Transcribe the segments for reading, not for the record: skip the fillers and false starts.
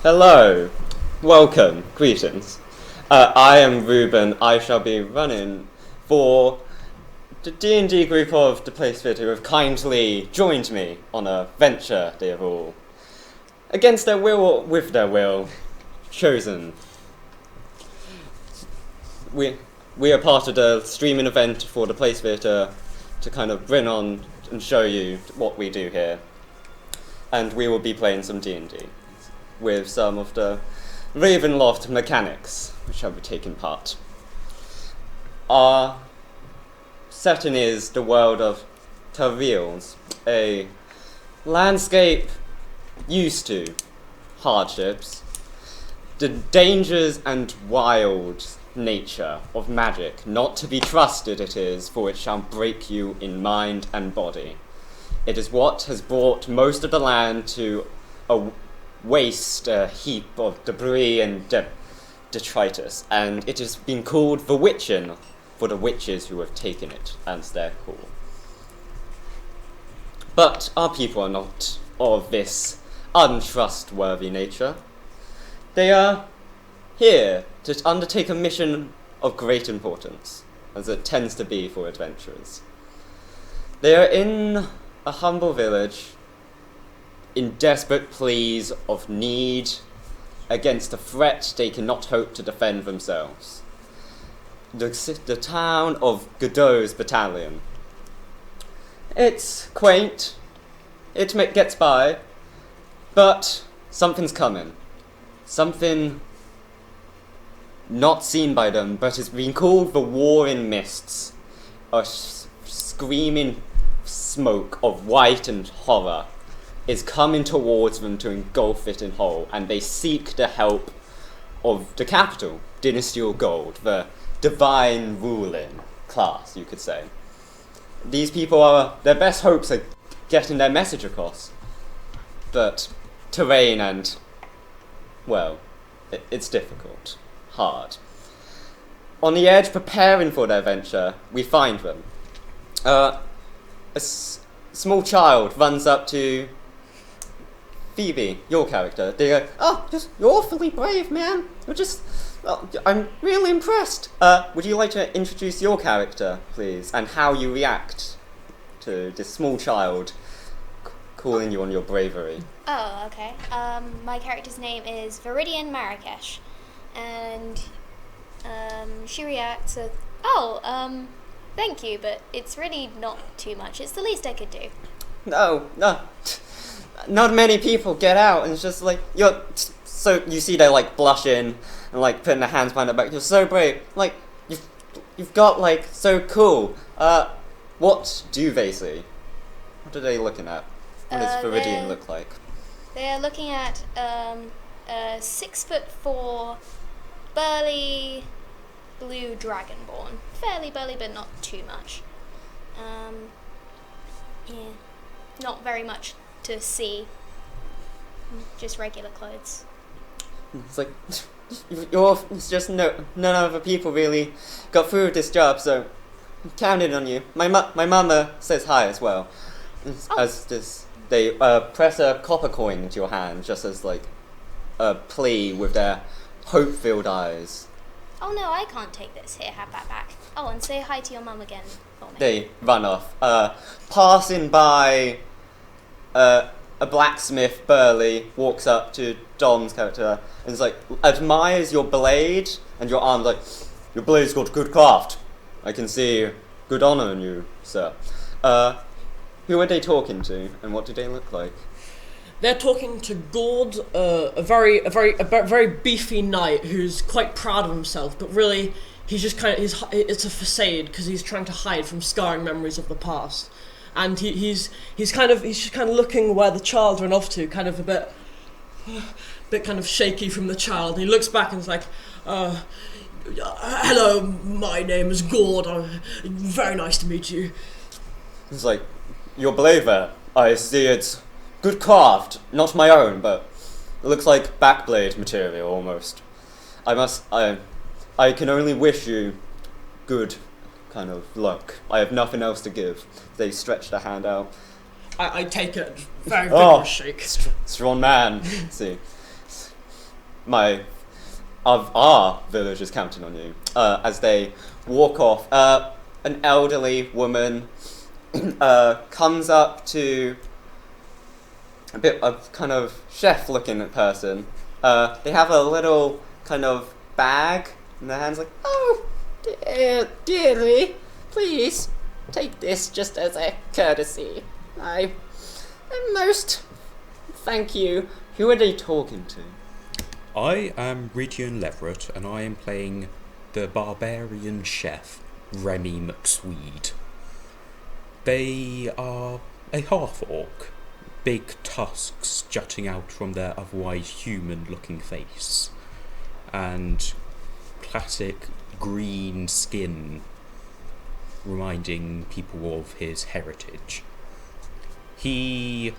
Hello, welcome, greetings. I am Ruben. I shall be running for the D&D group of the Place Bedford who have kindly joined me on a venture they have all, against their will or with their will, chosen. We are part of the streaming event for the Place Bedford to kind of bring on and show you what we do here. And we will be playing some D&D. With some of the Ravenloft mechanics, which shall be taking part. Our setting is the world of Tavils, a landscape used to hardships, the dangers and wild nature of magic, not to be trusted it is, for it shall break you in mind and body. It is what has brought most of the land to a waste, a heap of debris and detritus, and it has been called the Witching for the witches who have taken it as their call. But our people are not of this untrustworthy nature. They are here to undertake a mission of great importance, as it tends to be for adventurers. They are in a humble village, in desperate pleas of need against a threat they cannot hope to defend themselves. The town of Godot's Battalion. It's quaint, it gets by, but something's coming. Something not seen by them, but has been called the War in Mists. A screaming smoke of white and horror is coming towards them to engulf it in whole, and they seek the help of the capital, Dynastial Gold, the divine ruling class, you could say. These people their best hopes are getting their message across, but terrain and, well, it's difficult, hard. On the edge, preparing for their venture, we find them. A small child runs up to Phoebe, your character. They go, you're awfully brave, man. I'm really impressed. Would you like to introduce your character, please, and how you react to this small child calling you on your bravery? Oh, okay. My character's name is Viridian Marrakesh, and she reacts with, thank you, but it's really not too much. It's the least I could do. No. Not many people get out, and it's just like, so you see they're like blushing and like putting their hands behind their back. You're so brave. Like, you've got like, so cool. What do they see? What are they looking at? What does Viridian look like? They're looking at a 6'4", burly blue dragonborn. Fairly burly, but not too much. Not very much to see. Just regular clothes. It's like, it's just none of the people really got through with this job, so I'm counting on you. My mama says hi as well. They press a copper coin into your hand, just as like a plea with their hope-filled eyes. Oh no, I can't take this. Here, have that back. Oh, and say hi to your mum again for me. They run off. Passing by, a blacksmith, Burley, walks up to Dom's character and is like, admires your blade and your arm, like, your blade's got good craft. I can see good honor in you, sir. Who are they talking to, and what do they look like? They're talking to Gord, a very beefy knight who's quite proud of himself, but really he's just it's a facade because he's trying to hide from scarring memories of the past. And he's just kind of looking where the child ran off to, kind of a bit kind of shaky from the child. He looks back and is like, hello, my name is Gord. Very nice to meet you. It's like, your blade there, I see it's good craft, not my own, but it looks like backblade material almost. I can only wish you good kind of luck. I have nothing else to give. They stretch their hand out. I take it very vigorous shake. Strong man. See. of our village is counting on you. As they walk off, an elderly woman comes up to a bit of kind of chef-looking person. They have a little kind of bag in their hands, like, oh, dearly, please take this just as a courtesy. I am most thank you. Who are they talking to? I am Region Leverett, and I am playing the barbarian chef, Remy McSweed. They are a half-orc, big tusks jutting out from their otherwise human-looking face, and classic green skin reminding people of his heritage. He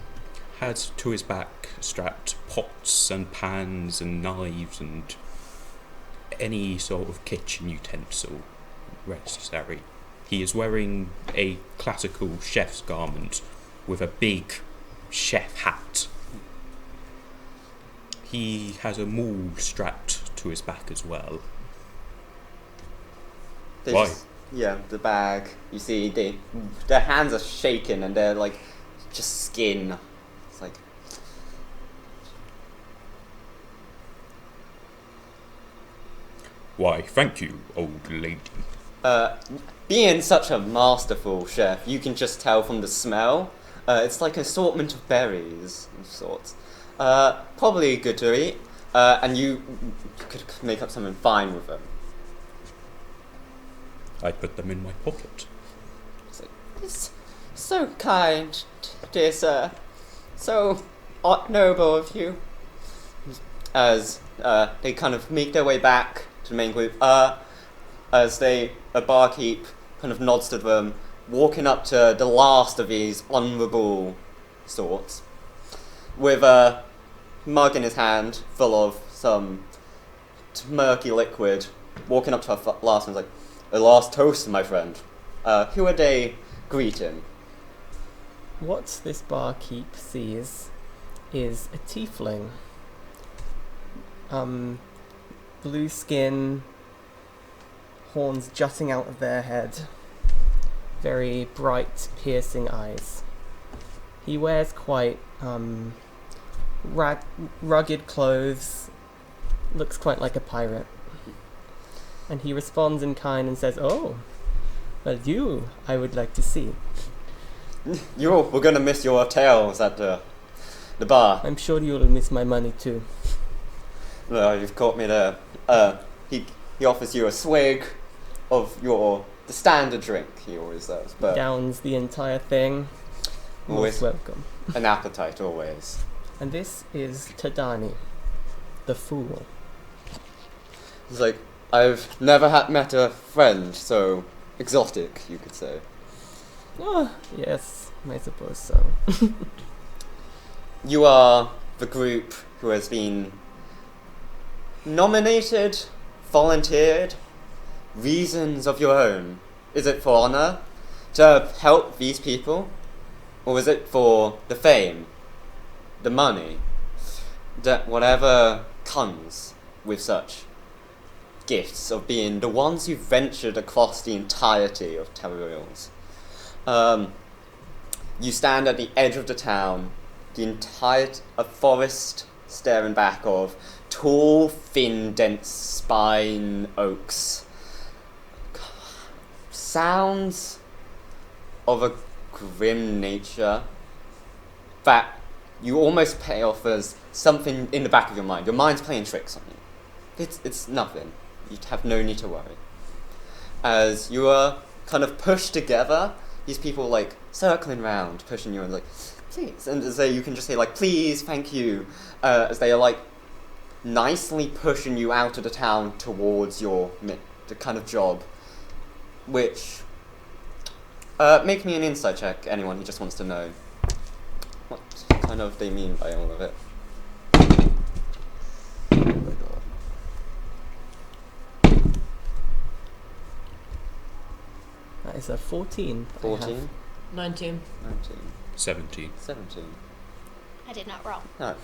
has to his back strapped pots and pans and knives and any sort of kitchen utensil necessary. He is wearing a classical chef's garment with a big chef hat. He has a maul strapped to his back as well. Why? Yeah, the bag. You see, their hands are shaking and they're like just skin. It's like, Why, thank you, old lady. being such a masterful chef, you can just tell from the smell. It's like an assortment of berries of sorts. Probably good to eat, and you could make up something fine with them. I put them in my pocket. It's like, it's so kind, dear sir. So noble of you. As they kind of make their way back to the main group, as a barkeep kind of nods to them, walking up to the last of these honourable sorts, with a mug in his hand full of some murky liquid, walking up to our last one's like, a last toast, my friend. Who are they greeting? What this barkeep sees is a tiefling. Blue skin, horns jutting out of their head, very bright, piercing eyes. He wears quite rugged clothes, looks quite like a pirate. And he responds in kind and says, "Oh, well, you, I would like to see." We're gonna miss your tales at the bar. I'm sure you'll miss my money too. No, you've caught me there. He offers you a swig of the standard drink he always does, but Downs the entire thing. always Most welcome. an appetite, always. And this is Tadani, the fool. It's like, I've never met a friend so exotic, you could say. Oh, yes, I suppose so. You are the group who has been nominated, volunteered, reasons of your own. Is it for honour? To help these people? Or is it for the fame? The money? Whatever comes with such gifts of being the ones who ventured across the entirety of Terrorials. You stand at the edge of the town, a forest staring back of tall, thin, dense spine oaks. Sounds of a grim nature that you almost pay off as something in the back of your mind. Your mind's playing tricks on you. It's nothing. You have no need to worry. As you are kind of pushed together, these people like circling around, pushing you and like, please. And as you can just say like, please, thank you. As they are like nicely pushing you out of the town towards the kind of job. Which, make me an insight check, anyone who just wants to know what kind of they mean by all of it. Oh my god. That is a 14. 14? 19. 19. 17. 17. I did not roll. No.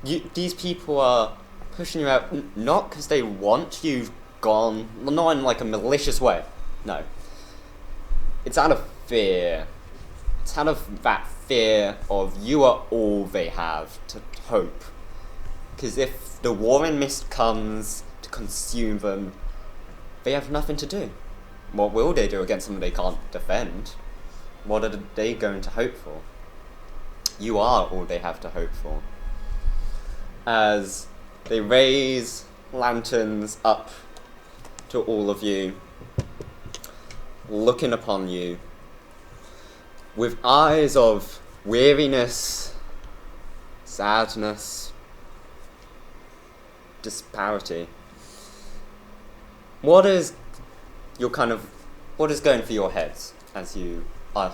these people are pushing you out not because they want you gone, not in like a malicious way. No. It's out of fear. It's out of that fear of you are all they have to hope. Because if the Warren Mist comes to consume them, they have nothing to do. What will they do against something they can't defend? What are they going to hope for? You are all they have to hope for. As they raise lanterns up to all of you, looking upon you, with eyes of weariness, sadness, disparity. What is going through your heads as you are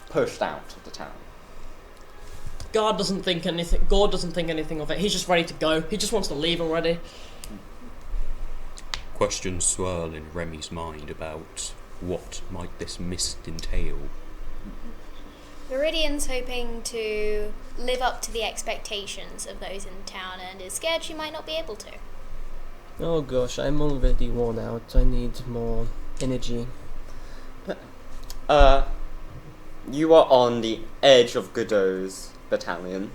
pushed out of the town? God doesn't think anything of it. He's just ready to go. He just wants to leave already. Questions swirl in Remy's mind about what might this mist entail. Viridian's hoping to live up to the expectations of those in town and is scared she might not be able to. Oh gosh, I'm already worn out. I need more energy. You are on the edge of Godot's battalion.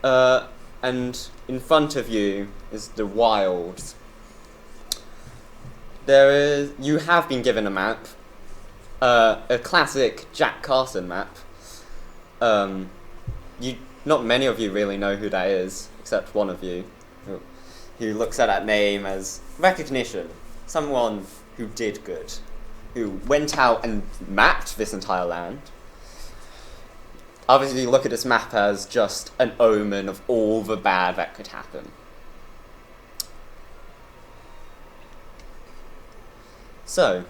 And in front of you is the wilds. You have been given a map. A classic Jack Carson map. Not many of you really know who that is, except one of you, who looks at that name as recognition. Someone who did good, who went out and mapped this entire land. Obviously, you look at this map as just an omen of all the bad that could happen. So,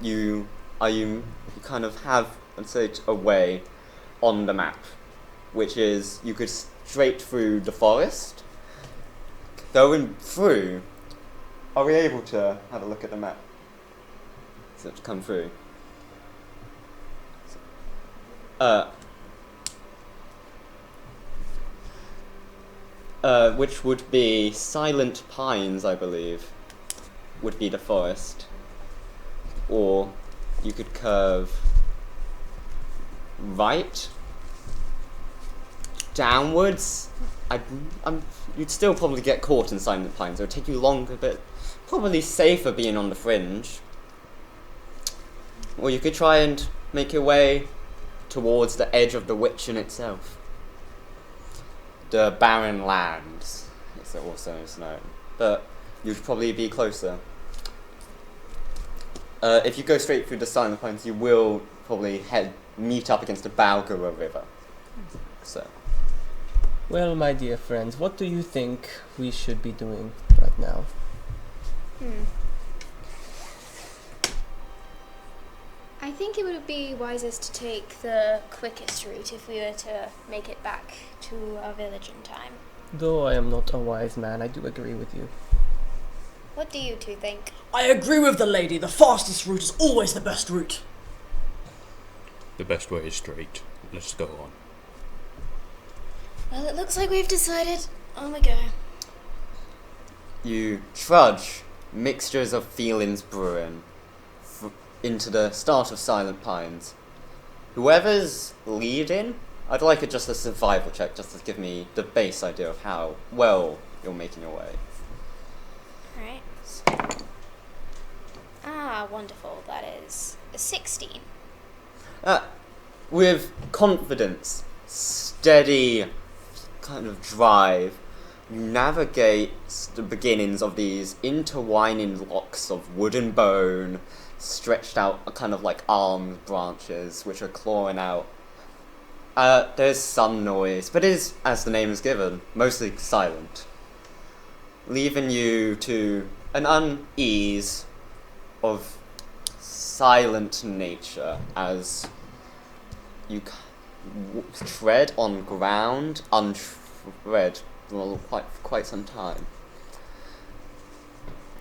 you kind of have, let's say, a way on the map, which is you could straight through the forest. Going through, are we able to have a look at the map? Does it come through? Which would be Silent Pines, I believe, would be the forest. Or you could curve right, downwards. You'd still probably get caught in Silent Pines. It would take you longer, but probably safer being on the fringe. Or you could try and make your way towards the edge of the Witchen itself. The Barren Lands, it's also known. But you'd probably be closer. If you go straight through the Silent Pines, you will probably meet up against the Balgora River. So. Well, my dear friends, what do you think we should be doing right now? I think it would be wisest to take the quickest route if we were to make it back to our village in time. Though I am not a wise man, I do agree with you. What do you two think? I agree with the lady. The fastest route is always the best route. The best way is straight. Let's go on. Well, it looks like we've decided. On we go. You trudge, mixtures of feelings brewing, into the start of Silent Pines. Whoever's leading, I'd like just a survival check, just to give me the base idea of how well you're making your way. Alright. Ah, wonderful. That is a 16. With confidence, steady kind of drive, you navigate the beginnings of these intertwining locks of wood and bone, stretched out kind of like arm branches which are clawing out. There's some noise, but it is, as the name is given, mostly silent, leaving you to an unease of silent nature as you tread on ground untread for quite some time.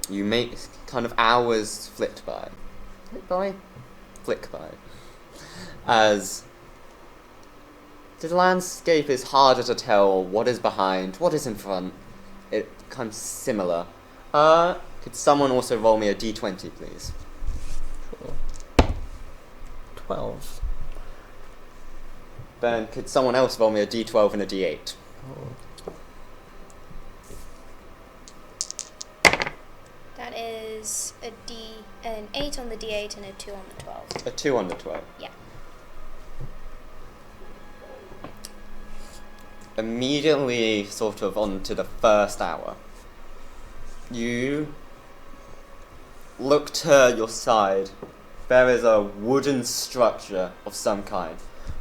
You make kind of hours flick by, as The landscape is harder to tell what is behind, what is in front. It becomes similar. Could someone also roll me a d20, please? Sure. 12. Ben, could someone else roll me a d12 and a d8? Oh. That is an 8 on the D8 and a 2 on the 12. A 2 on the 12. Yeah. Immediately sort of on to the first hour. You look to your side. There is a wooden structure of some kind.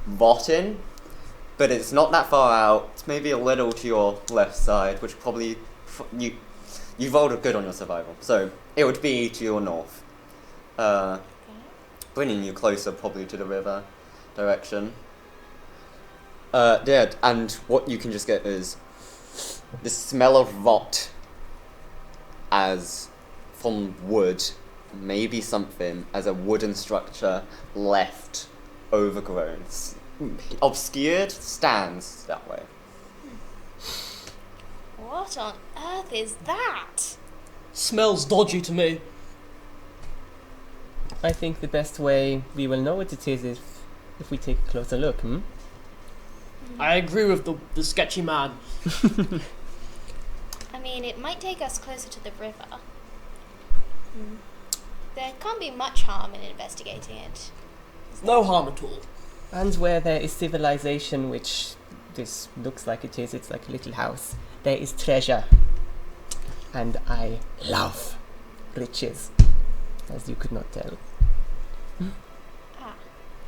Rotten, but it's not that far out. It's maybe a little to your left side, which probably... You rolled a good on your survival, so it would be to your north. Bringing you closer probably to the river direction. Yeah, and what you can just get is the smell of rot as from wood, maybe something, as a wooden structure left overgrown. Obscured stands that way. What on earth is that? Smells dodgy to me. I think the best way we will know what it is if we take a closer look, I agree with the sketchy man. I mean, it might take us closer to the river. There can't be much harm in investigating it. No harm at all. And where there is civilization, which this looks like it is, it's like a little house, there is treasure. And I love riches, as you could not tell.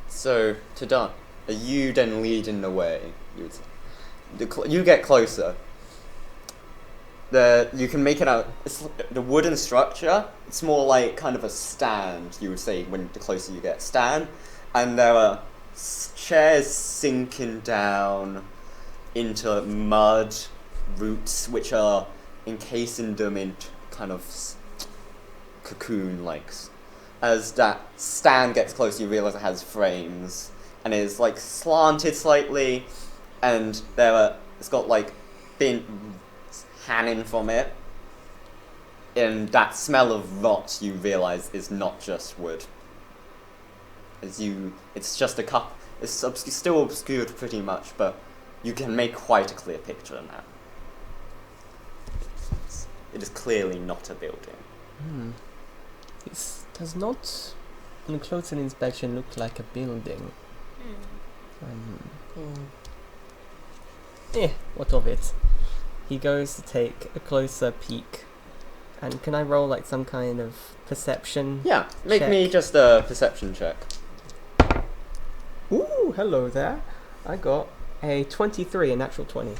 So, Tadan, are you then leading the way? You get closer. You can make it out. It's the wooden structure. It's more like kind of a stand. You would say when the closer you get, stand, and there are chairs sinking down into mud roots, which are encasing them in kind of cocoon-like. As that stand gets closer, you realise it has frames and is like slanted slightly, and it's got like thin hanging from it. And that smell of rot, you realise, is not just wood. It's just a cup. It's still obscured pretty much, but you can make quite a clear picture of that. It is clearly not a building. It does not, on a closer inspection, look like a building. What of it? He goes to take a closer peek. And can I roll like some kind of perception? Yeah, make check? me just a perception check. Ooh, hello there. I got a 23, a natural 20.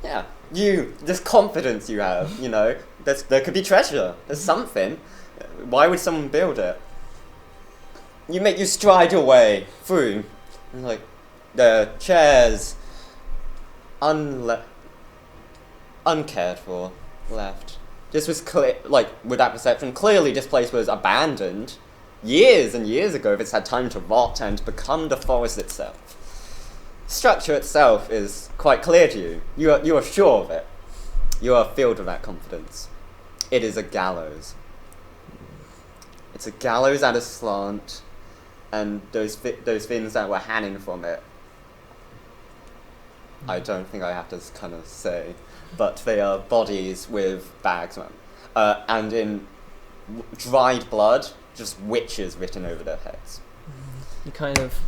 Yeah, this confidence you have, there could be treasure, there's something. Why would someone build it? You stride your way through, and like, the chairs, uncared for, left. This was clear, like, with that perception, clearly this place was abandoned years and years ago if it's had time to rot and become the forest itself. Structure itself is quite clear to you. You are sure of it. You are filled with that confidence. It is a gallows. It's a gallows at a slant, and those things that were hanging from it, I don't think I have to kind of say, but they are bodies with bags on them. And in dried blood, just witches written over their heads. You kind of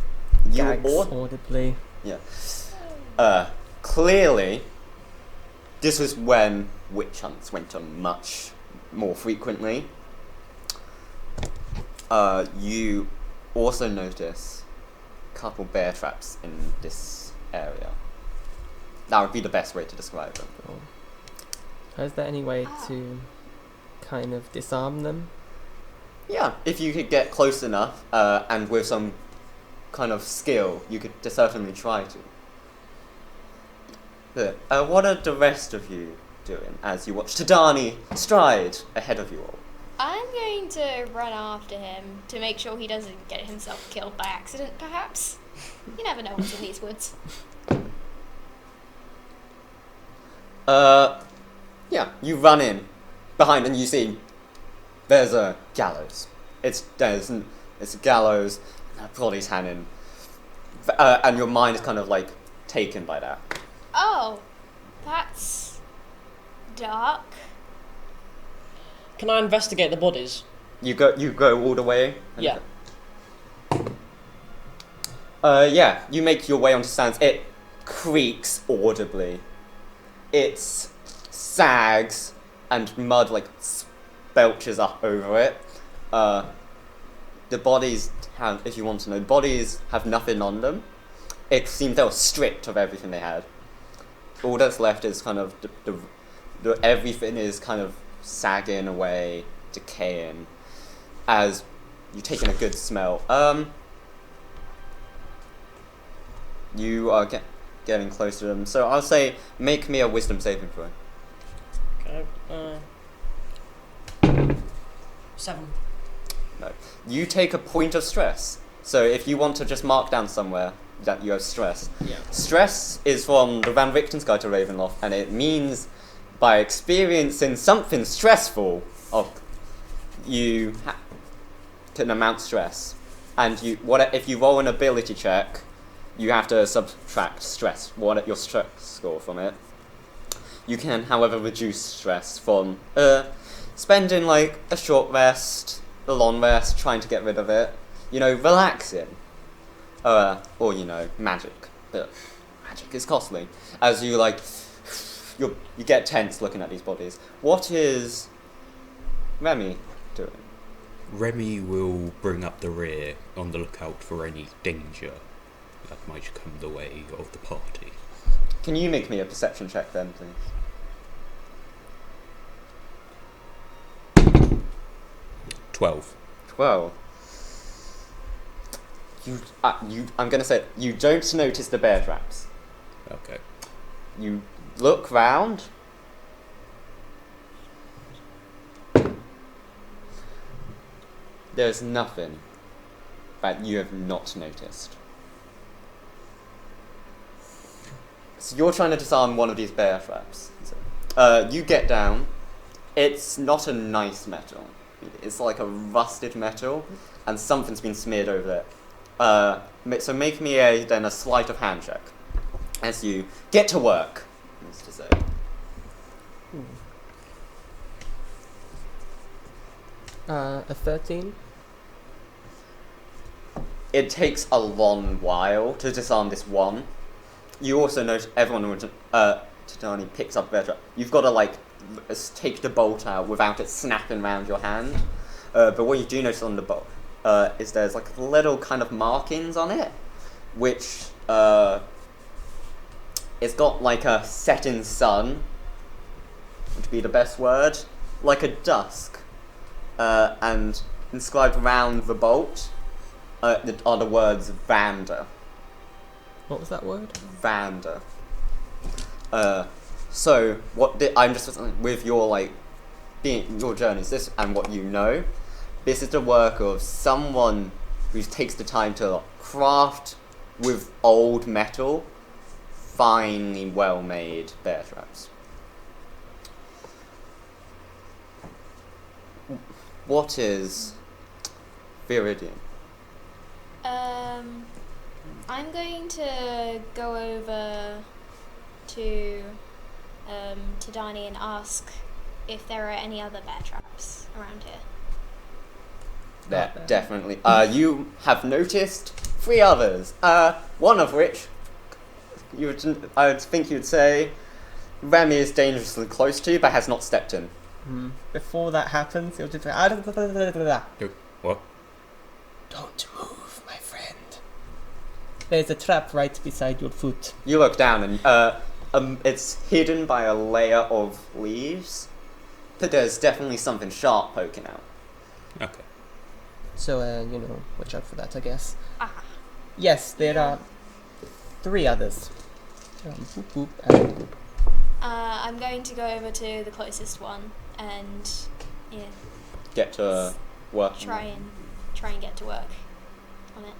You gags audibly. Yeah. Clearly, this was when witch hunts went on much more frequently. You also notice a couple bear traps in this area. That would be the best way to describe them. Is there any way to kind of disarm them? Yeah, if you could get close enough, and with some kind of skill, you could certainly try to. But, what are the rest of you doing as you watch Tadani stride ahead of you all? I'm going to run after him to make sure he doesn't get himself killed by accident, perhaps. You never know what's in these woods. Yeah, you run in behind and you see there's a gallows. It's a gallows, a body's hanging, and your mind is kind of like taken by that. Oh, that's dark. Can I investigate the bodies? You go all the way. Yeah. Yeah, you make your way onto sands. It creaks audibly. It sags, and mud like belches up over it. The bodies have, if you want to know, the bodies have nothing on them. It seems they were stripped of everything they had. All that's left is kind of the everything is kind of sagging away, decaying, as you're taking a good smell. You are getting close to them, so I'll say make me a wisdom saving throw. Okay. 7. No. You take a point of stress. So if you want to just mark down somewhere that you have stress. Yeah. Stress is from the Van Richten's Guide to Ravenloft, and it means by experiencing something stressful, you can amount stress. And if you roll an ability check, you have to subtract stress, your stress score from it. You can, however, reduce stress from spending like a short rest, a long rest, trying to get rid of it. Relaxing. Or, magic. But magic is costly. As you you get tense looking at these bodies. What is Remy doing? Remy will bring up the rear on the lookout for any danger that might come the way of the party. Can you make me a perception check then, please? 12. 12. I'm gonna say you don't notice the bear traps. Okay. You look round. There's nothing that you have not noticed. So you're trying to disarm one of these bear traps. You get down. It's not a nice metal. It's like a rusted metal, and something's been smeared over it. So make me a sleight of hand check as you get to work. That's to say. A 13. It takes a long while to disarm this one. You also notice everyone when Titani picks up better. You've got to take the bolt out without it snapping around your hand. But what you do notice on the bolt is there's little kind of markings on it, which it's got a setting sun, would be the best word, like a dusk, and inscribed around the bolt are the words Vander. What was that word? Vander. So I'm just with your being your journeys, this and what you know. This is the work of someone who takes the time to craft with old metal, finely well made bear traps. What is Viridian? I'm going to go over to Dani and ask if there are any other bear traps around here. There, definitely. You have noticed 3 others. One of which I would think you'd say Remy is dangerously close to, but has not stepped in. Before that happens, you'll just say, What? don't move, my friend. There's a trap right beside your foot. You look down and it's hidden by a layer of leaves, but there's definitely something sharp poking out. Okay. So, watch out for that, I guess. Ah. Yes, there are 3 others. Boop, boop, and I'm going to go over to the closest one and Get to work. try and get to work on it.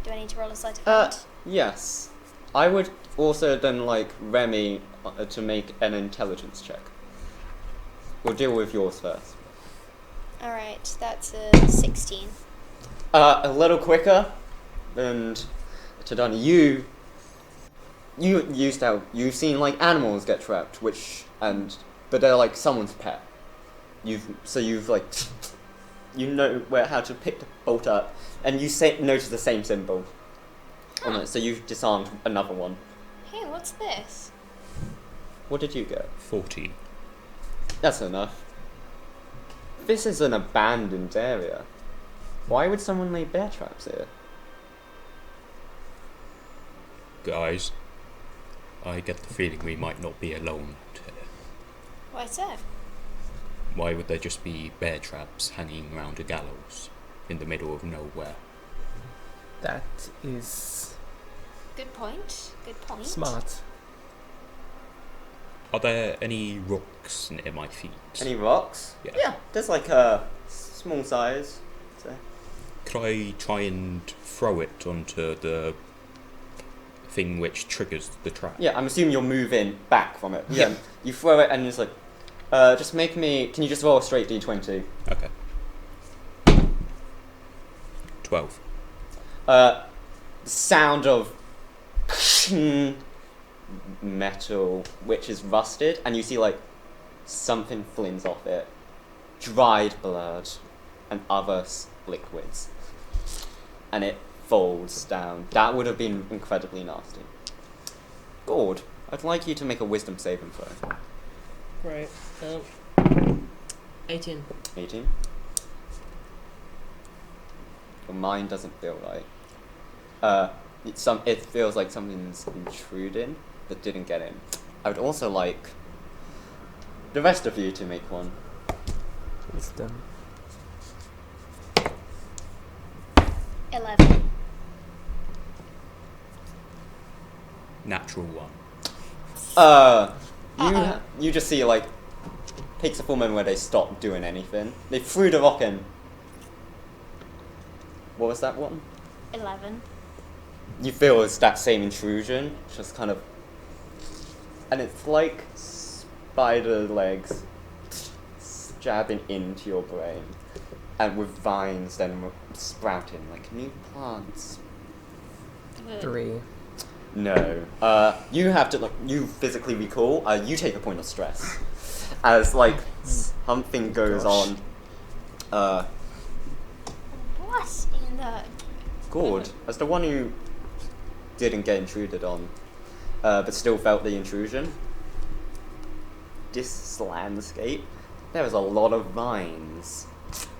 Do need to roll a sleight of hand? Yes. I would also then like Remy to make an intelligence check. We'll deal with yours first. Alright, that's a 16. A little quicker, and Tadani, you've seen like animals get trapped, but they're like someone's pet. You've like, you know how to pick the bolt up, and you notice the same symbol on it, so you've disarmed another one. Hey, what's this? What did you get? 40. That's enough. This is an abandoned area. Why would someone lay bear traps here? Guys, I get the feeling we might not be alone here. Why so? Why would there just be bear traps hanging around a gallows in the middle of nowhere? That is Good point. Good point. smart. Are there any rocks near my feet? Any rocks? Yeah. There's like a small size. So. Could I try and throw it onto the thing which triggers the trap? Yeah, I'm assuming you're moving back from it. Yeah. You throw it and it's like, just make me. Can you just roll a straight d20? Okay. 12. The sound of metal which is rusted, and you see like something flings off it, dried blood and other liquids, and it folds down. That would have been incredibly nasty. Gord, I'd like you to make a wisdom saving throw. Right. 18. 18. Your mind doesn't feel right. It feels like something's intruding that didn't get in. I would also like the rest of you to make one. Wisdom. 11. Natural 1. You just see like takes a full moment where they stop doing anything. They threw the rock in. What was that one? 11. You feel it's that same intrusion, just kind of, and it's like spider legs jabbing into your brain, and with vines then sprouting like new plants. 3. No. You have to, you physically recall, you take a point of stress. As, like, something goes on. What's in the... Gord, as the one who didn't get intruded on, but still felt the intrusion, this landscape, there is a lot of vines,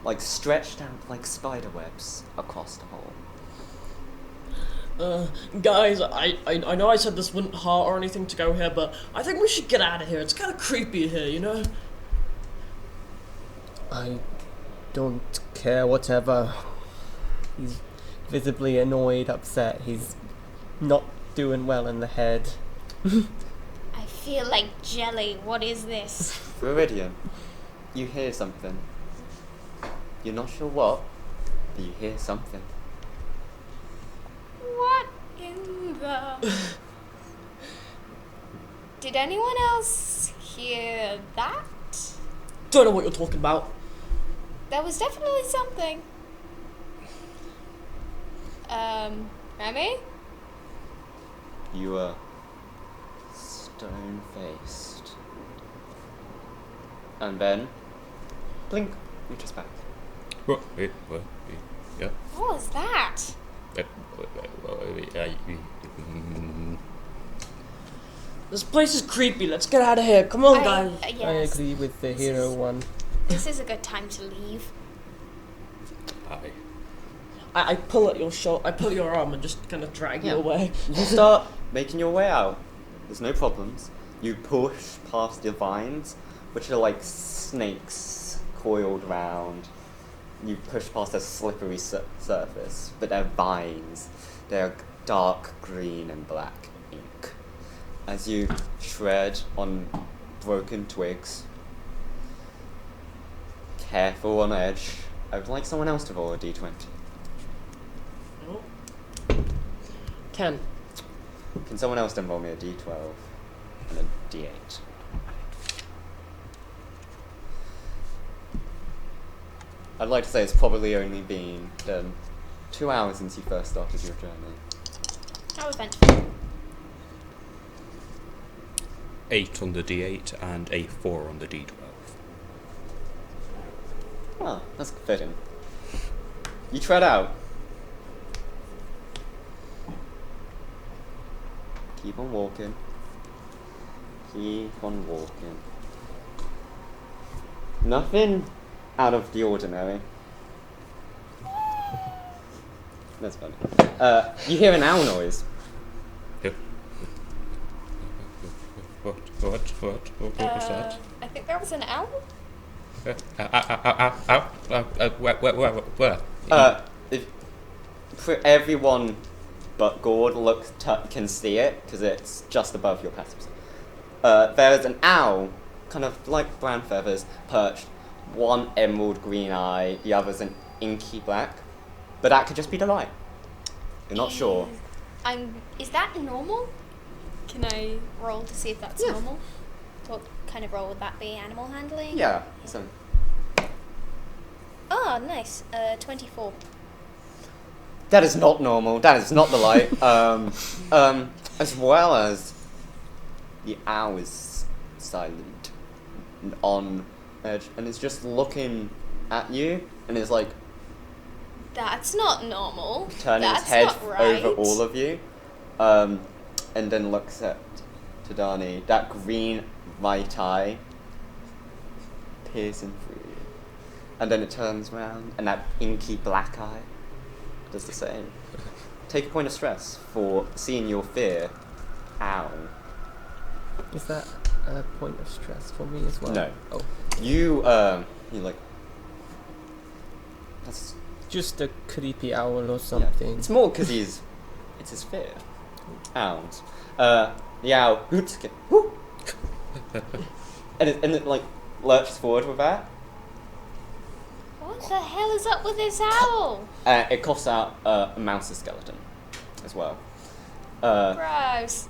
like, stretched out like spider webs across the whole. Guys, I know I said this wouldn't hurt or anything to go here, but I think we should get out of here. It's kind of creepy here, you know? I don't care, whatever. He's visibly annoyed, upset. He's not doing well in the head. I feel like jelly. What is this? Viridian, you hear something. You're not sure what, but you hear something. What in the... Did anyone else hear that? Don't know what you're talking about. There was definitely something. Remy? You are stone-faced. And then, blink, you're just back. Yeah. What was that? This place is creepy. Let's get out of here. Come on, guys. Yes. I agree with the hero one. This is a good time to leave. Aye. I pull at your shoulder. I pull your arm and just kind of drag you Yeah. away. You start making your way out. There's no problems. You push past the vines, which are like snakes coiled round. You push past a slippery surface, but they're vines. They're dark green and black ink. As you tread on broken twigs, careful on edge, I would like someone else to roll a d20. Oh. 10. Can someone else then roll me a d12 and a d8? I'd like to say it's probably only been 2 hours since you first started your journey. How eventful. 8 on the d8 and a 4 on the d12. Ah, that's fitting. You tread out. Keep on walking. Keep on walking. Nothing out of the ordinary. That's funny. You hear an owl noise. What was that? I think that was an owl. Where? For everyone but Gord can see it, because it's just above your passive. There's an owl, kind of like brown feathers, perched. One emerald green eye, the other's an inky black. But that could just be the light. You're not sure. Is that normal? Can I roll to see if that's normal? What kind of role would that be? Animal handling? Yeah. So, Oh, nice. 24. that is not normal. That is not the light. As well as the owl is silent and on edge, and it's just looking at you, and it's like That's not normal. turning That's its head not right. over all of you, and then looks at Tadani. That green right eye piercing through you, and then it turns around, and that inky black eye does the same. Take a point of stress for seeing your fear. Ow. Is that a point of stress for me as well? No. Oh, You're like, that's just a creepy owl or something. Yeah. It's more because it's his fear. Owls. The owl hoots again. Whoo! and it like lurches forward with that. What the hell is up with this owl? It coughs out a mouse's skeleton as well. Gross.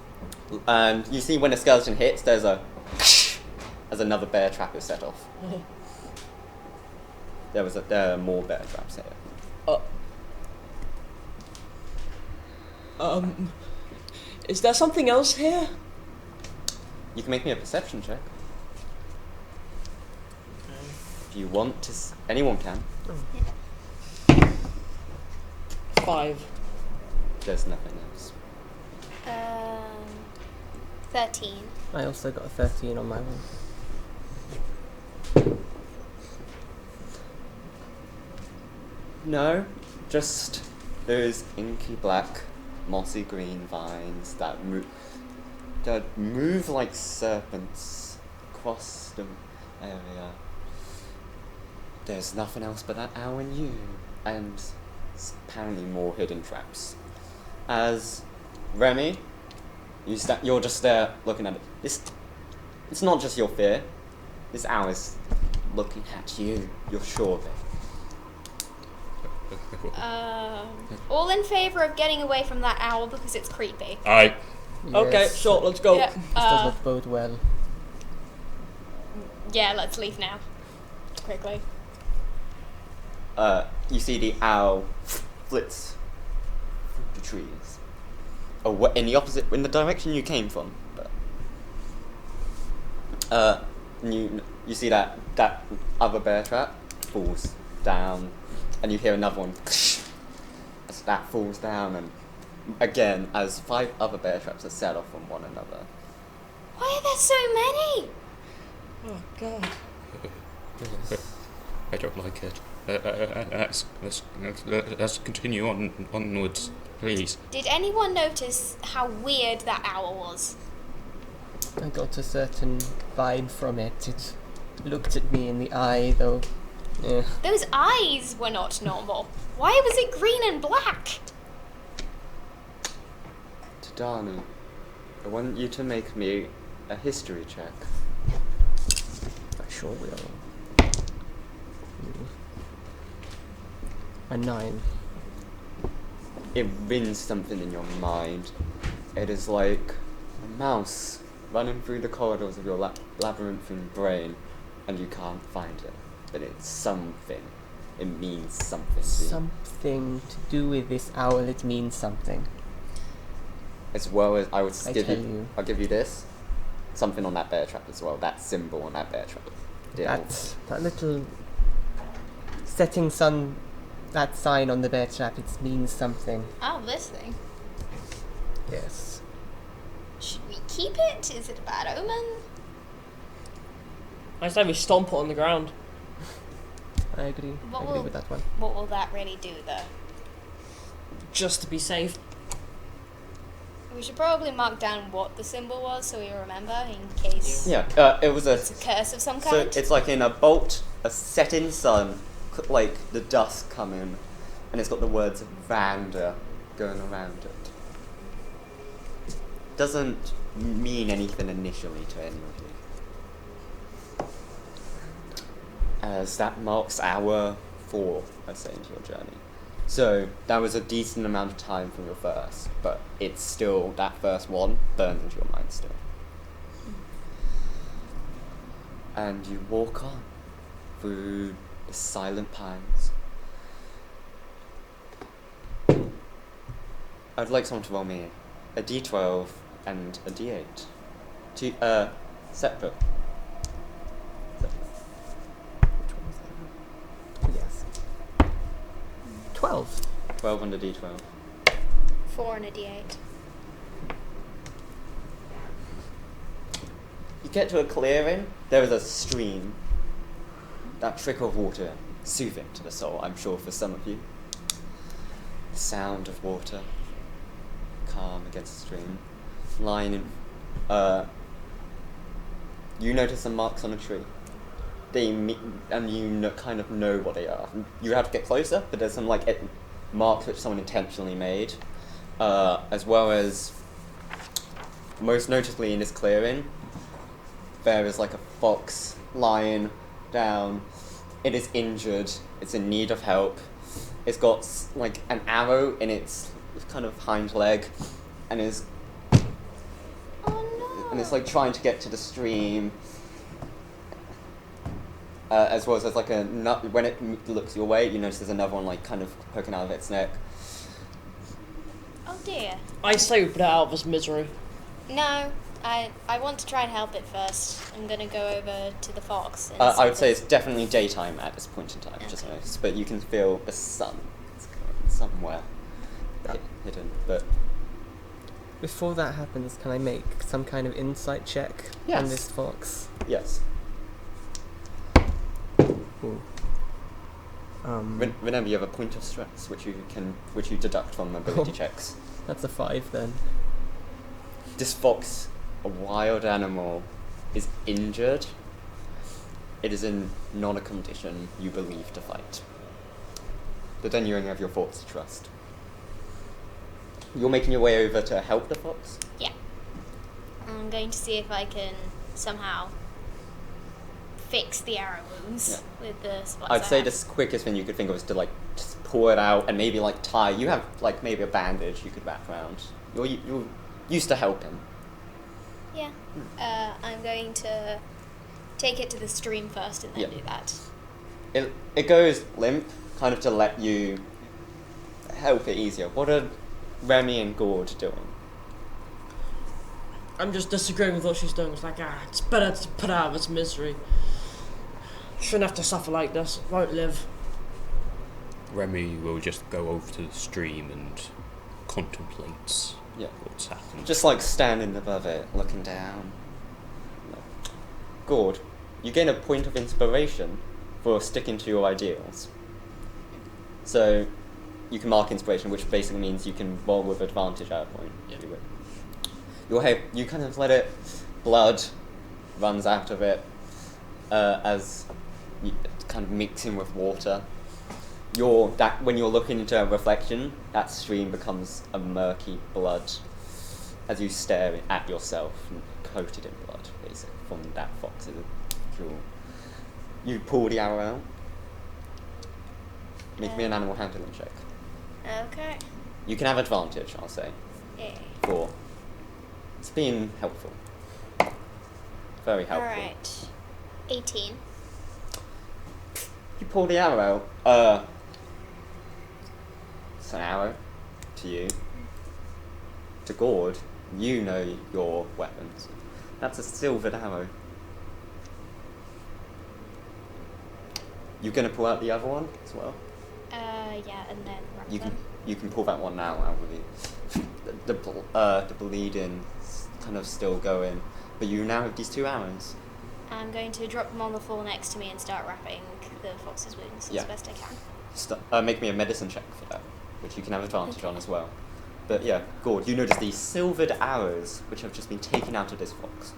And you see when a skeleton hits, there's as another bear trap is set off. There are more bear traps here. Is there something else here? You can make me a perception check. If you want to, anyone can. 5. There's nothing else. 13. I also got a 13 on my one. No, just those inky black, mossy green vines that move like serpents across the area. There's nothing else but that owl and you, and apparently more hidden traps. As Remy, you're just there looking at it. It's not just your fear. This owl is looking at you. You're sure of it. All in favour of getting away from that owl because it's creepy. Aye. Okay, Yes, sure, let's go. Yeah. This does not bode well. Yeah, let's leave now. Quickly. You see the owl flits through the trees. In the direction you came from. But, you see that other bear trap falls down, and you hear another one as that falls down, and again as 5 other bear traps are set off from one another. Why are there so many? Oh, God. I don't like it. Let's continue onwards, please. Did anyone notice how weird that owl was? I got a certain vibe from it. It looked at me in the eye, though. Yeah. Those eyes were not normal. Why was it green and black? Tadani, I want you to make me a history check. I sure will. A 9. it rings something in your mind. It is like a mouse running through the corridors of your labyrinthine brain, and you can't find it. But it's something. It means something to you. Something to do with this owl, it means something. As well as I'll give you this. Something on that bear trap as well. That symbol on that bear trap. That little setting sun, that sign on the bear trap, it means something. Oh, this thing. Yes. Should we keep it? Is it a bad omen? I say we stomp it on the ground. I agree. I agree with that one. What will that really do, though? Just to be safe. We should probably mark down what the symbol was so we remember in case Yeah, it was it's a curse of some kind. So it's like in a bolt, a setting sun, like the dusk coming, and it's got the words Vander going around it. Doesn't mean anything initially to any of you. As that marks hour 4, I'd say, into your journey. So that was a decent amount of time from your first, but it's still, that first one burns into your mind still. And you walk on through the silent pines. I'd like someone to roll me a d12 and a d8. Separate. Which one was that? Yes. 12. 12 and a d12. 4 and a d8. You get to a clearing, there is a stream. That trickle of water, soothing to the soul, I'm sure for some of you. The sound of water, calm against the stream, lying in... you notice some marks on a tree. And you kind of know what they are. You have to get closer, but there's some marks which someone intentionally made, as well as, most noticeably in this clearing, there is like a fox lying down. It is injured. It's in need of help. It's got like an arrow in its kind of hind leg, and is and it's like trying to get to the stream. As well as there's like a nut. When it looks your way, you notice there's another one like kind of poking out of its neck. Oh dear. I say we put it out of its misery. No, I want to try and help it first. I'm gonna go over to the fox. And I would say it's definitely daytime at this point in time, just noticed, but you can feel the sun. It's somewhere hidden, but... Before that happens, can I make some kind of insight check on this fox? Yes. Ooh. Remember, you have a point of stress, which you deduct from ability checks. That's a 5 then. This fox, a wild animal, is injured. It is in not a condition you believe to fight. But then you only have your thoughts to trust. You're making your way over to help the fox? Yeah. I'm going to see if I can somehow fix the arrow wounds with the spots. I'd say the quickest thing you could think of is to just pull it out and maybe tie. You have maybe a bandage you could wrap around. You're used to helping. Yeah. I'm going to take it to the stream first and then do that. It goes limp, kind of to let you help it easier. What are Remy and Gord doing? I'm just disagreeing with what she's doing. It's it's better to put out of its misery. Shouldn't have to suffer like this. Won't live. Remy will just go over to the stream and contemplate what's happened. Just standing above it, looking down. Gord, you gain a point of inspiration for sticking to your ideals. So you can mark inspiration, which basically means you can roll with advantage at a point. You kind of let it, blood runs out of it as you kind of mixing with water. When you're looking into a reflection, that stream becomes a murky blood as you stare at yourself, coated in blood, basically, from that fox's jaw. You pull the arrow out. Make me an animal handling check. Okay. You can have advantage, I'll say. Yay. For it's been helpful. Very helpful. Alright. 18. You pull the arrow. It's an arrow to you. To Gord, you know your weapons. That's a silvered arrow. You gonna pull out the other one as well? Yeah, and then wrap You them. can pull that one now out with you. The bleeding kind of still going, but you now have these 2 arrows. I'm going to drop them on the floor next to me and start wrapping the fox's wounds Yeah. as best I can. Make me a medicine check for that, which you can have advantage on as well. But yeah, Gord, you notice these silvered arrows which have just been taken out of this fox.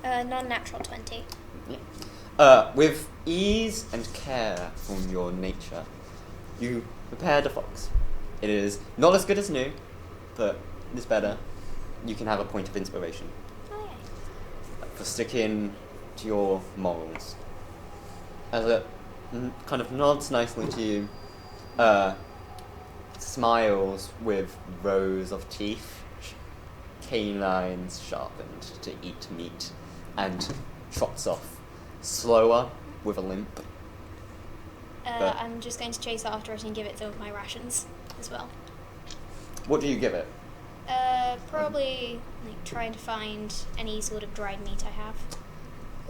Non-natural 20. With ease and care from your nature, you prepare the fox. It is not as good as new, but it's better. You can have a point of inspiration Oh, yeah. for sticking to your morals. As it kind of nods nicely to you, smiles with rows of teeth, canines sharpened to eat meat, and trots off, slower with a limp. But- I'm just going to chase after it and give it some of my rations as well. What do you give it? Probably like trying to find any sort of dried meat I have.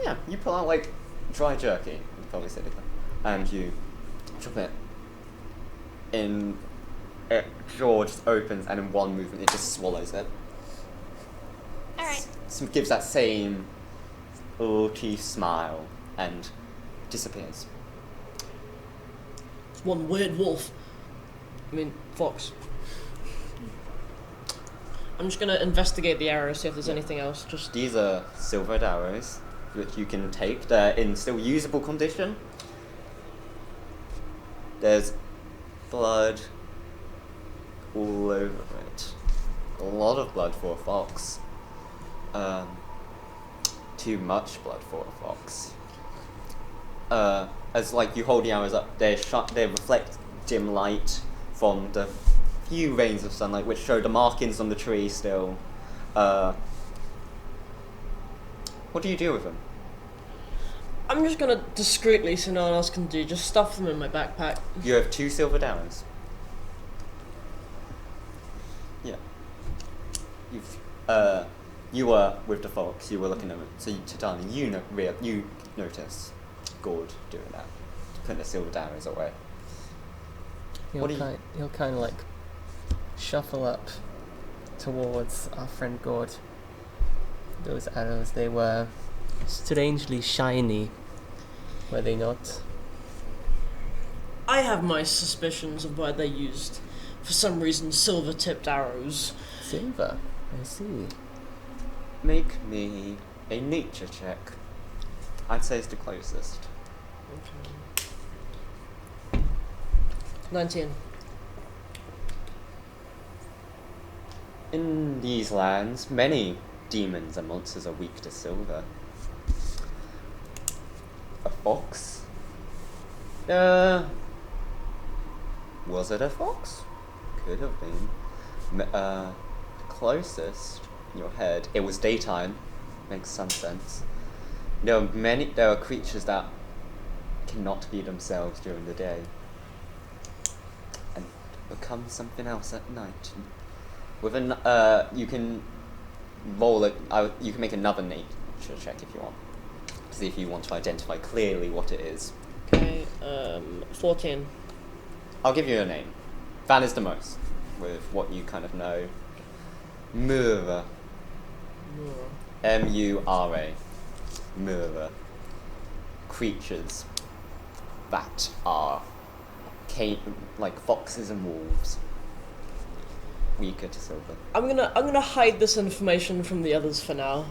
Yeah, you pull out like dry jerky, you'd probably say that, and you drop it in. It jaw just opens, and in one movement, it just swallows it. Alright. Gives that same little teeth smile and disappears. It's one weird wolf. I mean, fox. I'm just gonna investigate the arrow, see if there's anything else. Just These are silvered arrows, which you can take. They're in still usable condition. There's blood all over it. A lot of blood for a fox. Too much blood for a fox. As like you hold the arrows up, they reflect dim light from the few rays of sunlight, which show the markings on the tree still. What do you do with them? I'm just gonna discreetly, so no one else can do, just stuff them in my backpack. You have 2 silvered arrows. Yeah. You were with the fox. You were looking at it. So, Titania, you notice Gord doing that, putting the silvered arrows away. What do you- He'll kind of like shuffle up towards our friend Gord. Those arrows, they were strangely shiny, were they not? I have my suspicions of why they used, for some reason, silver-tipped arrows. Silver, I see. Make me a nature check. I'd say it's the closest. Okay. 19. In these lands, many demons and monsters are weak to silver. A fox? Was it a fox? Could have been. Closest in your head. It was daytime. Makes some sense. There are creatures that cannot be themselves during the day and become something else at night. With you can roll it. You can make another nature check if you want, to see if you want to identify clearly what it is. Okay, 14. I'll give you a name. Van is the most, with what you kind of know. Mura. M-U-R-A. Mura. Creatures that are like foxes and wolves. Weaker to silver. I'm gonna hide this information from the others for now.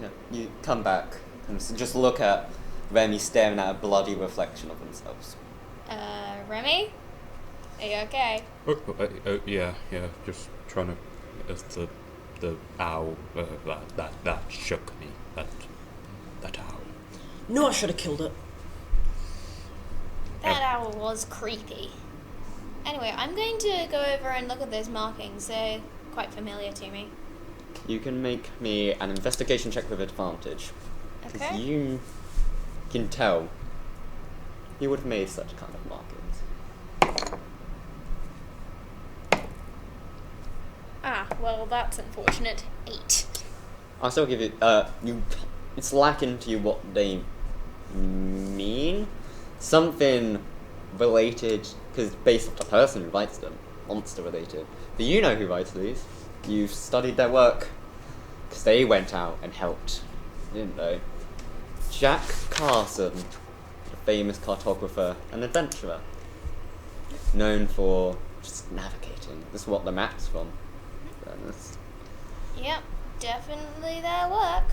Yeah, you come back and just look at Remy staring at a bloody reflection of themselves. Remy? Are you okay? Yeah, just trying to. The owl that shook me. That owl. No, I should have killed it. That owl was creepy. Anyway, I'm going to go over and look at those markings. They're quite familiar to me. You can make me an investigation check with advantage. Because Okay. you can tell he would have made such kind of markings. Ah, well, that's unfortunate. 8. I'll still give you, it's lacking to you what they mean. Something related, because based on the person who writes them, monster related. But you know who writes these. You've studied their work, because they went out and helped, didn't they? Jack Carson, the famous cartographer and adventurer, known for just navigating. This is what the map's from. Fairness. Yep, definitely their work.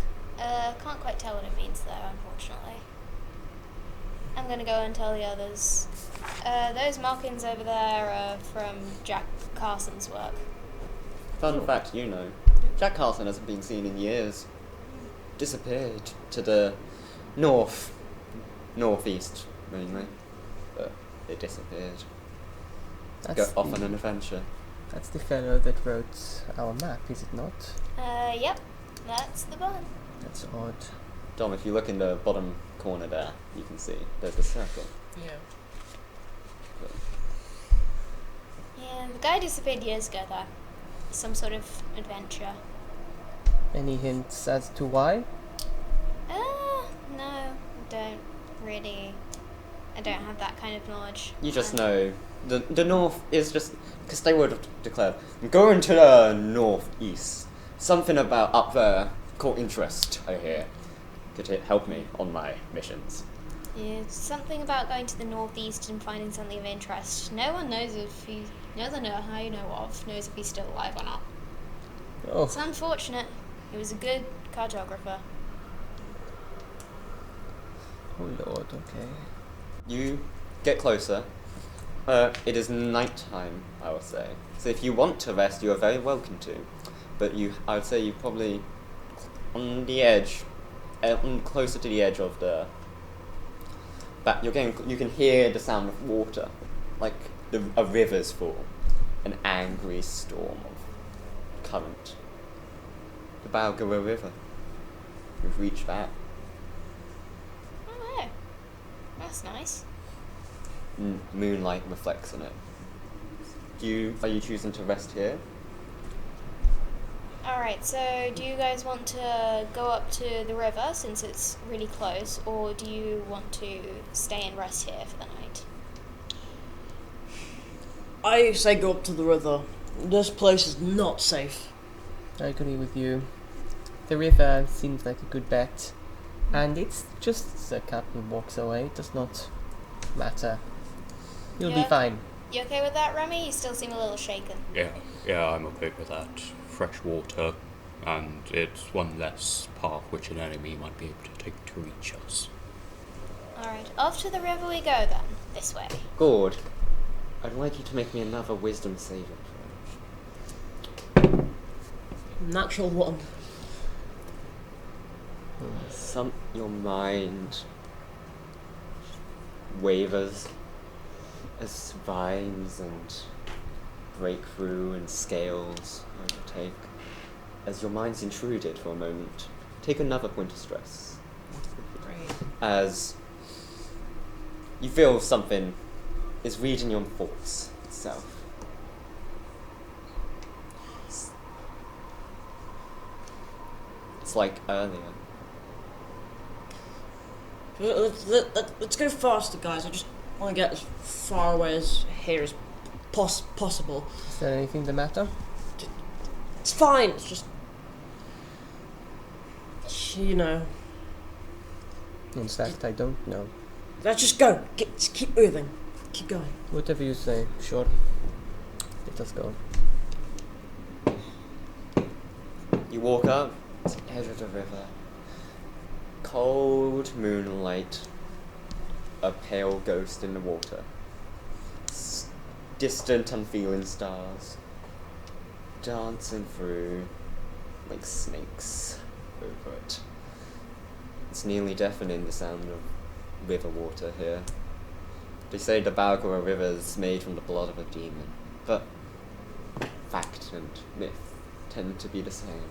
Can't quite tell what it means though, unfortunately. I'm gonna go and tell the others. Those markings over there are from Jack Carson's work. Fun fact, you know, Jack Carson hasn't been seen in years. Disappeared to the northeast, mainly. But it disappeared. Go That's off on the, an adventure. that's the fellow that wrote our map, is it not? Yep, that's the one. That's odd. Dom, if you look in the bottom corner there, you can see there's a circle. Yeah. Yeah, the guy disappeared years ago though. Some sort of adventure. Any hints as to why? No, I don't really. I don't have that kind of knowledge. You just know the north is just because they would have declared I'm going to the northeast. Something about up there caught interest. I hear. Could it help me on my missions? Yeah, something about going to the northeast and finding something of interest. No one knows if he. No one I know of knows if he's still alive or not. Oh, It's unfortunate. He was a good cartographer. oh lord, okay. You get closer. It is night time, I would say. So if you want to rest, you are very welcome to. But I would say you're probably on the edge, closer to the edge of the. But you can hear the sound of water, like a river's fall, an angry storm of current. The Balgara River. We've reached that. Oh, that's nice. Moonlight reflects on it. Are you choosing to rest here? Alright, so do you guys want to go up to the river since it's really close, or do you want to stay and rest here for the night? I say go up to the river. This place is not safe. I agree with you. The river seems like a good bet. And it's just a couple walks away, it does not matter. You'll be Yeah. fine. You okay with that, Remy? You still seem a little shaken. Yeah, I'm okay with that. Fresh water, and it's one less path which an enemy might be able to take to reach us. Alright, off to the river we go then. This way. Gord, I'd like you to make me another wisdom saving throw. Natural one. Your mind wavers as vines and breakthrough and scales overtake. As your mind's intruded for a moment, take another point of stress. Great. As you feel something is reading your thoughts itself. It's like earlier. Let's go faster, guys. I just want to get as far away as here as possible. Is there anything the matter? It's fine. It's just, you know. In fact, I don't know. Let's just go. Just keep moving. Keep going. Whatever you say, sure. Let us go. You walk up to the edge of the river. Cold moonlight. A pale ghost in the water. Distant, unfeeling stars. Dancing through like snakes over it. It's nearly deafening, the sound of river water here. They say the Balgora River is made from the blood of a demon, but fact and myth tend to be the same.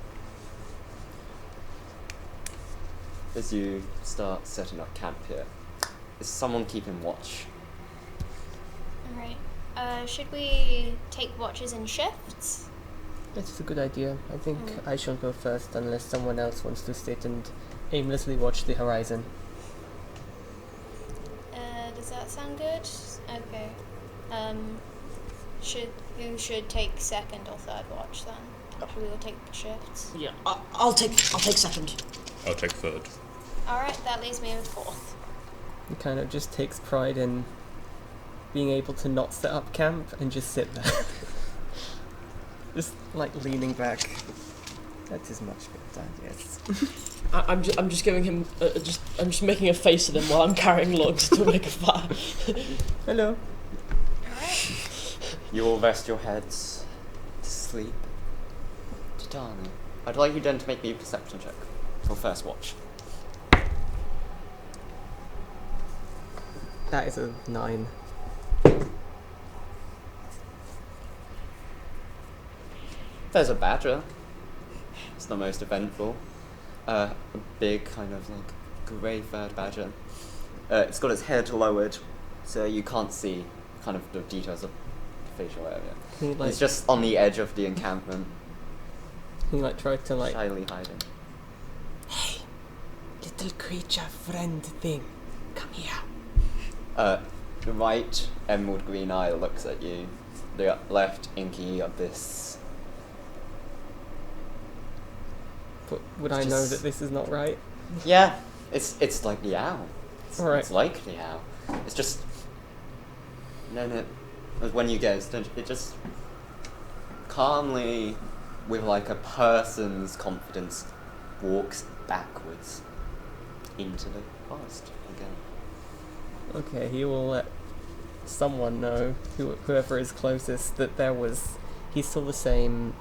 As you start setting up camp here, is someone keeping watch? Alright. Should we take watches in shifts? That's a good idea. I think I shall go first unless someone else wants to sit and aimlessly watch the horizon. Does that sound good? Okay. Who should take second or third watch then? We will take shifts. Yeah, I'll take second. I'll take third. Alright, that leaves me with fourth. He kind of just takes pride in being able to not set up camp and just sit there. Just like leaning back. That is much better, yes. I'm just giving him I'm just making a face at him while I'm carrying logs to make a fire. Hello. Alright. You all rest your heads to sleep. Titani, I'd like you then to make me a perception check for first watch. That is a 9. There's a badger. It's the most eventful. A big kind of like grey furred badger. It's got its head lowered, so you can't see kind of the details of the facial area. It's just on the edge of the encampment, He like tried to like, shyly hiding. hey, little creature friend thing, come here. The right emerald green eye looks at you. The left inky abyss. But would I know that this is not right? Yeah, it's like the owl. Alright. It's like the owl. It's just no. When you gaze, it just calmly, with like a person's confidence, walks backwards into the forest again. Okay, he will let someone know, whoever is closest, that he saw the same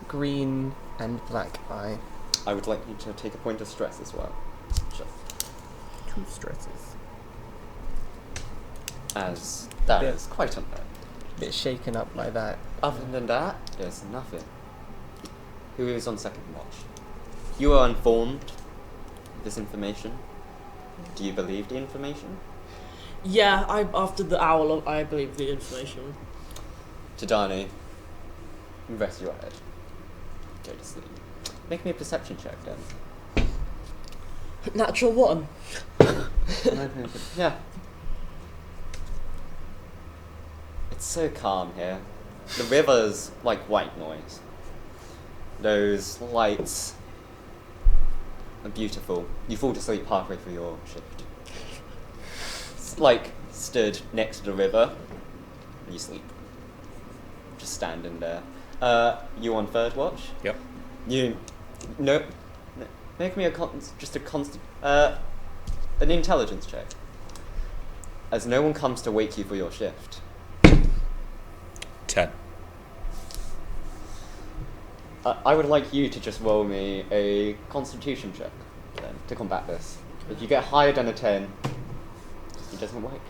green and black eye. I would like you to take a point of stress as well. Just 2 stresses. as that Yeah. is quite unfair. Bit shaken up by that. Other than that, there's nothing. Who is on second watch? You are informed of this information. Do you believe the information? Yeah, after the owl, I believe the information. Tadani, rest your head. Go to sleep. Make me a perception check then. Natural one. Yeah. It's so calm here. The river's like white noise. Those lights are beautiful. You fall to sleep halfway through your shift. It's like stood next to the river and you sleep. Just standing there. You on third watch? Yep. Make me an intelligence check. As no one comes to wake you for your shift. 10. I would like you to just roll me a constitution check then, to combat this. If you get higher than a 10, he doesn't wake.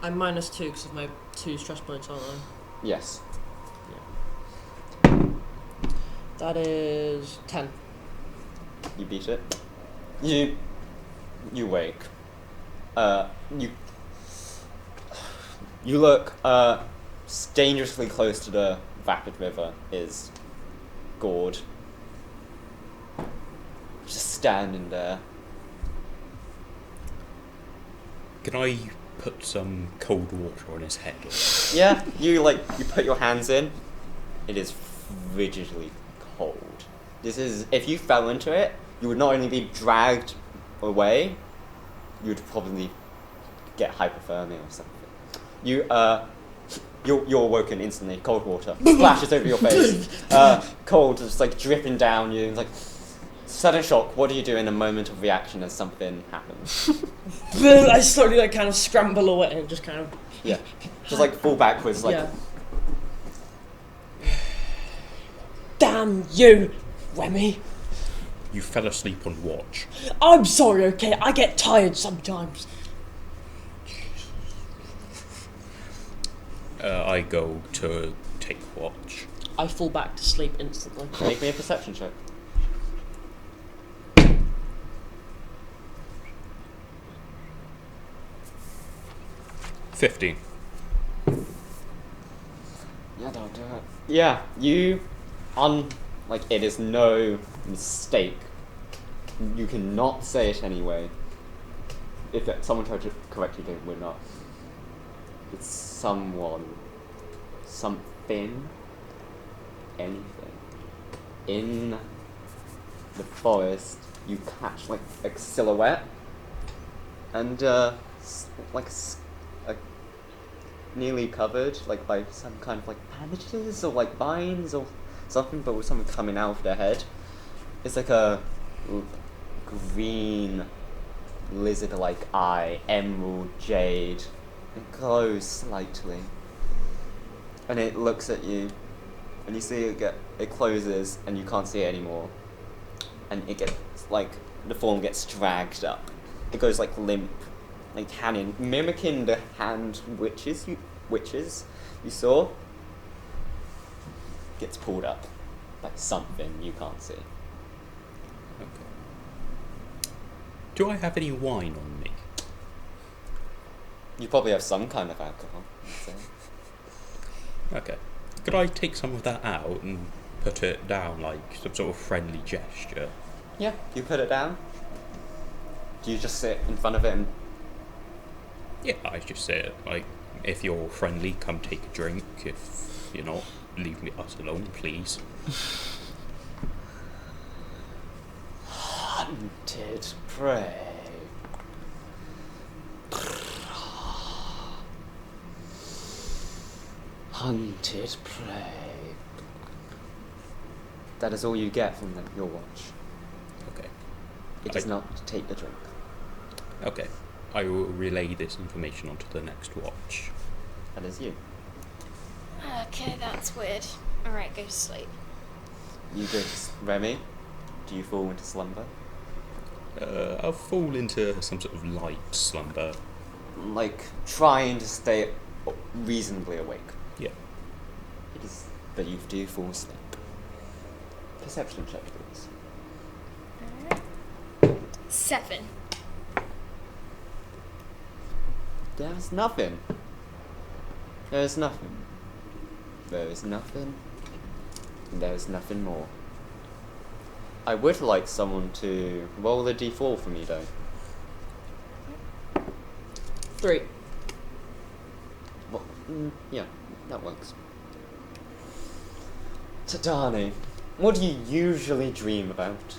I'm -2 because of my 2 stress points, aren't I? Yes. That is 10. You beat it. You wake. You look dangerously close to the rapid river is Gord. Just standing there. Can I put some cold water on his head? Yeah, you put your hands in. It is frigidly cold. This is, if you fell into it, you would not only be dragged away, you would probably get hypothermia or something. You're awoken instantly. Cold water splashes over your face. Cold, just like dripping down you. Like sudden shock. What do you do in a moment of reaction as something happens? I slowly like kind of scramble away and just kind of Just like fall backwards. Like Damn you, Remy. You fell asleep on watch. I'm sorry, okay? I get tired sometimes. I go to take watch. I fall back to sleep instantly. Make me a perception check. $15. Yeah, don't do it. Yeah, it is no mistake. You cannot say it anyway. If someone tried to correct you, they would not. It's someone, something, anything. In the forest, you catch like a silhouette, and nearly covered like by some kind of like bandages or like vines or something, but with something coming out of their head. It's like a green lizard-like eye, emerald jade. It glows slightly, and it looks at you, and you see it closes, and you can't see it anymore, and it gets like the form gets dragged up. It goes like limp, like hanging, mimicking the hand witches you saw. Gets pulled up by something you can't see. Okay. Do I have any wine on me? You probably have some kind of alcohol. I'd say. Okay. Could I take some of that out and put it down like some sort of friendly gesture? Yeah, you put it down. Do you just sit in front of it and... Yeah, I just say it. Like, if you're friendly, come take a drink. If you're not, leave us alone, please. Hunted prey. Hunted prey. That is all you get from your watch. Okay. It does not take the drink. Okay. I will relay this information onto the next watch. That is you. Okay, that's weird. Alright, go to sleep. You go to Remy. Do you fall into slumber? I'll fall into some sort of light slumber. Like, trying to stay reasonably awake. Yeah. It is that you do fall asleep. Perception check, please. 7. There's nothing. There's nothing. There is nothing. And there is nothing more. I would like someone to roll a d4 for me, though. 3. Well, yeah, that works. Tadani, what do you usually dream about?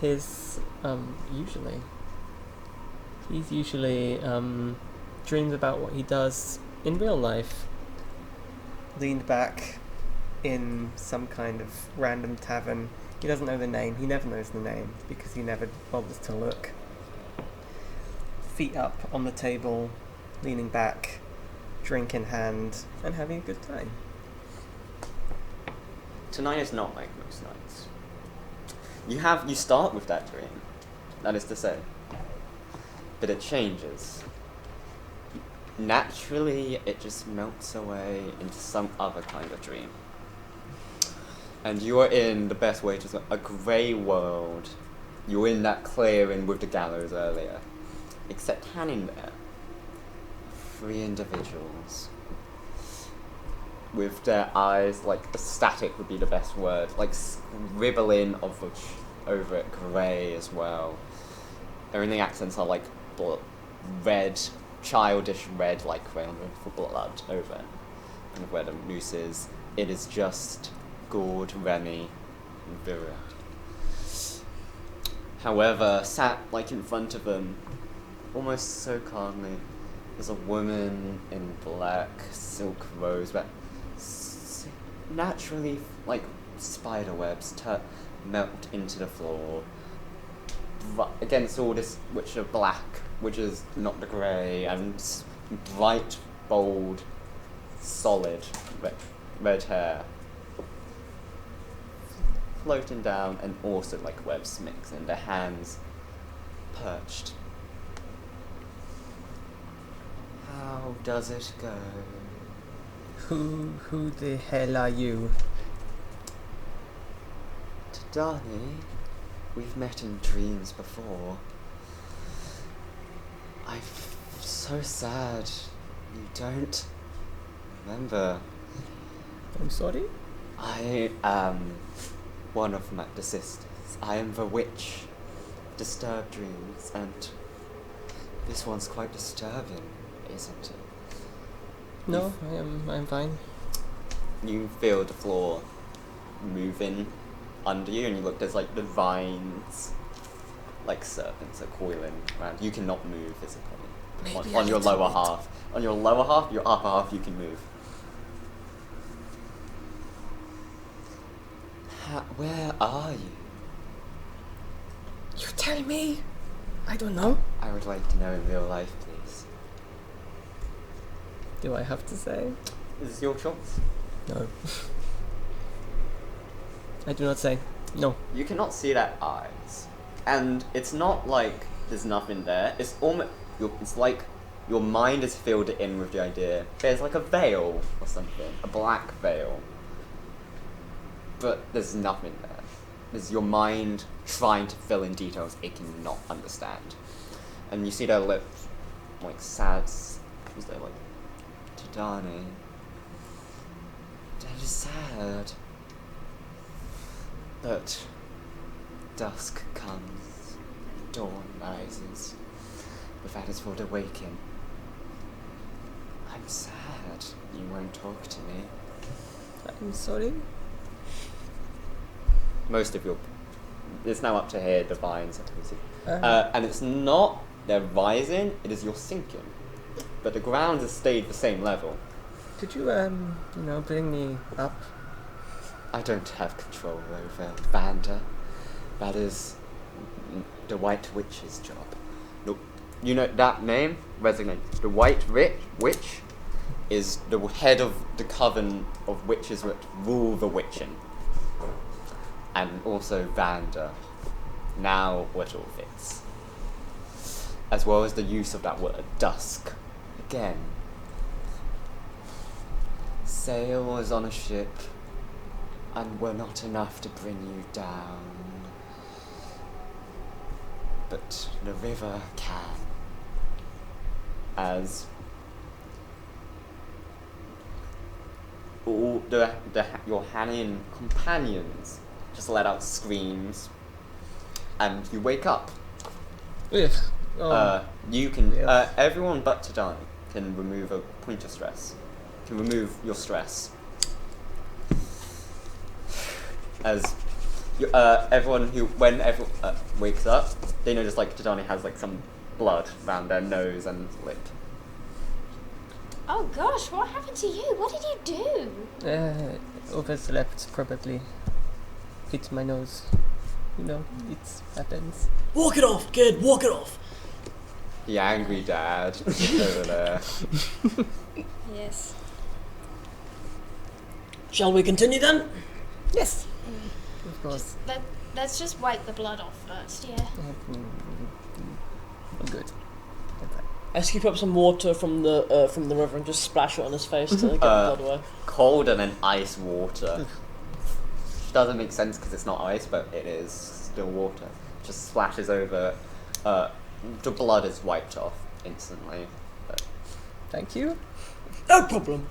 He's usually dreams about what he does in real life. Leaned back in some kind of random tavern. He doesn't know the name. He never knows the name because he never bothers to look. Feet up on the table, leaning back, drink in hand, and having a good time. Tonight is not like most nights. You start with that dream, that is to say, but it changes. Naturally, it just melts away into some other kind of dream. And you are in the best way to say, a grey world. You're in that clearing with the gallows earlier. Except hanging there, 3 individuals. With their eyes, like, ecstatic would be the best word. Like, scribbling over it, grey as well. Everything accents are, like, red, childish red, like, ground for blood over it. And where the noose is, it is just Gord, Remy, and Virat. However, sat, like, in front of them, almost so calmly, is a woman in black silk robes, but naturally, like, spider webs melt into the floor. Against all this, which are black, which is not the grey, and bright, bold, solid red hair. Floating down, and also, like, webs mixing, their hands perched. does it go? Who the hell are you? Tadani, we've met in dreams before. I'm so sad you don't remember. I'm sorry? I am one of the sisters. I am the witch. Disturbed dreams, and this one's quite disturbing, isn't it? No, I'm fine. You feel the floor moving under you, and you look, there's like the vines, like serpents are coiling around. You cannot move physically. On your lower half. On your lower half, your upper half you can move. Where are you? You tell me. I don't know. I would like to know in real life, please. Do I have to say? This is your choice. No. I do not say. No. You cannot see their eyes. And it's not like there's nothing there. It's almost, it's like your mind is filled in with the idea. There's like a veil or something. A black veil. But there's nothing there. There's your mind trying to fill in details it cannot understand. And you see their lips, like sad, was they like, Tadani, that is sad. But dusk comes, dawn rises, the fat is for the waking. I'm sad you won't talk to me. I'm sorry. Most of your, it's now up to here, the vines are crazy. And it's not, they're rising, it is you're sinking. But the ground has stayed the same level. Could you, bring me up? I don't have control over Vanda. That is the White Witch's job. Look, you know that name resonates. The White Witch is the head of the coven of witches that rule the witching. And also Vanda. Now it all fits. As well as the use of that word, dusk. Again. Sails on a ship, and were not enough to bring you down. But the river can. As all your Hannian companions just let out screams, and you wake up. Ugh. Oh. You can, Yes. everyone but Tadani can remove a point of stress. Can remove your stress. As you, everyone who, when everyone wakes up, they notice like Tadani has like some blood around their nose and lip. Oh gosh, what happened to you? What did you do? Overslept, probably. Hit my nose. You know, it happens. Walk it off, kid. Walk it off. The angry dad over there. Yes. Shall we continue then? Yes. Of course. Let's just wipe the blood off first, yeah. Good. I scoop up some water from the river and just splash it on his face to get the blood away. Cold and then ice water. Doesn't make sense because it's not ice, but it is still water. Just splashes over. The blood is wiped off instantly. But Thank you. No problem.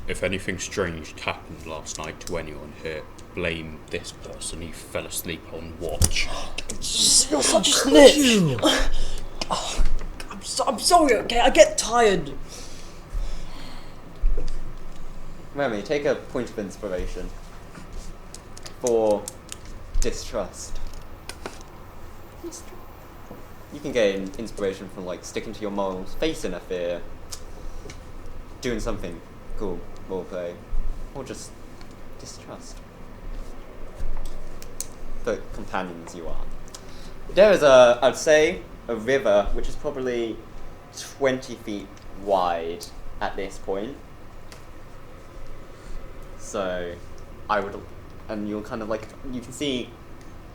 If anything strange happened last night to anyone here, blame this person who fell asleep on watch. You're such a snitch. Oh, I'm sorry, okay? I get tired. Remy, take a point of inspiration for distrust. You can gain inspiration from like sticking to your morals, facing a fear, doing something cool, roleplay, or just distrust. The companions you are. There is I'd say, a river which is probably 20 feet wide at this point. So, and you'll kind of like, you can see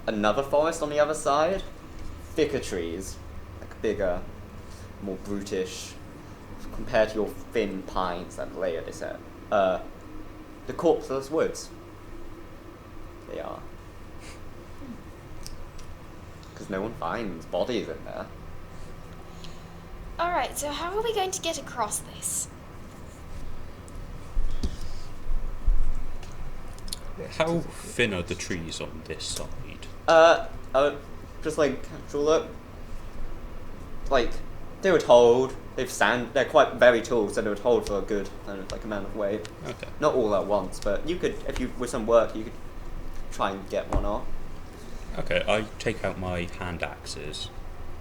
another forest on the other side. Thicker trees, like bigger, more brutish compared to your thin pines that layer this out. The Cordless Woods. They are. Because no one finds bodies in there. Alright, so how are we going to get across this? How thin are the trees on this side? Just like casual look. Like, they would hold. They're quite very tall, so they would hold for a good kind of like amount of weight. Okay. Not all at once, but you could, if you with some work, you could try and get one off. Okay, I take out my hand axes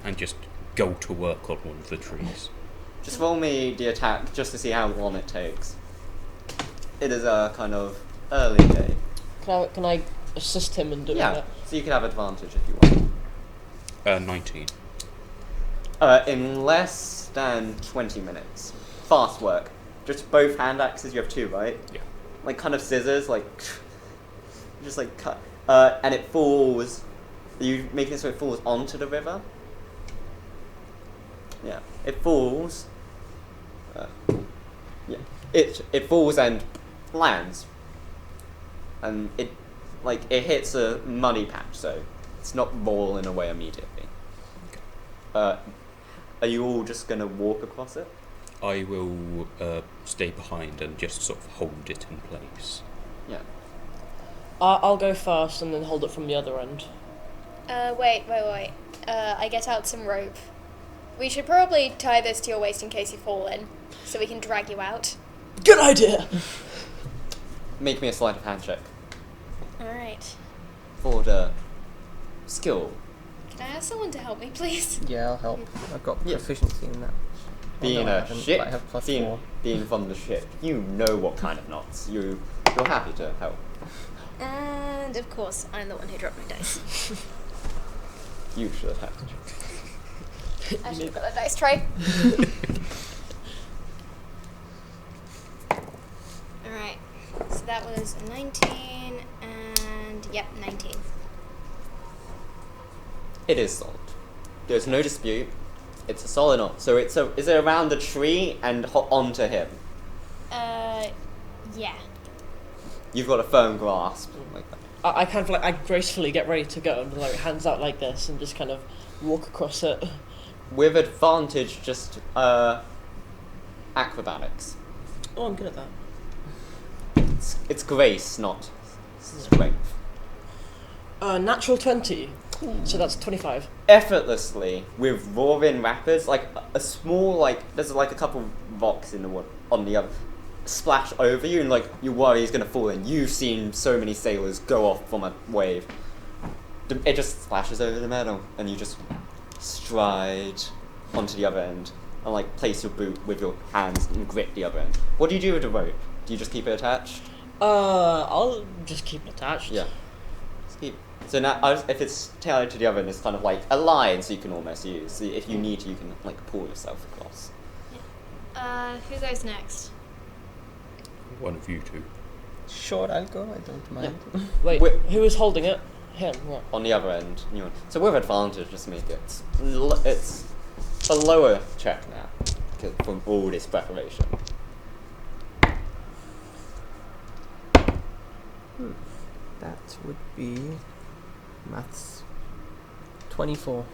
and just go to work on one of the trees. Just roll me the attack just to see how long it takes. It is a kind of early day. Can I assist him in doing that? So you can have advantage if you want. 19. In less than 20 minutes. Fast work. Just both hand axes, you have two, right? Yeah. Like kind of scissors, like just like cut. And it falls. Are you making it so it falls onto the river? Yeah. It falls. Yeah. It falls and lands. And it hits a muddy patch, so it's not rolling away immediately. Are you all just gonna walk across it? I will stay behind and just sort of hold it in place. Yeah. I'll go first and then hold it from the other end. Wait. I get out some rope. We should probably tie this to your waist in case you fall in, so we can drag you out. Good idea! Make me a sleight of hand check. Alright. For the skill. Can I ask someone to help me, please? Yeah, I'll help. I've got Yeah. proficiency in that. Being I a haven't, ship, but I have +4. being from the ship, you know what kind of knots. You're happy to help. And of course, I'm the one who dropped my dice. You should have. I should have got a dice tray. Alright, so that was a 19 and, yep, 19. It is solid. There's no dispute. It's a solid knot. So is it around the tree and onto him? Yeah. You've got a firm grasp like that. I kind of like, I gracefully get ready to go and like hands out like this and just kind of walk across it. With advantage, just acrobatics. Oh, I'm good at that. It's grace, not strength. Natural 20. So that's 25. Effortlessly, with roaring rapids, like a small, there's like a couple rocks in the one on the other, splash over you, and like you worry he's gonna fall in. You've seen so many sailors go off from a wave. It just splashes over the metal, and you just stride onto the other end, and like place your boot with your hands and grip the other end. What do you do with the rope? Do you just keep it attached? I'll just keep it attached. Yeah. Just keep. So now, if it's tied to the other end, it's kind of like a line, so you can almost use. So if you need to, you can like pull yourself across. Who goes next? One of you two. Sure, I'll go. I don't mind. Wait, who is holding it? Him. What? On the other end, so with advantage, just make it. It's a lower check now, from all this preparation. That would be maths. 24.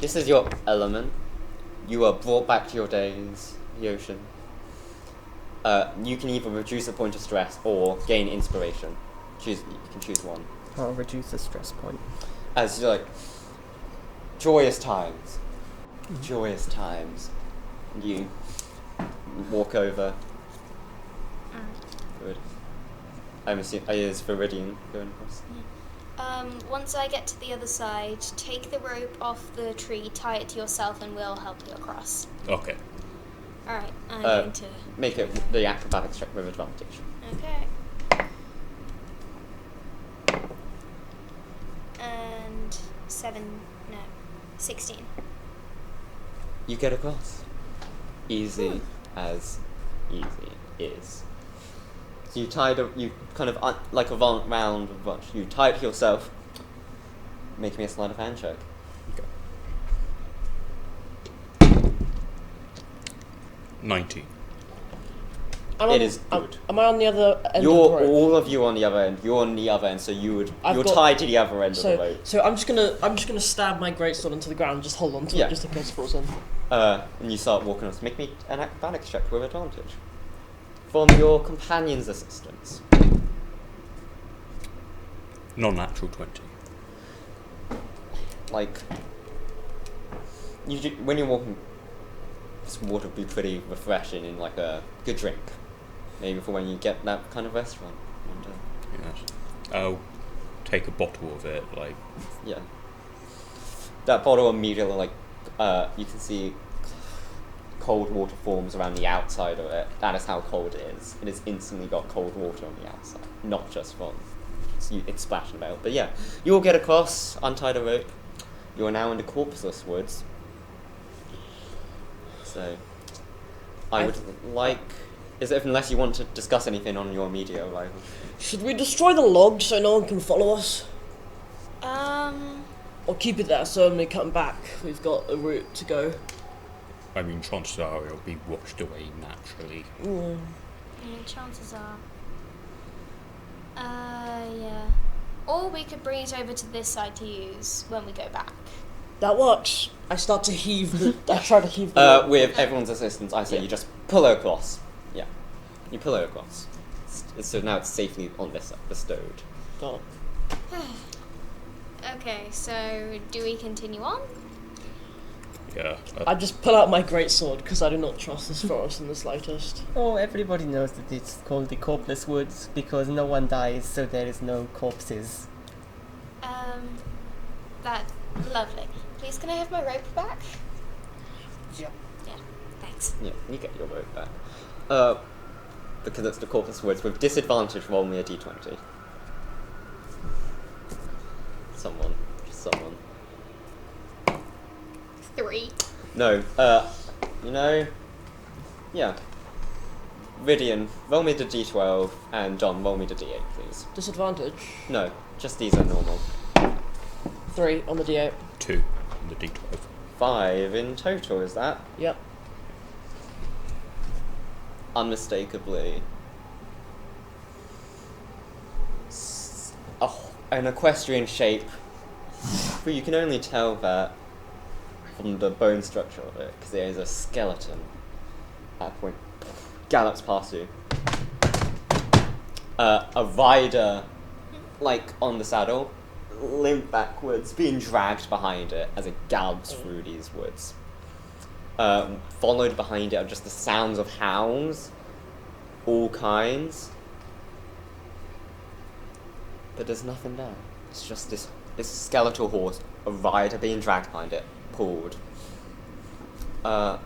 This is your element. You are brought back to your days, the ocean. You can either reduce a point of stress or gain inspiration. You can choose one. I'll reduce the stress point. As you're like, joyous times. Joyous times. And you walk over. Good. I'm assuming is Viridian going across. Once I get to the other side, take the rope off the tree, tie it to yourself, and we'll help you across. Okay. Alright, I'm going to... Make it the acrobatics check with advantage. Okay. And 16. You get across. Easy as easy is. So you kind of like a round of bunch. You tie it to yourself. Make me a sleight of hand check. Okay. 19. It is good. Am I on the other end You're of the rope? all of you on the other end. You're on the other end, so you're tied to the other end of the rope. So I'm just gonna stab my greatsword into the ground. Just hold on to it, just in case it falls in. And you start walking off. Make me an acrobatics check with advantage from your companion's assistance. Non-natural 20. Like, when you're walking, this water will be pretty refreshing and like a good drink. Maybe for when you get that kind of restaurant one day. Yes. I'll take a bottle of it, like... Yeah. That bottle immediately, like, you can see cold water forms around the outside of it. That is how cold it is. It has instantly got cold water on the outside, not just from it's splashing about. But yeah, you all get across, untie the rope. You are now in the Cordless Woods. So, I would like... unless you want to discuss anything on your immediate arrival. Should we destroy the log so no one can follow us? Or keep it there so when we come back, we've got a route to go? I mean, chances are it'll be washed away naturally. Yeah, chances are. Yeah. Or we could bring it over to this side to use when we go back. That works. I start to heave I try to heave the log. With everyone's assistance, I say you just pull her across. Yeah. You pull her across. So now it's safely on this side, bestowed. Oh. Okay, so do we continue on? Yeah. I just pull out my greatsword because I do not trust this forest in the slightest. Oh, everybody knows that it's called the Cordless Woods because no one dies, so there is no corpses. That lovely. Please, can I have my rope back? Yeah. Yeah, thanks. Yeah, you get your rope back. Because it's the Cordless Woods, with disadvantage, roll me a d20. Someone. 3. No, yeah. Ridian, roll me the d12, and John, roll me the d8, please. Disadvantage. No, just these are normal. 3 on the d8. 2 on the d12. 5 in total, is that? Yep. Unmistakably. An equestrian shape. But you can only tell that from the bone structure of it, because there is a skeleton at a point. Gallops past you. A rider, like, on the saddle, limp backwards, being dragged behind it as it gallops through these woods. Followed behind it are just the sounds of hounds, all kinds. But there's nothing there. It's just this skeletal horse, a rider being dragged behind it, pulled. What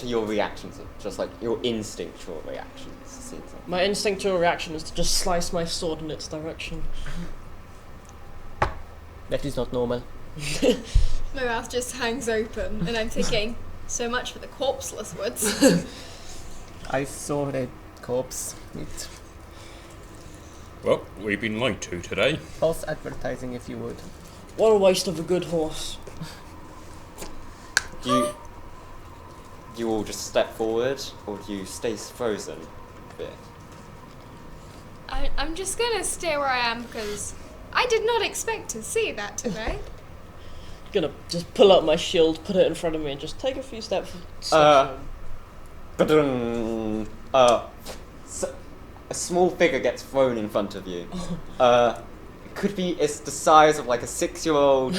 are your reactions? Just like your instinctual reactions? My instinctual reaction is to just slice my sword in its direction. That is not normal. My mouth just hangs open, and I'm thinking, so much for the Corpseless Woods. I saw a corpse. It Well, we've been lied to today. false advertising, if you would. What a waste of a good horse. Do you all just step forward, or do you stay frozen a bit? I'm just gonna stay where I am because I did not expect to see that today. Gonna just pull out my shield, put it in front of me, and just take a few steps. A small figure gets thrown in front of you. It's the size of like a 6-year-old,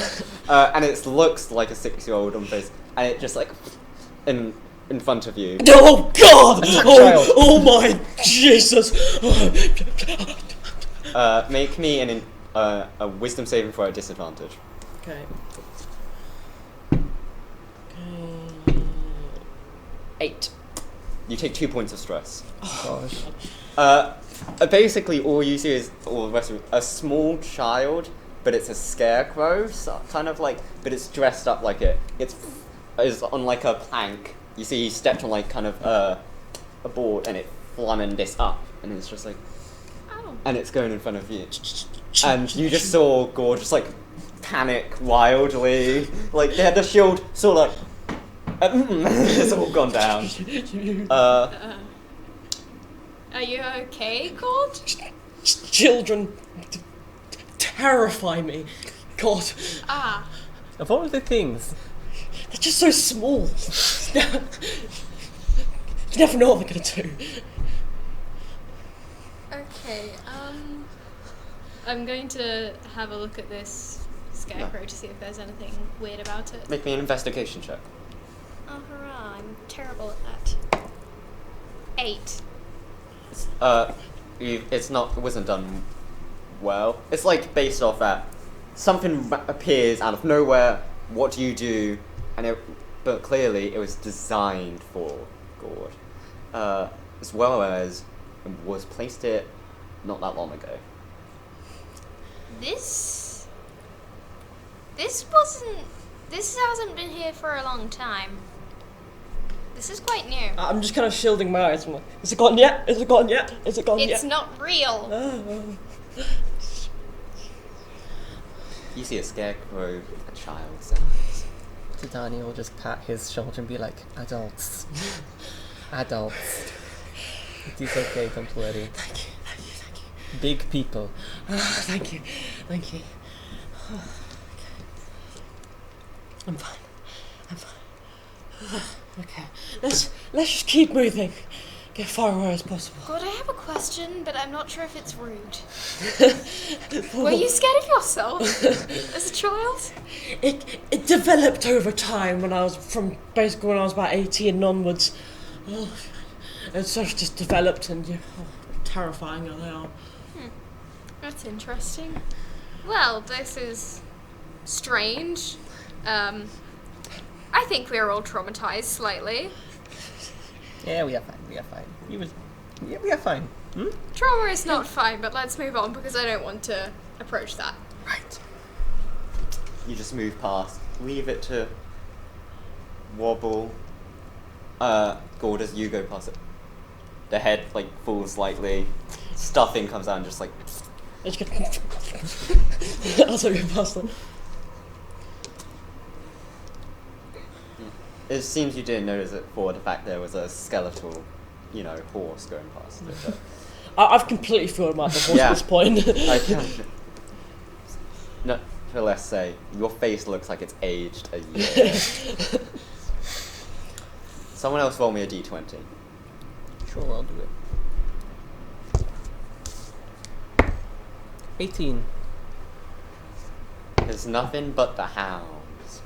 and it looks like a 6-year-old on face, and it just like in front of you. Oh God! child. Oh my Jesus! Make me a wisdom saving throw at disadvantage. Okay. 8. You take 2 points of stress. Gosh. Basically, all you see is all the rest of it, a small child, but it's a scarecrow, so kind of like, but it's dressed up like it. It's on like a plank. You see, he stepped on like kind of a board, and it flung this up, and it's just like, and it's going in front of you, and you just saw Gore just like panic wildly, like they had the shield sort of like It's all gone down. Are you okay, Cord? Children terrify me. God. Ah. Of all the things, They're just so small. You never know what they're gonna do. Okay, I'm going to have a look at this scarecrow to see if there's anything weird about it. Make me an investigation check. Oh, hurrah, I'm terrible at that. 8. It wasn't done well. It's like based off that something appears out of nowhere. What do you do? But clearly it was designed for Gord, as well as it was placed it not that long ago. This hasn't been here for a long time. This is quite new. I'm just kind of shielding my eyes. I'm like, is it gone yet? Is it gone yet? Is it gone yet? It's not real. You see a scarecrow with a child's eyes. Titani will just pat his shoulder and be like, adults. Adults. It is okay, don't worry. Thank you. Big people. Thank you. I'm fine. Okay. Let's just keep moving. Get far away as possible. God, I have a question, but I'm not sure if it's rude. Were you scared of yourself as a child? It developed over time when I was about 18 onwards. Oh, it sort of just developed and terrifying they are. That's interesting. Well, this is strange. I think we're all traumatized slightly. Yeah, we are fine. We are fine. Hmm? Trauma is not fine, but let's move on because I don't want to approach that. Right. You just move past, leave it to wobble. Gord, as you go past it, the head falls slightly, stuffing comes out and just I just go. I'll go past them. It seems you didn't notice it for the fact there was a skeletal, horse going past it. But I've completely forgotten about the horse at this point. I can nevertheless say your face looks like it's aged a year. Someone else roll me a d20. Sure, I'll do it. 18. There's nothing but the hounds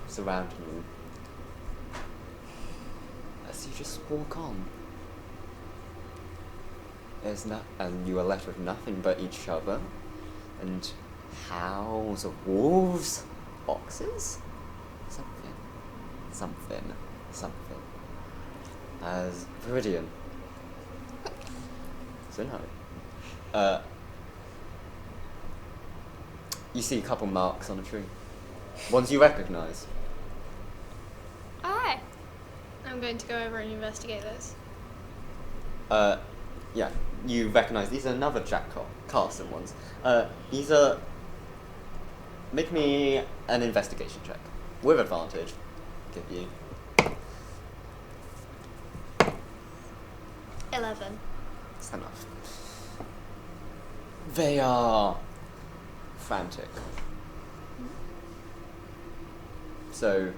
surrounding you. As you just walk on. And you are left with nothing but each other, and howls of wolves, foxes, something. As Viridian. So no. You see a couple marks on a tree. Ones you recognise. Hi. I'm going to go over and investigate this. Yeah, you recognise these are another Jack Carson ones. These are... Make me an investigation check. With advantage. Give you... 11. That's enough. They are... frantic. So,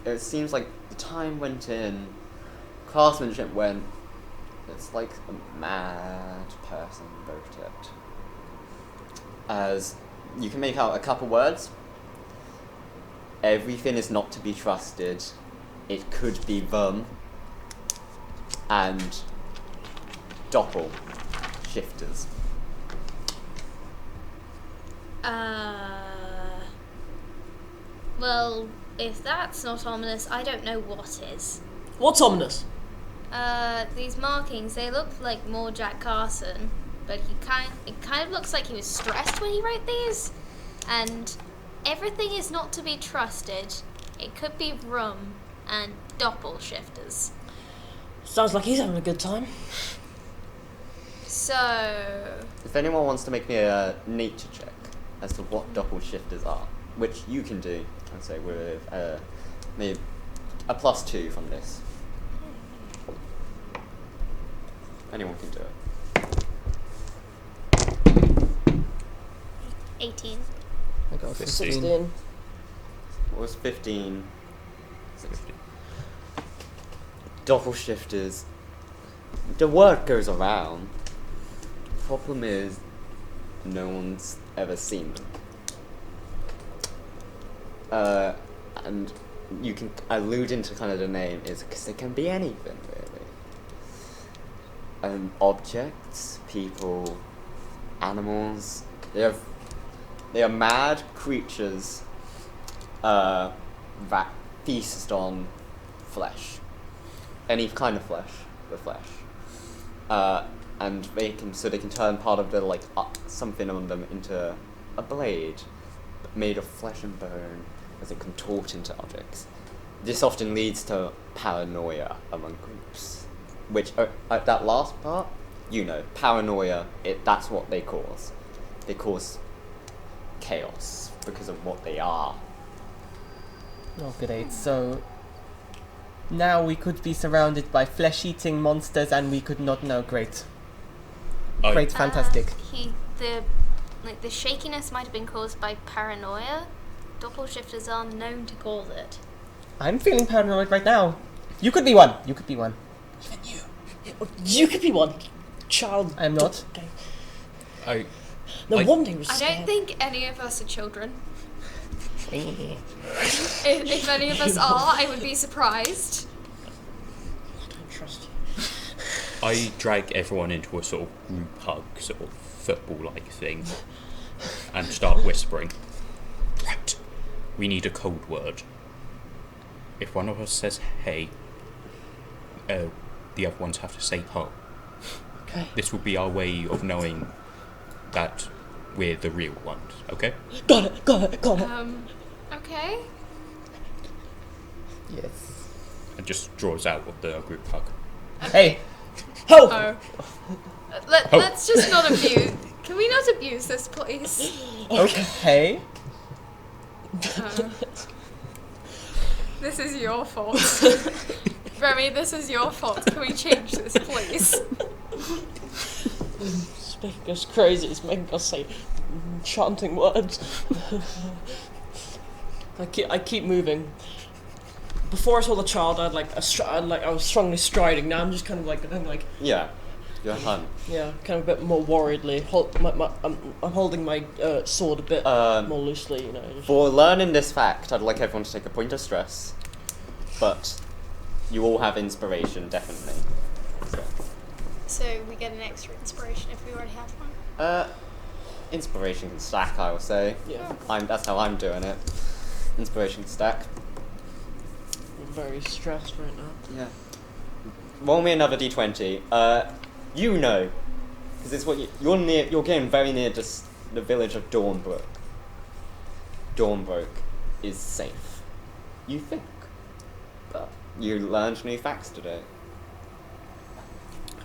it seems like the time went in, craftsmanship went, it's like a mad person wrote it. As you can make out a couple words. Everything is not to be trusted. It could be them. And doppel shifters. Well, if that's not ominous, I don't know what is. What's ominous? These markings, they look like more Jack Carson, but it kind of looks like he was stressed when he wrote these. And everything is not to be trusted. It could be rum and doppel shifters. Sounds like he's having a good time. So... If anyone wants to make me a nature check as to what doppel shifters are, which you can do, I'd say with maybe a +2 from this. Anyone can do it. 18. I got 15. 16. What was 15? 50. Doppelshifters. The word goes around. Problem is, no one's ever seen them. And you can allude into kind of the name is because they can be anything really. Objects, people, animals. They are mad creatures that feast on flesh. Any kind of flesh, but flesh. And they can turn part of the something on them into a blade made of flesh and bone as they contort into objects. This often leads to paranoia among groups, which at that last part, paranoia. That's what they cause. They cause chaos because of what they are. Oh, great. So now we could be surrounded by flesh-eating monsters and we could not know. Great. Great, fantastic. The shakiness might have been caused by paranoia. Doppelshifters are known to cause it. I'm feeling paranoid right now. You could be one. You could be one. Even you. You could be one. Child. I'm not. No wonder was I scared. don't think any of us are children. if any of us are, I would be surprised. I don't trust you. I drag everyone into a sort of group hug, sort of football-like thing, and start whispering. Right, we need a code word. If one of us says hey, the other ones have to say ho. Okay. This will be our way of knowing that we're the real ones, okay? Got it. Okay. Yes. And just draws out of the group hug. Hey. Ho! Oh. Let's just not abuse. Can we not abuse this, please? Okay. This is your fault. Remy, this is your fault. Can we change this, please? It's making us crazy. It's making us say chanting words. I keep moving. Before I saw the child, I was strongly striding. Now I'm just kind of Yeah, you're a hun. yeah, kind of a bit more worriedly. I'm holding my sword a bit more loosely, just- For learning this fact, I'd like everyone to take a point of stress, but you all have inspiration, definitely. So we get an extra inspiration if we already have one. Inspiration can stack, I will say. Yeah, That's how I'm doing it. Inspiration can stack. I'm very stressed right now. Yeah. Roll me another d20. Because it's what you're near. You're getting very near the village of Dawnbrook. Dawnbrook is safe. You think, but you learned new facts today.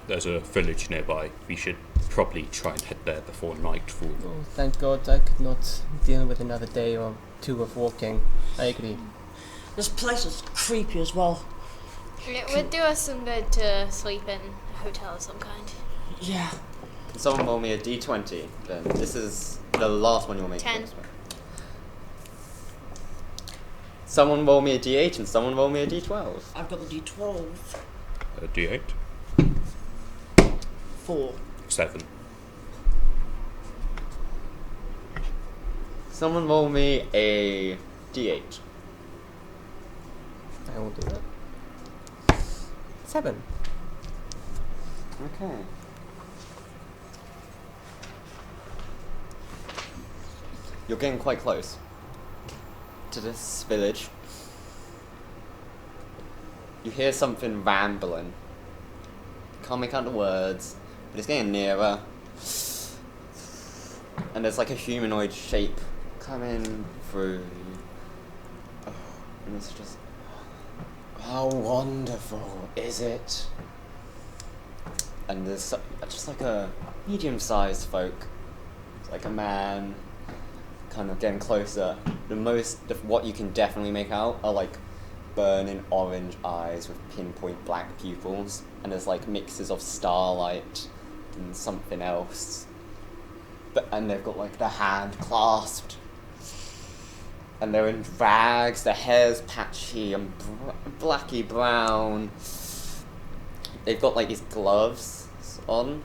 There's a village nearby. We should probably try and head there before nightfall. Oh, thank God I could not deal with another day or two of walking. I agree. This place is creepy as well. It would do us some good to sleep in a hotel of some kind. Yeah. Can someone roll me a d20? Then this is the last one you'll make. 10. Someone roll me a d8 and someone roll me a d12. I've got the D12. A D8? 4. 7. Someone roll me a d8. I will do that. 7. Okay. You're getting quite close to this village. You hear something rambling. Can't make out the words, but it's getting nearer. And there's like a humanoid shape coming through. Oh, and it's just... How wonderful is it? And there's just like a medium-sized folk. It's like a man, kind of getting closer. What you can definitely make out are like burning orange eyes with pinpoint black pupils, and there's like mixes of starlight and something else. And they've got like their hand clasped, and they're in rags. Their hair's patchy and blacky brown. They've got like these gloves on,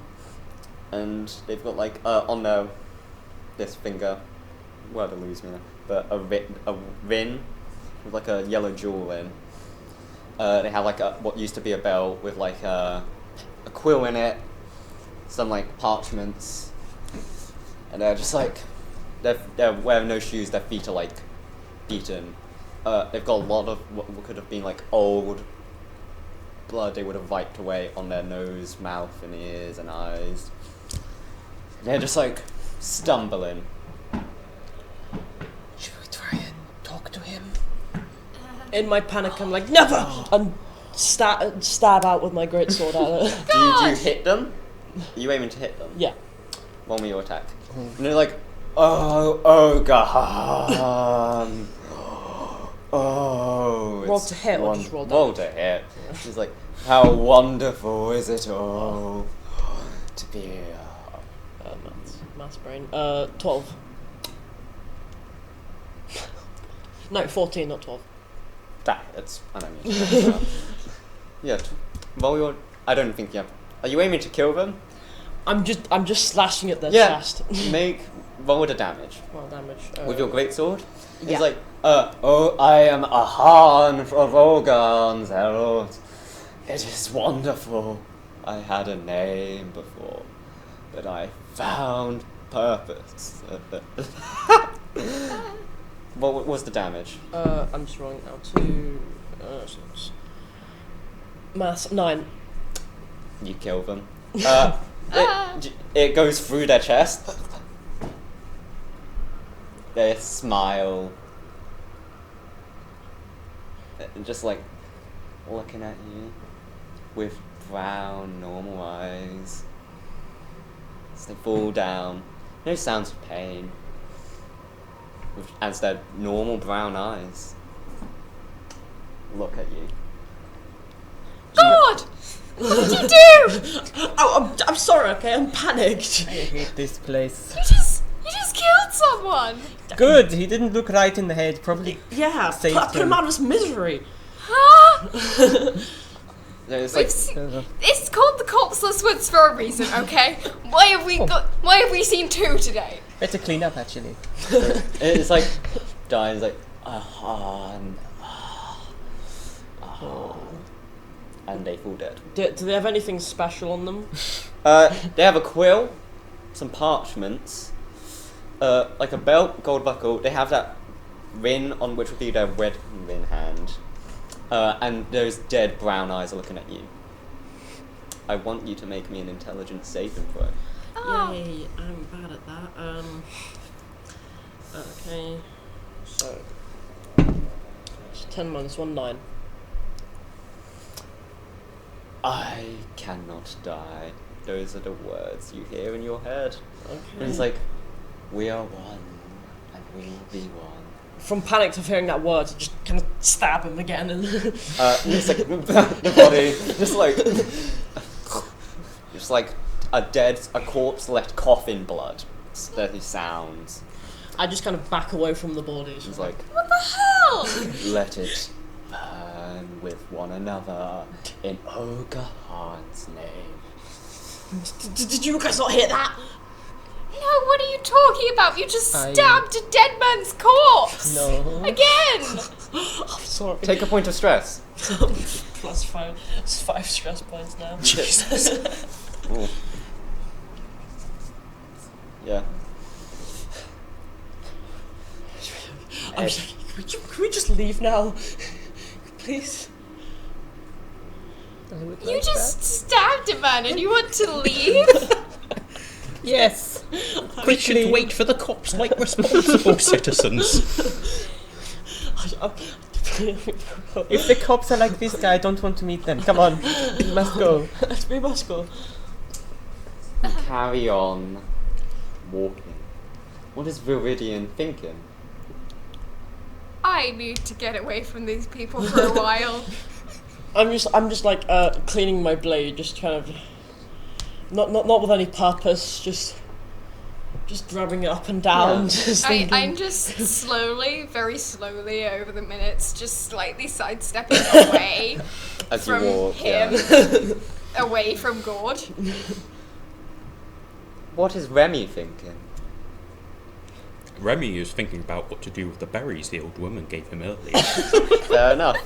and they've got like on this finger. Word to lose me now. But a ring with like a yellow jewel in. They have like what used to be a belt with like a quill in it, some like parchments, and they're just like they're wearing no shoes. Their feet are like beaten. They've got a lot of what could have been like old blood they would have wiped away on their nose, mouth, and ears and eyes. They're just like stumbling. Should we try and talk to him? In my panic, I'm like, never! And stab out with my greatsword at it. Do you hit them? Are you aiming to hit them? Yeah. Roll me your attack. And they're like, oh god. Oh. Roll to hit or just roll down? Roll to hit. She's like, how wonderful is it all to be Maths brain. 12. No, 14, not 12. That hits. I don't mean. Yeah. Roll your. I don't think you have. Are you aiming to kill them? I'm just slashing at their Yeah. chest. Roll the damage. Well, damage. With your greatsword? Yeah. He's like, oh, I am a Han of Organ's herald. It is wonderful. I had a name before, but I found purpose. What was the damage? I'm just rolling now. 2. Maths 9. You kill them. It goes through their chest. They smile. And just like looking at you with brown, normal eyes. As they fall down. No sounds of pain. As their normal brown eyes look at you. God! What did you do? Oh, I'm sorry, okay? I'm panicked. I hate this place. You just killed someone! Good, he didn't look right in the head, probably. Yeah, Saved put him him. out of his misery. Huh? It's We've like, seen, it's called the Cordless Woods for a reason, okay? Why have we seen 2 today? Better clean up, actually. it's like, dying, it's like, and they fall dead. Do they have anything special on them? They have a quill, some parchments, like a belt, gold buckle. They have that ring on which would be their wedding hand, and those dead brown eyes are looking at you. I want you to make me an intelligence saving throw. Oh. Yay, I'm bad at that. Okay, so it's 10 minus 1, 9. I cannot die. Those are the words you hear in your head. Okay. And it's like, we are one, and we will be one. From panic to hearing that word, I just kind of stab him again. And It's like the body, just like a corpse left coughing blood. Steady sounds. I just kind of back away from the body. It's like, What the hell? let it burn with one another in Ogahan's name. Did you guys not hear that? No, what are you talking about? You just I- stabbed a dead man's corpse! No. Again! I'm sorry. Take a point of stress. Plus 5. It's 5 stress points now. Jesus. Ooh. Yeah. I'm just like, can we just leave now? Please? I would You like just that. stabbed a man and you want to leave? Yes! We should wait for the cops like responsible citizens. If the cops are like this guy, I don't want to meet them. Come on, we must go. We must go. You carry on walking. What is Viridian thinking? I need to get away from these people for a while. I'm just like cleaning my blade, just kind of not with any purpose, just rubbing it up and down. Yeah. Just thinking. I'm just very slowly over the minutes, just slightly sidestepping away As you from walk, him, yeah. away from Gord. What is Remy thinking? Remy is thinking about what to do with the berries the old woman gave him earlier. Fair enough.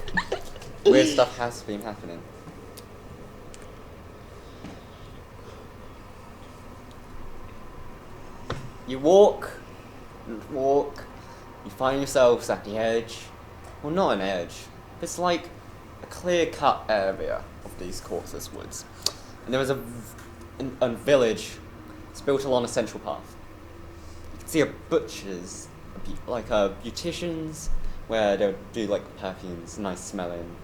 Weird stuff has been happening. You walk, you find yourselves at the edge. Well, not an edge. It's like a clear-cut area of these Cordless Woods. And there was a village. It's built along a central path. You can see a butcher's, like beauticians, where they'll do like perfumes, nice smelling.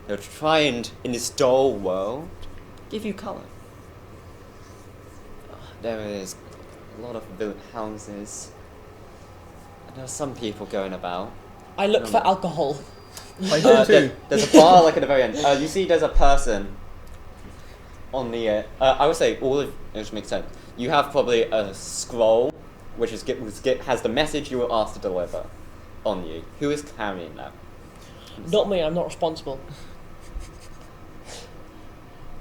They'll try and, in this dull world, give you colour. There is a lot of village houses. And there are some people going about. I look for alcohol. I do too. There's a bar like at the very end. You see there's a person on the... I would say all of it makes sense. You have probably a scroll which has the message you were asked to deliver on you. Who is carrying that? Not me, I'm not responsible.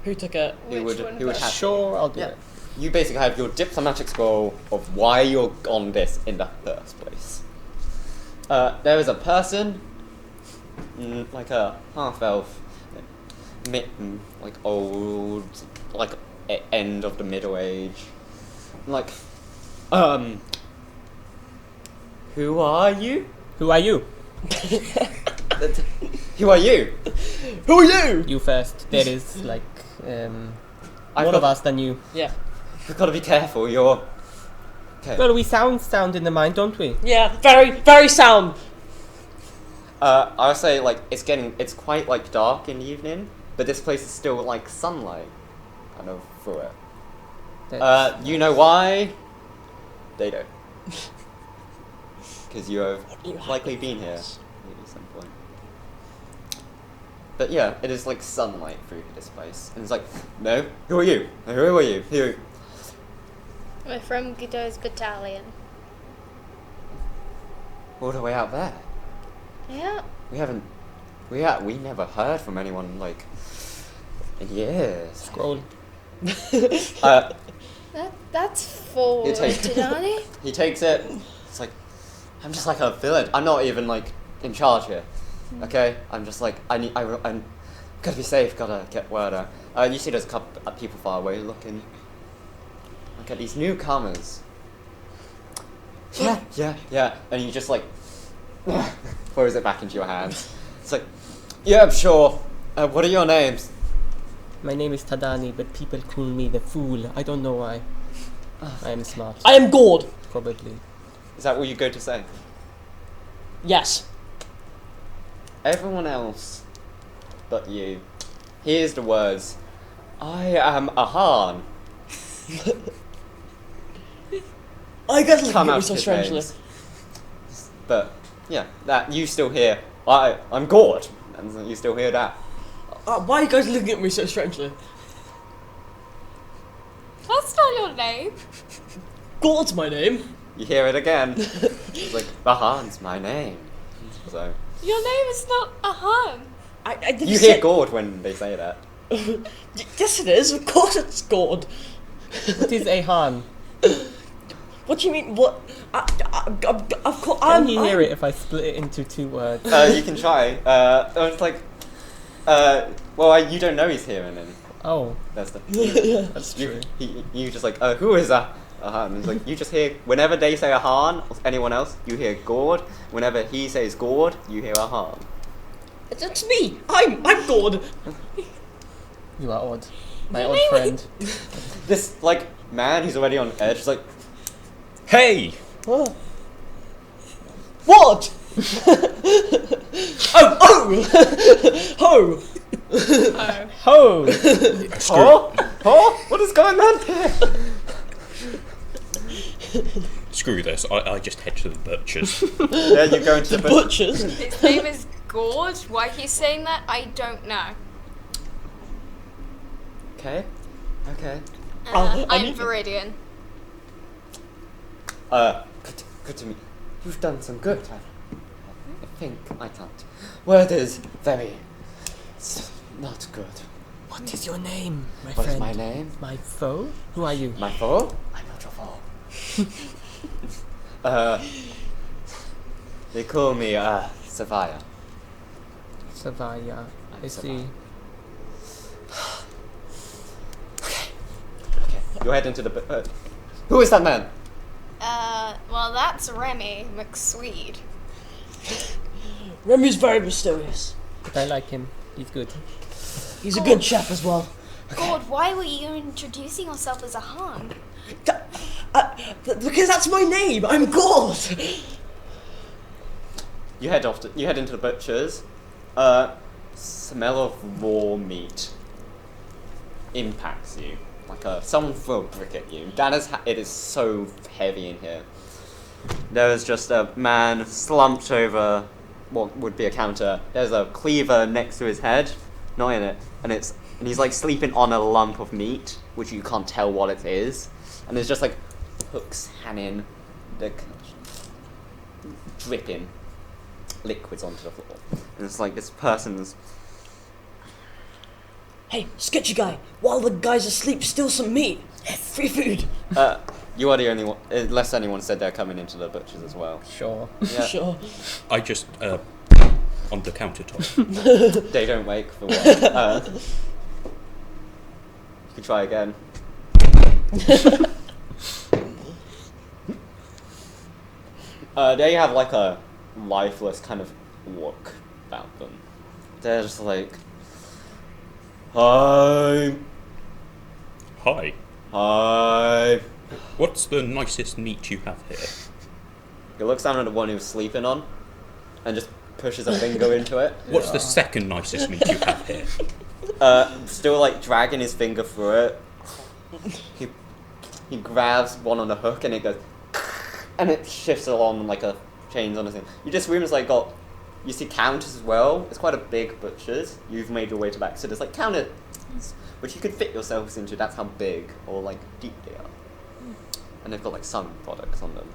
Who took it? Who would have... Sure, I'll do Yeah. it. You basically have your diplomatic scroll of why you're on this in the first place. There is a person, like a half-elf, like old, like end of the middle age. Like, who are you? Who are you? Who are you? Who are you? You first. There is like I've one got- of us than you. Yeah. You've got to be careful. You're. Okay. Well, we sound in the mind, don't we? Yeah, very, very sound. I would say like it's quite like dark in the evening, but this place is still like sunlight, kind of through it. That's- You know why? They don't. Because you have You have likely to been here confess. at some point. But yeah, it is like sunlight through this place, and it's like, no, who are you? Who are you? Who? We're from Godot's battalion. All the way out there. Yeah. We never heard from anyone like in years. Scroll. That's forward, You take- Tidani. He takes it. It's like, I'm just like a villain. I'm not even like in charge here. Okay, I'm just like I'm gotta be safe. Gotta get word out. You see, there's a couple of people far away looking. Look at these newcomers. Yeah. And you just like throws it back into your hands. It's like, yeah, I'm sure. What are your names? My name is Tadani, but people call me the fool. I don't know why. I am smart. I am Gord. Probably. Is that what you go to say? Yes. Everyone else but you hears the words, I am a Han. I guess look Come at me out so his strangely. names. But yeah, that you still hear. I'm Gord, and you still hear that. Why are you guys looking at me so strangely? That's not your name. Gord's my name. You hear it again. It's like Bahan's my name. So Your name is not Ahan. I didn't you say- hear Gord when they say that. Yes, it is. Of course, it's Gord. What is a Han? What do you mean? What? Of course, Can you hear it if I split it into two words? You can try. It's like, well, you don't know he's hearing it. Oh, That's the. that's true. You just like, who is a Han? It's like you just hear whenever they say a Han or anyone else, you hear Gord. Whenever he says Gord, you hear a Han. It's me. I'm Gord. You are odd. My odd friend. This like man, he's already on edge. He's like, Hey! What? What? Ho! Ho! oh, what is going on here? Screw this. I just head to the butcher's. Yeah, you go into The the butchers. His name is Gord. Why he's saying that, I don't know. Okay. I I'm need- Viridian. Good to meet you. You've done some good. I think I can't. Word is not good. What is your name, my What friend? is my name? My foe? Who are you? My foe? I'm not your foe. They call me, Savaya. Savaya. I see. Okay, you head into the... who is that man? Well, that's Remy McSwede. Remy's very mysterious. But I like him. He's good. He's a good chap as well. God, why were you introducing yourself as a hung? Because that's my name. I'm God. You head into the butcher's. Smell of raw meat impacts you. Like someone threw a brick at you. It is so heavy in here. There is just a man slumped over what would be a counter. There's a cleaver next to his head, not in it, and he's like sleeping on a lump of meat, which you can't tell what it is. And there's just like hooks hanging, dripping liquids onto the floor. And it's like this person's... Hey, sketchy guy. While the guy's asleep, steal some meat. Free food. You are the only one, unless anyone said they're coming into the butcher's as well. Sure. Yeah. Sure. I just, on the countertop. They don't wake for one. You can try again. They have like a lifeless kind of look about them. They're just like, hi. Hi. Hi. What's the nicest meat you have here? He looks down at the one he was sleeping on and just pushes a finger into it. What's the second nicest meat you have here? Still like dragging his finger through it. He grabs one on the hook and it goes, and it shifts along like a chains on a thing. You just room like you see counters as well. It's quite a big butcher's. You've made your way to back, so there's like counters which you could fit yourselves into. That's how big or like deep they are. And they've got like some products on them.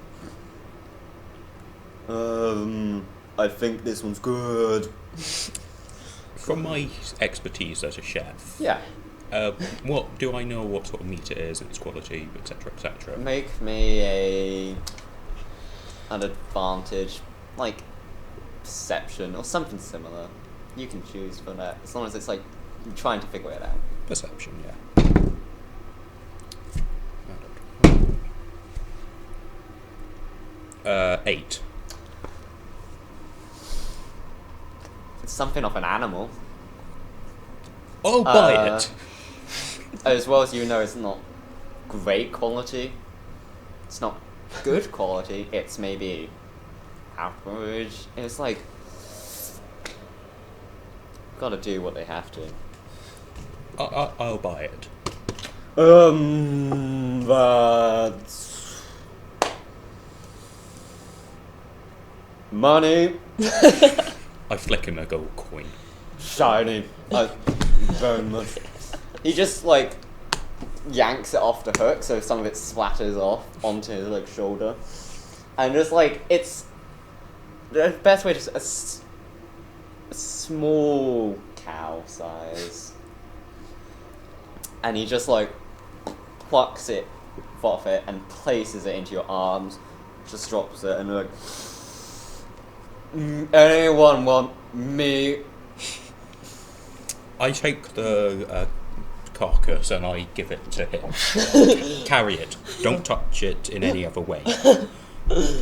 I think this one's good. From my expertise as a chef, Yeah. what do I know what sort of meat it is, its quality, etc., etc.? Make me an advantage, like perception or something similar. You can choose for that, as long as it's like you're trying to figure it out. Perception, yeah. 8. It's something of an animal. I'll buy it. As well as you know, it's not great quality. It's not good quality. It's maybe average. It's like gotta do what they have to. I'll buy it. That's money. I flick him a gold coin. Shiny. Very much. He just like yanks it off the hook, so some of it splatters off onto his like shoulder, and just like it's the best way to a small cow size, and he just like plucks it off it and places it into your arms, just drops it, and like, anyone want me? I take the carcass and I give it to him. Carry it. Don't touch it in any other way.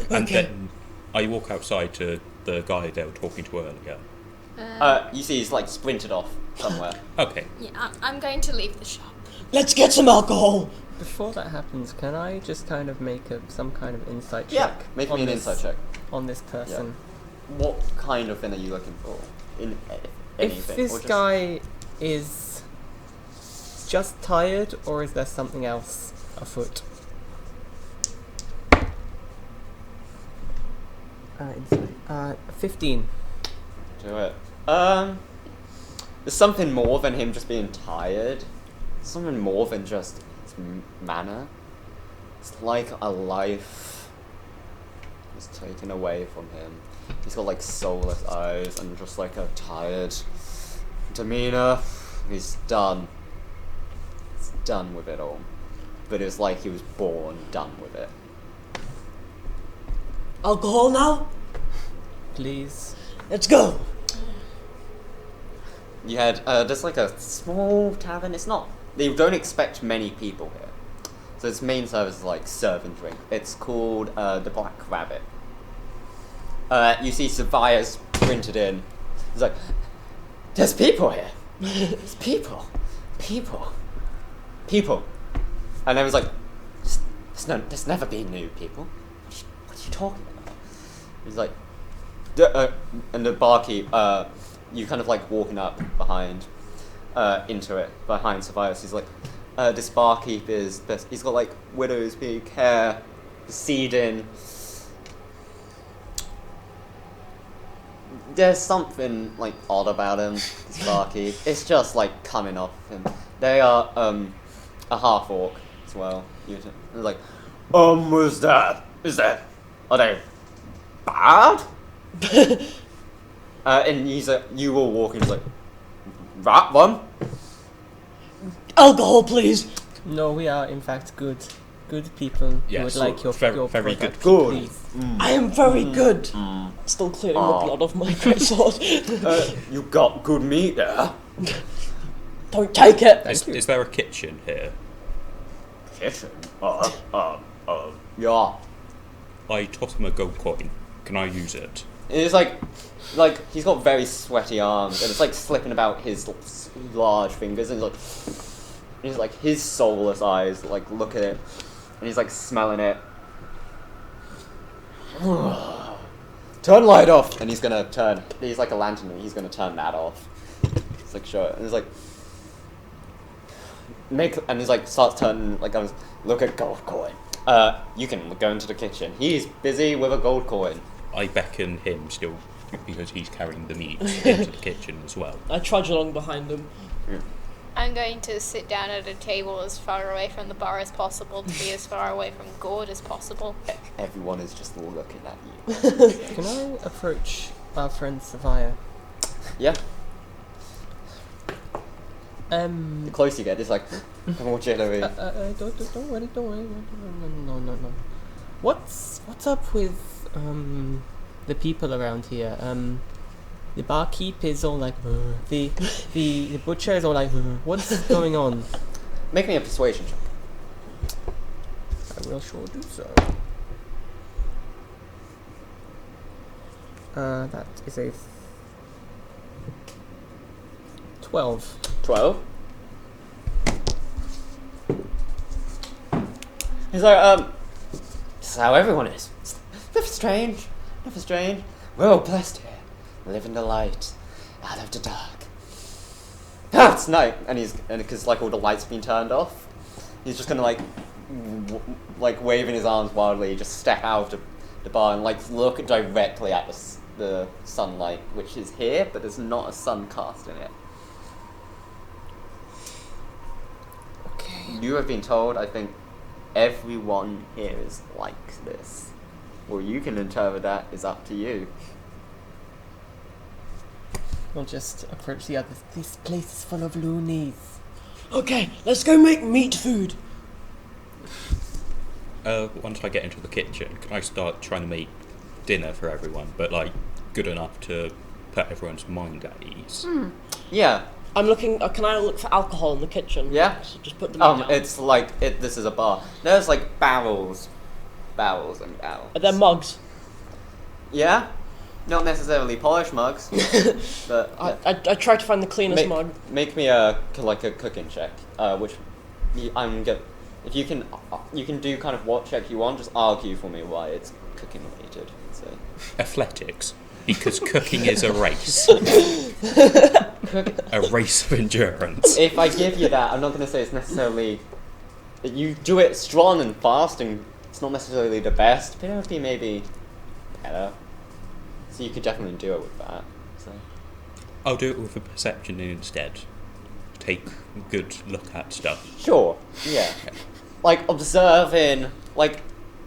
And then I walk outside to the guy they were talking to earlier. You see he's like sprinted off somewhere. Okay. Yeah, I'm going to leave the shop. Let's get some alcohol. Before that happens, can I just kind of make some kind of insight Yeah, check? make on me an this- insight check. on this person? What kind of thing are you looking for? In anything? If or this just... guy is just tired, or is there something else afoot? Insight. 15. Do it. There's something more than him just being tired. Something more than just his manner. It's like a life was taken away from him. He's got like soulless eyes and just like a tired demeanor. He's done. He's done with it all. But it was like he was born done with it. Alcohol now? Please. Let's go! You had, there's like a small tavern. It's not, they don't expect many people here. So its main service is like serve and drink. It's called the Black Rabbit. You see Savia's printed in. It's like, there's people here. There's people. And I was like, there's never been new people. What are you talking about? He's like, and the barkeep, you kind of like walking up behind, into it, behind Savias. He's like, this barkeep is this. He's got like widow's peak hair, seeding. There's something like odd about him, this barkeep. It's just like coming off him. They are a half orc as well. It's like, is that? Are they bad? And he's like, you all walking like, that one? Alcohol, please! No, we are in fact good people who Yes, would like your very product, good. Good. please. I am very good! Still clearing the blood off my great sword. You got good meat there. Don't take it! Is there a kitchen here? Kitchen? Yeah. I toss him a gold coin. Can I use it? It's like he's got very sweaty arms, and it's like slipping about his large fingers, and he's like his soulless eyes like look at it, and he's like smelling it. Turn light off, and he's gonna turn. He's like a lantern, and he's gonna turn that off. It's like sure, and he's like and he's like starts turning like look at gold coin. You can go into the kitchen. He's busy with a gold coin. I beckon him still because he's carrying the meat into the kitchen as well. I trudge along behind him. I'm going to sit down at a table as far away from the bar as possible to be as far away from Gord as possible. Everyone is just looking at you. Can I approach our friend Savia? Yeah. Um. The closer you get, it's like more jittery. Don't worry. No. What's up with the people around here? The barkeep is all like the butcher is all like what's going on? Make me a persuasion check. I will sure do so. That is a 12. 12. He's like, this is how everyone is. It's nothing strange. We're all blessed here. Live in the light, out of the dark. Ah, it's night, and because like all the lights have been turned off, he's just gonna like waving his arms wildly, just step out of the bar and like look directly at the sunlight, which is here, but there's not a sun cast in it. Okay. You have been told, I think, everyone here is like this. Well, you can interpret that, is up to you. We'll just approach the others. This place is full of loonies. Okay, let's go make meat food. Once I get into the kitchen, can I start trying to make dinner for everyone, but like good enough to put everyone's mind at ease? Yeah. I'm looking. Can I look for alcohol in the kitchen? Yeah. So just put them down. It's like this is a bar. There's like barrels and barrels. Are there mugs? Yeah. Not necessarily polished mugs, but yeah. I try to find the cleanest mug. Make me a cooking check, which I'm good. If you can do kind of what check you want. Just argue for me why it's cooking related. So. Athletics, because cooking is a race. A race of endurance. If I give you that, I'm not going to say it's necessarily. You do it strong and fast, and it's not necessarily the best, but it would be maybe better. So you could definitely do it with that. So. I'll do it with a perception instead. Take a good look at stuff. Sure, yeah. Like, observing, like,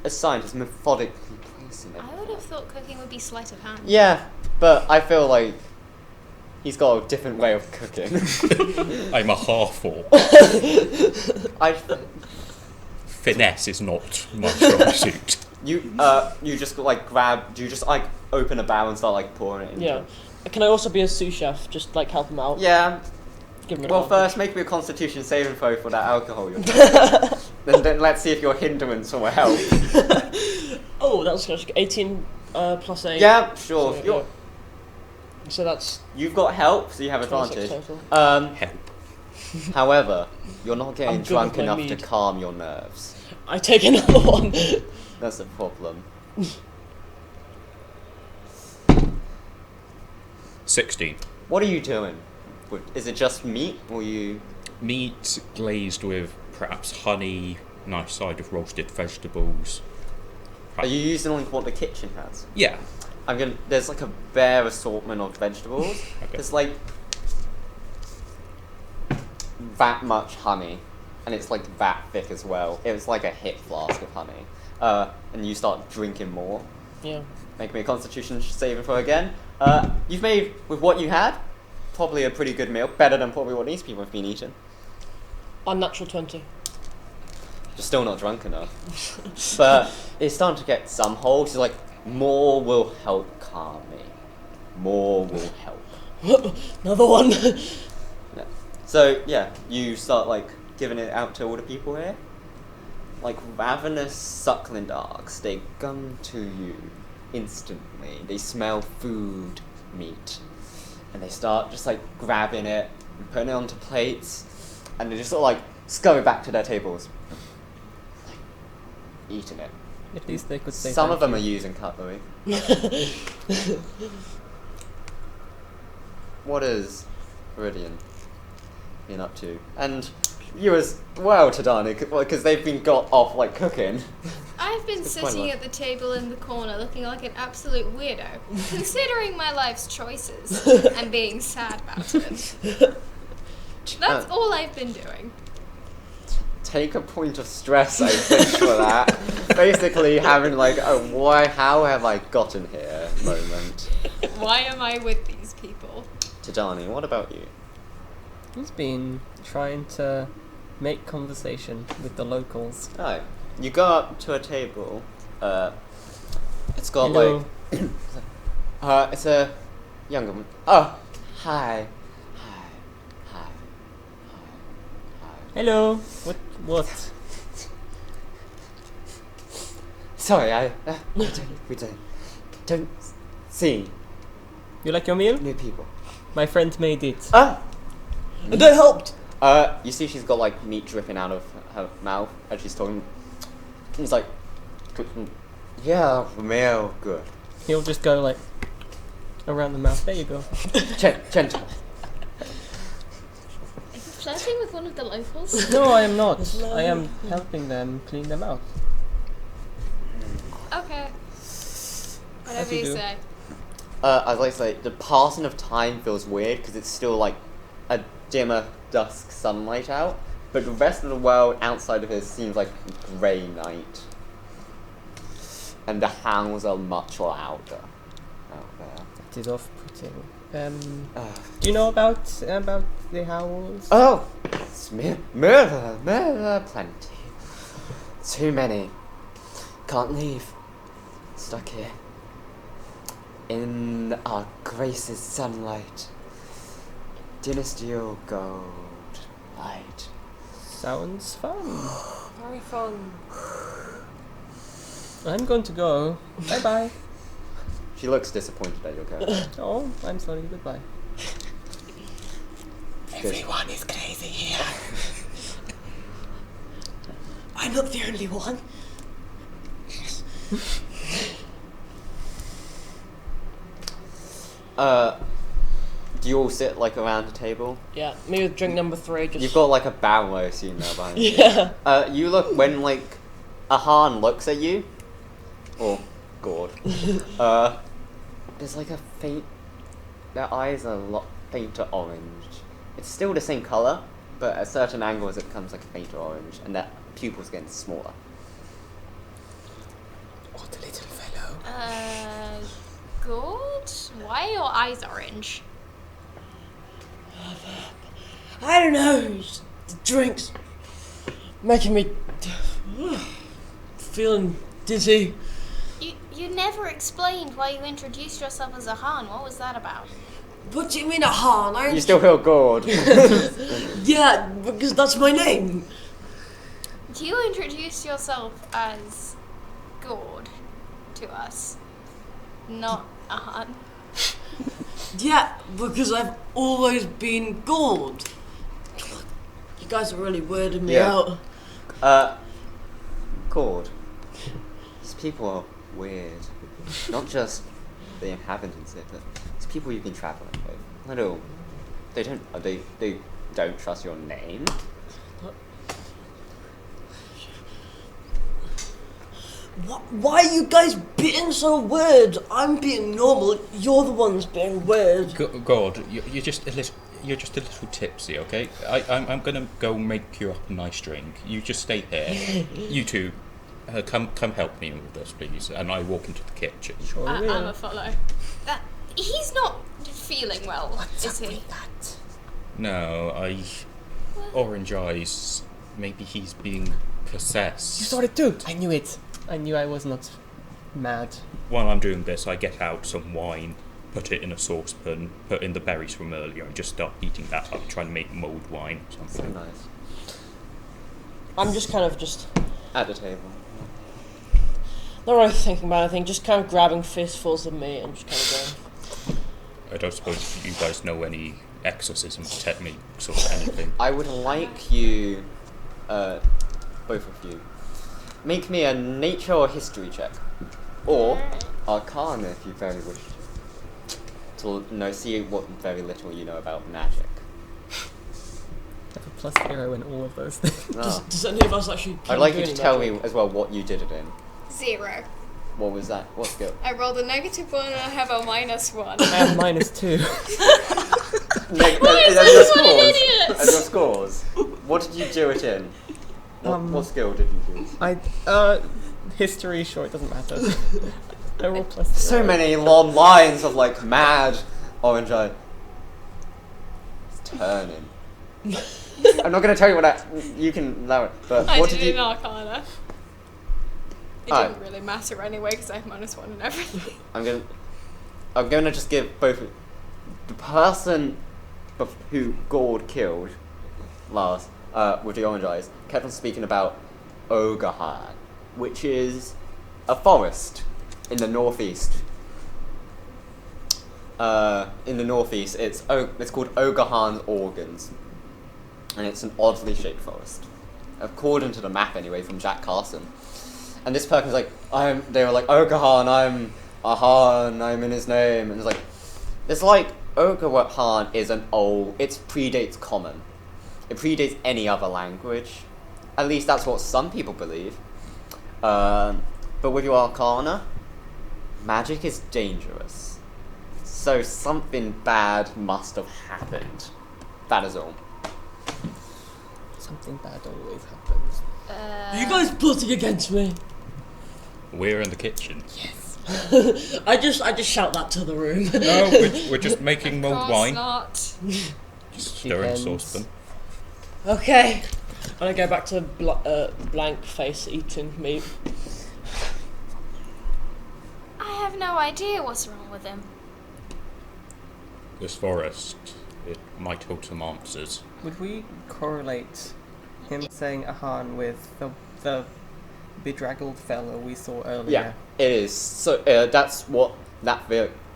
a scientist methodically placing it. I would have thought cooking would be sleight of hand. Yeah, but I feel like he's got a different way of cooking. I'm a half-orc. Finesse is not my strong suit. You just like grab. Do you just like open a barrel and start like pouring it? Into Yeah. Can I also be a sous chef? Just like help him out. Yeah. Give him an Well, advantage. first make me a Constitution saving throw for that alcohol you're drinking. then let's see if your hindrance will help. Oh, that was 18 plus 8. Yeah, sure. So, so that's You've got help, so you have 26 advantage. total. Help. However, you're not getting I'm good drunk with my enough mead. to calm your nerves. I take another one. That's the problem. 16. What are you doing? Is it just meat, or you? Meat glazed with perhaps honey, nice side of roasted vegetables. Are you using like what the kitchen has? Yeah. There's like a bare assortment of vegetables. Okay. There's like that much honey, and it's like that thick as well. It was like a hip flask of honey. And you start drinking more. Yeah. Make me a Constitution saving throw again. You've made with what you had, probably a pretty good meal. Better than probably what these people have been eating. Unnatural 20. You're still not drunk enough. But it's starting to get some hold. She's like, more will help calm me. More will help. Another one. Yeah. So, yeah, you start, like, giving it out to all the people here. Like, ravenous suckling dogs, they come to you instantly. They smell food, meat. And they start just, like, grabbing it and putting it onto plates. And they just sort of, like, scurry back to their tables. Like, eating it. At least they could say Some of them thank are you. using cutlery. What is Viridian been up to? And you as well, Tadani, because they've been got off like cooking. I've been It's quite sitting well. at the table in the corner looking like an absolute weirdo, considering my life's choices and being sad about it. That's all I've been doing. Take a point of stress, I think, for that. Basically, having like a why, how have I gotten here moment. Why am I with these people? Tadani, what about you? He's been trying to make conversation with the locals. Oh, you go up to a table. It's got Hello. like, it's a young woman. Oh, hi, hi, hi, hi, hi. Hello. What? Sorry, we don't see You like your meal? new people. My friend made it. Ah, And I helped. you see, she's got like meat dripping out of her mouth as she's talking. He's like, yeah, meal, good. He'll just go like around the mouth. There you go. Gentle. Are you flirting with one of the locals? No, I am not. I am helping them clean them out. Okay. Whatever you you do. say. I'd like to say, the passing of time feels weird because it's still like a dimmer dusk sunlight out, but the rest of the world outside of it seems like grey night. And the howls are much louder out there. It is off-putting. Do you know about the howls? Oh! It's murder, plenty. Too many. Can't leave. Stuck here. In our grace's sunlight. Dynasty gold. Light. Sounds fun. Very fun. I'm going to go. Bye bye. She looks disappointed that you're going. Oh, I'm sorry. Goodbye. Everyone is crazy here. I'm not the only one. Do you all sit like around a table? Yeah, maybe with drink number 3. Just You've got like a barrel, I assume, now behind you. yeah. You look when like a Han looks at you, or Gord. there's like a faint. Their eyes are a lot fainter orange. It's still the same color, but at certain angles it becomes like a fainter orange, and their pupils getting smaller. Oh, the little fellow. Good. Why are your eyes orange? I don't know. The drinks making me feeling dizzy. You never explained why you introduced yourself as a Han. What was that about? What do you mean a Han? You still feel good. Yeah, because that's my name. You introduced yourself as Gord to us, not a Han. Yeah, because I've always been Gord. You guys are really weirding me out. Gord. These people are weird. Not just the inhabitants here, but it's people you've been traveling with. I know. They don't trust your name. Why are you guys being so weird? I'm being normal. You're the ones being weird. God, you're just a little tipsy, okay? I'm gonna go make you up a nice drink. You just stay here. You two, come help me with this, please. And I walk into the kitchen. Sure I'm will. a follow. He's not feeling well, What's is up he? with that? No, orange eyes. Maybe he's being possessed. You saw it too. I knew it. I knew I was not mad. While I'm doing this, I get out some wine, put it in a saucepan, put in the berries from earlier, and just start heating that up, trying to make mulled wine or So something. nice. I'm just At the table. not really thinking about anything, just kind of grabbing fistfuls of meat and just kind of going. I don't suppose you guys know any exorcism techniques or anything. I would like you, both of you, make me a nature or history check. Or arcana if you very wish to see what very little you know about magic. I have a +0 in all of those things. Ah. Does any of us actually? I'd like you to tell me as well what you did it in. 0. What was that? What skill? I rolled a -1 and I have a -1. I have -2. Why is As your everyone an scores. idiot? As your scores. What did you do it in? What skill did you use? History, sure, it doesn't matter. I roll +0. So many long lines of like mad orange eye. It's turning. I'm not going to tell you what you can allow it. But I what did did it you? in Arcana. It Alright. didn't really matter anyway because I have -1 and everything. I'm gonna just give both the person who Gord killed last with the orange eyes kept on speaking about Ogahan, which is a forest in the northeast. It's called Ogahan's Organs, and it's an oddly shaped forest, according to the map anyway from Jack Carson. And this person's like, they were like, Ogahan, I'm a Han, I'm in his name. And it's like Ogahan is it predates Common. It predates any other language. At least that's what some people believe. But with your Arcana, magic is dangerous. So something bad must have happened. That is all. Something bad always happens. Are you guys plotting against me? We're in the kitchen. Yes. I just shout that to the room. No, we're just making mulled Of course wine. not. Just stir in the Depends. saucepan. Okay. And I go back to blank face eating meat. I have no idea what's wrong with him. This forest, it might hold some answers. Would we correlate him saying Ahan with the bedraggled fellow we saw earlier? Yeah, it is. So that's what that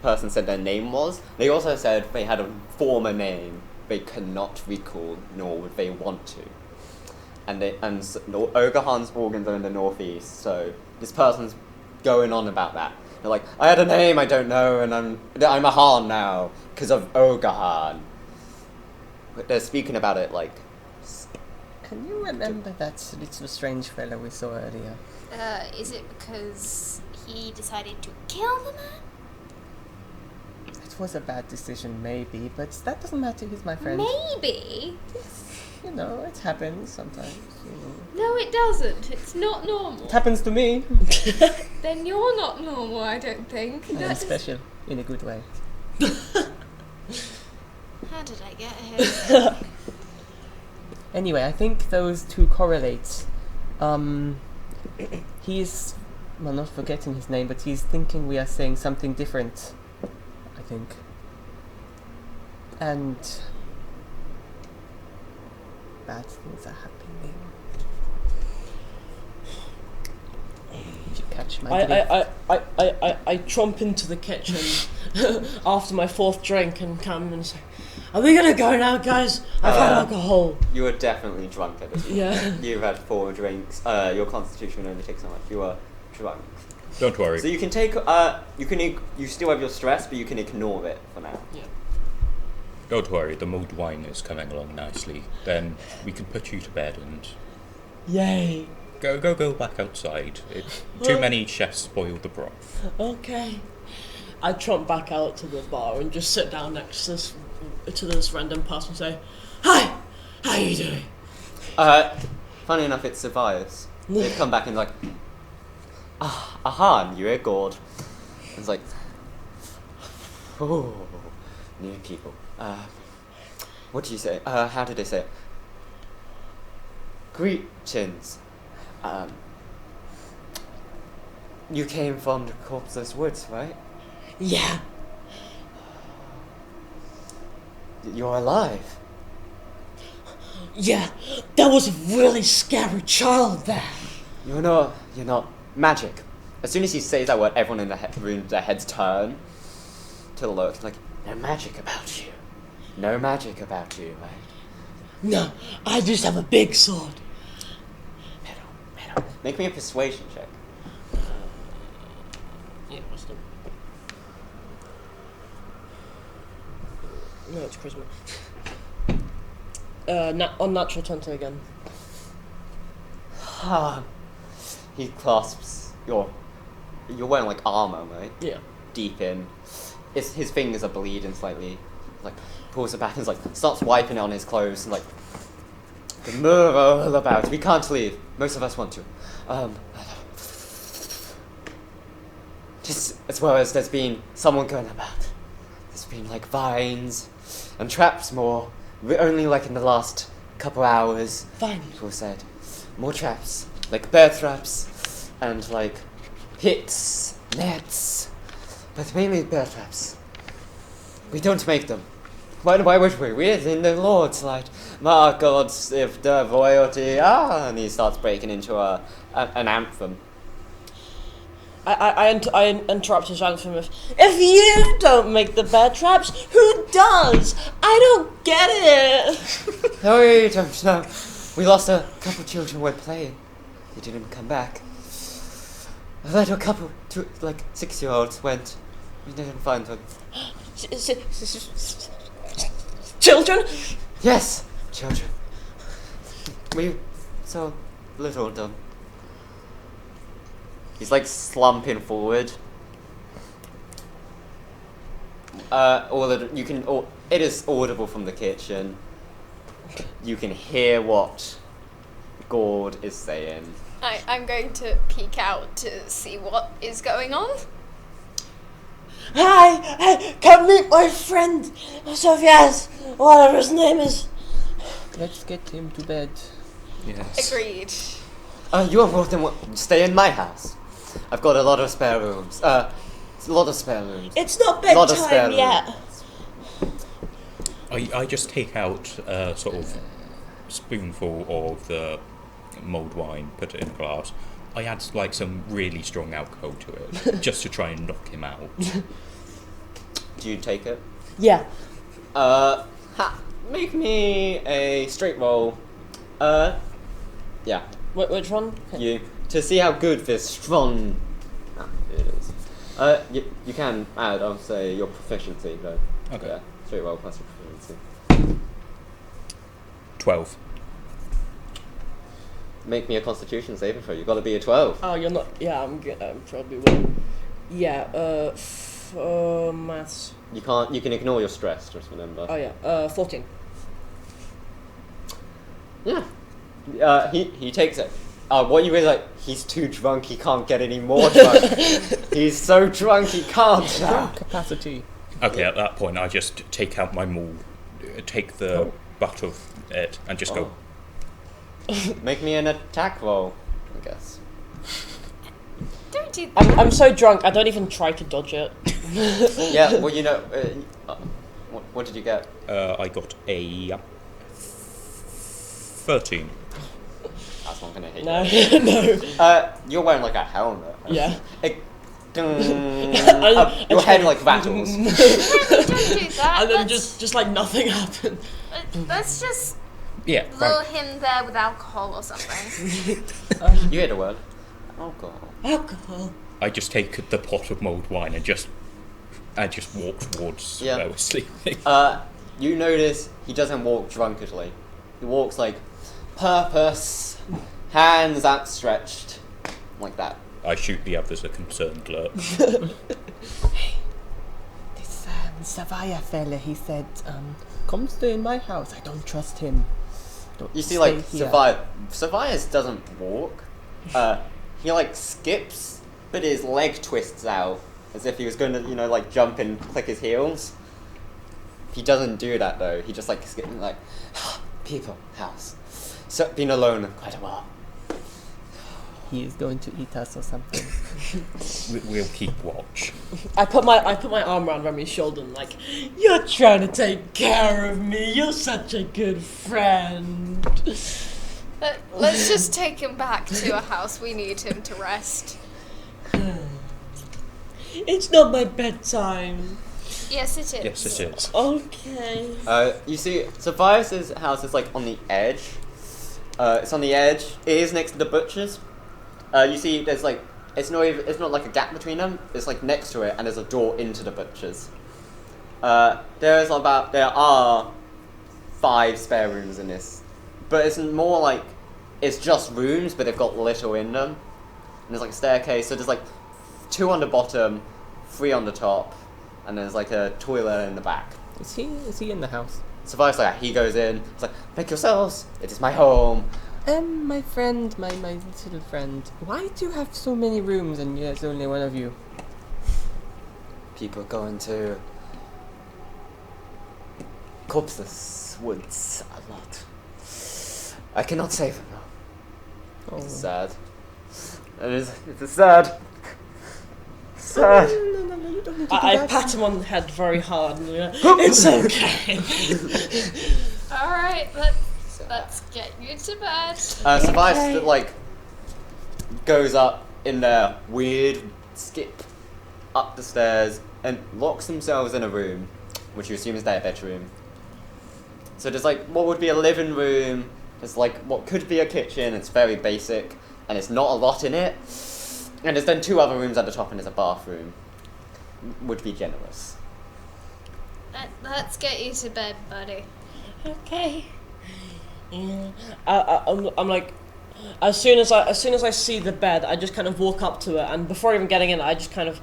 person said their name was. They also said they had a former name they cannot recall, nor would they want to. And Ogahan's organs are in the northeast, so this person's going on about that. They're like, I had a name I don't know, and I'm a Han now because of Ogahan. But they're speaking about it like. Can you remember that little strange fellow we saw earlier? Is it because he decided to kill the man? was a bad decision, maybe, but that doesn't matter. He's my friend. Maybe. You know, it happens sometimes. You know. No, it doesn't. It's not normal. It happens to me. Then you're not normal, I don't think. I'm That's special in a good way. How did I get here? Anyway, I think those two correlate. He's, well, not forgetting his name, but he's thinking we are saying something different, I think. And bad things are happening. If you catch my drift. I tromp into the kitchen after my 4th drink and come and say, "Are we gonna go now, guys? I've had alcohol." You were definitely drunk at this point. Yeah. You've had 4 drinks. Your constitution only takes so much. You are drunk. Don't worry. So you can take, you still have your stress, but you can ignore it for now. Yeah. Don't worry, the mulled wine is coming along nicely. Then we can put you to bed and Yay. go back outside. Too many chefs spoil the broth. Okay. I tromp back out to the bar and just sit down next to this random person and say, "Hi, how are you doing?" Funny enough, it survives. They come back and like, aha, new gourd. It's like, oh, new people. What do you say? How did they say it? Greetings. You came from the Cordless Woods, right? Yeah. You're alive. Yeah, there was a really scary child there. You're not magic. As soon as he says that word, everyone in the room, their heads turn to the look. Like, no magic about you. No magic about you, right? No, I just have a big sword. Metal. Make me a persuasion check. Yeah, wisdom. No, it's charisma. Unnatural 20 again. He clasps you're wearing like armor, right? Yeah. Deep in. His fingers are bleeding slightly. Like pulls it back and is like starts wiping it on his clothes and like move all about. We can't leave. Most of us want to. Just as well as there's been someone going about. There's been like vines and traps more. Only like in the last couple hours. Fine. People said more traps, like bear traps, and like pits, nets, but mainly bear traps. We don't make them. Why would we? We're in the Lord's light. My gods, if the royalty, and he starts breaking into an anthem. I interrupt his anthem with, "If you don't make the bear traps, who does? I don't get it." No, we don't know. We lost a couple children while playing. They didn't come back. A little couple, 6-year-olds went. We didn't find them. Children? Yes, children. We saw little of them. He's like slumping forward. It is audible from the kitchen. You can hear what Gord is saying. I'm going to peek out to see what is going on. Hi, come meet my friend, Sophias, whatever his name is. Let's get him to bed. Yes. Agreed. You are more than welcome. Stay in my house. I've got a lot of spare rooms. It's not Lot of spare bedtime yet. I just take out a sort of spoonful of the mulled wine, put it in a glass. I add like some really strong alcohol to it, just to try and knock him out. Do you take it? Yeah. Make me a straight roll. Yeah. Which one? You to see how good this strong it is. You can add, I'll say, your proficiency though. Okay. Yeah, straight roll plus your proficiency. 12. Make me a Constitution saving throw. You've got to be a 12. Oh, you're not. Yeah, I'm good. I probably will. Yeah. Maths. You can't. You can ignore your stress. Just remember. Oh yeah. 14. Yeah. He takes it. What you realize, like, he's too drunk. He can't get any more drunk. He's so drunk he can't. Capacity. Okay, at that point, I just take out my maul, take the butt of it, and just go. Make me an attack roll, I guess. Don't do that. I'm so drunk. I don't even try to dodge it. Yeah. Well, you know. What did you get? I got a 13. That's not gonna hit No, you. no. You're wearing like a helmet. Yeah. Your head like rattles. Don't do that. And then Let's- just like nothing happened. Let's just Yeah, lure fine. him there with alcohol or something. You hear the word. Alcohol. Alcohol. I just take the pot of mulled wine and just walk towards Yeah. where we're sleeping. You notice he doesn't walk drunkenly. He walks like purpose, hands outstretched, like that. I shoot the others a concerned look. This Savaya fella, he said, come stay in my house. I don't trust him. Don't You see, stay like, here." Savias doesn't walk. He, like, skips, but his leg twists out, as if he was going to, like, jump and click his heels. He doesn't do that, though. He just, like, skips, like, people, house. So, been alone quite a while. He is going to eat us or something. We'll keep watch. I put my arm around Remy's shoulder and like, you're trying to take care of me. You're such a good friend. Let's just take him back to a house. We need him to rest. It's not my bedtime. Yes, it is. Yes, it is. Okay. You see, Savias' house is, like, on the edge. It's on the edge. It is next to the butcher's. You see, there's like it's not like a gap between them. It's like next to it, and there's a door into the butcher's. There are 5 spare rooms in this, but it's more like it's just rooms, but they've got little in them. And there's like a staircase, so there's like 2 on the bottom, 3 on the top, and there's like a toilet in the back. Is he in the house? So first, like, he goes in. It's like, make yourselves. It is my home. My friend, my little friend. Why do you have so many rooms and there's only one of you? People go into Cordless Woods a lot. I cannot save them now. Oh. It's sad. It's sad. Sad. No, you don't need to do I that. pat him on the head very hard and like, it's okay. All right, let's get you to bed. Savias like goes up in their weird skip up the stairs and locks themselves in a room, which you assume is their bedroom. So there's like what would be a living room. There's like what could be a kitchen. It's very basic, and it's not a lot in it. And there's then 2 other rooms at the top, and there's a bathroom. Would be generous. Let's get you to bed, buddy. Okay. Yeah. I'm like, as soon as I see the bed, I just kind of walk up to it, and before even getting in, I just kind of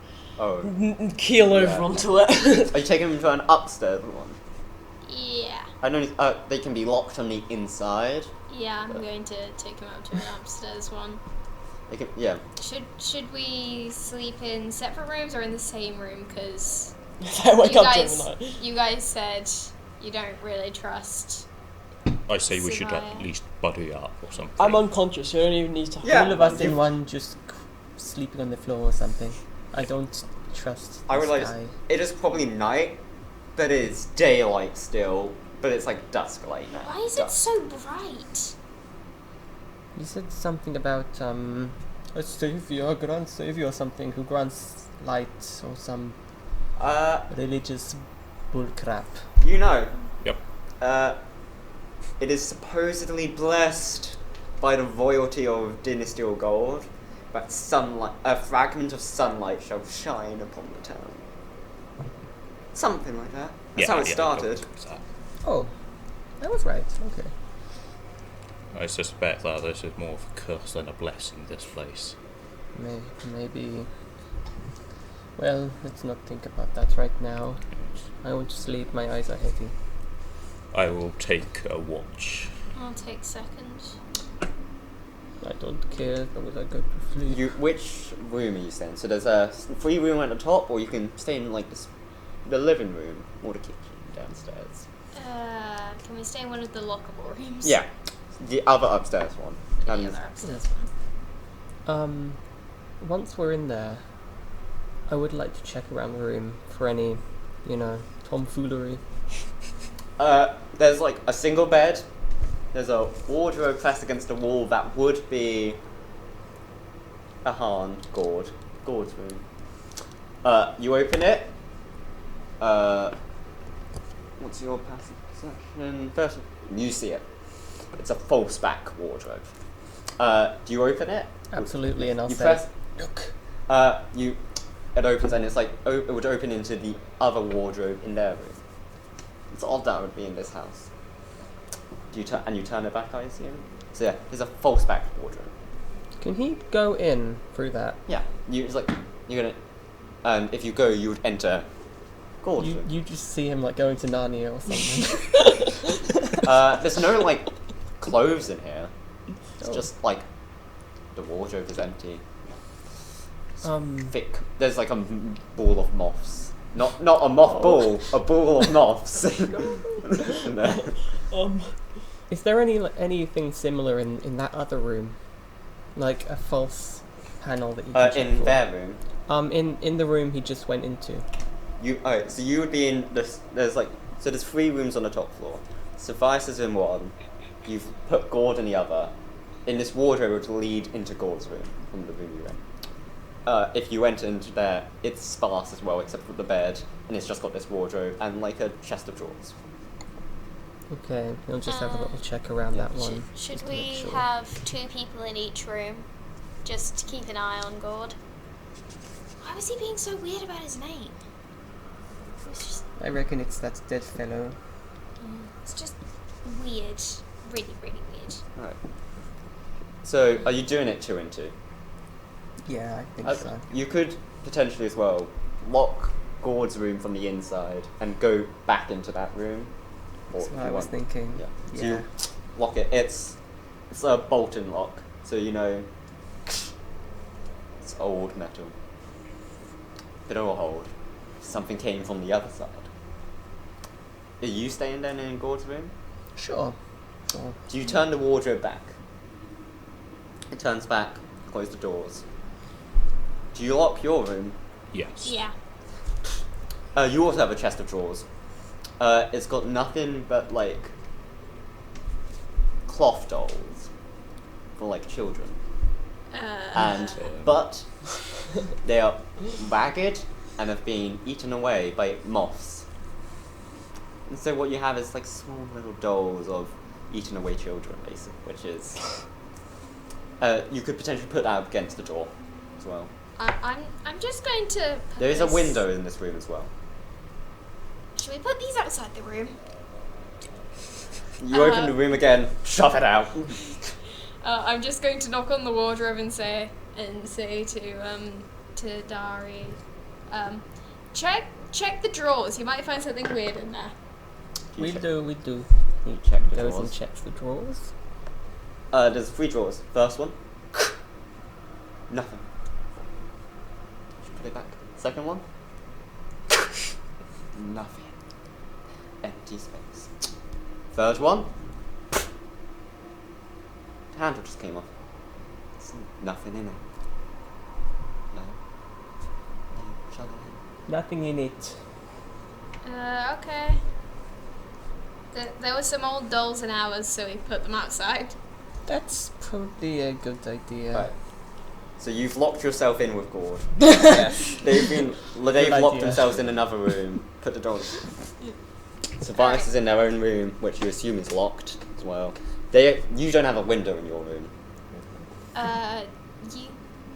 keel over onto it. Are you taking them to an upstairs one? Yeah. I know they can be locked on the inside. Yeah, I'm going to take him up to an upstairs one. They can, yeah. Should we sleep in separate rooms or in the same room? Because If I wake up during the night. you guys said you don't really trust. I say we should Savaya. at least buddy up or something. I'm unconscious. You don't even need to. Yeah. All of us in one just sleeping on the floor or something. I don't trust I this realize guy. it is probably night, but it is daylight still, but it's like dusk light now. Why is it so bright? You said something about a savior, grand savior or something who grants light or some religious bullcrap. You know. Yep. It is supposedly blessed by the royalty of Dynasty of Gold, that sunlight, a fragment of sunlight shall shine upon the town. Something like that. That's how it started. Oh, I was right. Okay. I suspect that this is more of a curse than a blessing, this place. Maybe. Well, let's not think about that right now. I want to sleep, my eyes are heavy. I will take a watch. I'll take second. I don't care as long as I go to sleep. Which room are you staying? So there's a free room at the top, or you can stay in like the living room or the kitchen downstairs. Can we stay in one of the lockable rooms? Yeah, the other upstairs one. The And other upstairs one. Once we're in there, I would like to check around the room for any, tomfoolery. there's like a single bed. There's a wardrobe pressed against the wall that would be a Gord's room. You open it. What's your passive perception? First, you see it. It's a false back wardrobe. Do you open it? Absolutely, and I'll You say, press. look. It opens and it's like it would open into the other wardrobe in their room. It's odd that would be in this house. You turn it back, I assume. So yeah, there's a false back wardrobe. Can he go in through that? Yeah, it's like you're gonna, and if you go, you would enter. Gord's room. You just see him like going to Narnia or something. There's no like clothes in here. It's just like the wardrobe is empty. Thick. There's like a ball of moths. Not a moth ball, a ball of moths. No. Is there anything similar in that other room, like a false panel that you can check in for? their room. In the room he just went into. So you would be in this. There's 3 rooms on the top floor. Suffice is in one. You've put Gord in the other. In this wardrobe, it would lead into Gord's room from the room you're in. If you went into there, it's sparse as well, except for the bed, and it's just got this wardrobe and like a chest of drawers. Okay, we'll just have a little check around that one. Should just to make we sure. have 2 people in each room, just to keep an eye on Gord? Why was he being so weird about his name? It was just, I reckon it's that dead fellow. it's just weird, really, really weird. Right. So, are you doing it 2 and 2? Yeah, I think so. You could potentially as well lock Gord's room from the inside and go back into that room. That's what I was thinking. Yeah. So Yeah. you lock it. It's a bolt-in lock, so it's old metal. But it'll hold. Something came from the other side. Are you staying then in Gord's room? Sure. Do you turn the wardrobe back? It turns back. Close the doors. Do you lock your room? Yes. Yeah. You also have a chest of drawers. It's got nothing but like cloth dolls for like children, but they are ragged and have been eaten away by moths. And so what you have is like small little dolls of eaten away children, basically, which is you could potentially put that up against the door as well. I'm just going to. There is a window in this room as well. Should we put these outside the room? You open the room again, shove it out. I'm just going to knock on the wardrobe and say to Dari, check the drawers. You might find something weird in there. We do. You check the Goes and drawers. checks the drawers. There's 3 drawers. First one, nothing. Should put it back. Second one, nothing. Empty space. Third one, the handle just came off. There's nothing in it. No. Shut it in. Nothing in it. Okay. There were some old dolls in ours, so we put them outside. That's probably a good idea. Right. So you've locked yourself in with Gord. Yes. They've locked idea. themselves in another room. Put the doors. Tobias is in their own room, which you assume is locked as well. You don't have a window in your room.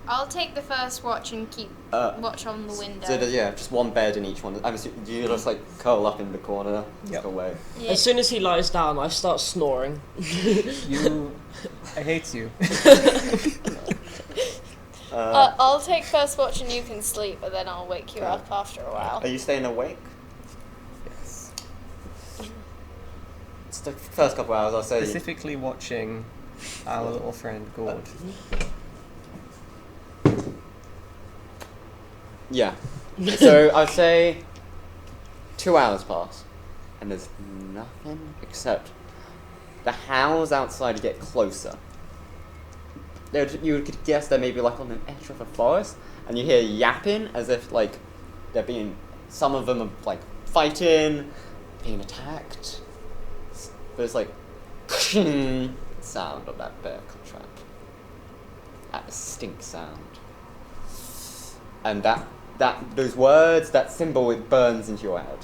I'll take the first watch and keep watch on the window. So there's, just one bed in each one. I'm assuming you just like curl up in the corner. Yep. Go away. Yeah. As soon as he lies down, I start snoring. I hate you. I'll take first watch and you can sleep, but then I'll wake you Okay. up after a while. Are you staying awake? Yes. It's the first couple hours, I'll say. Specifically watching our little friend Gord. Yeah. So I'd say 2 hours pass, and there's nothing except the howls outside get closer. You could guess they're maybe like on an edge of a forest, and you hear yapping as if like they're being. Some of them are like fighting, being attacked. There's like sound of that bear trap. That distinct sound. And those words, that symbol, it burns into your head.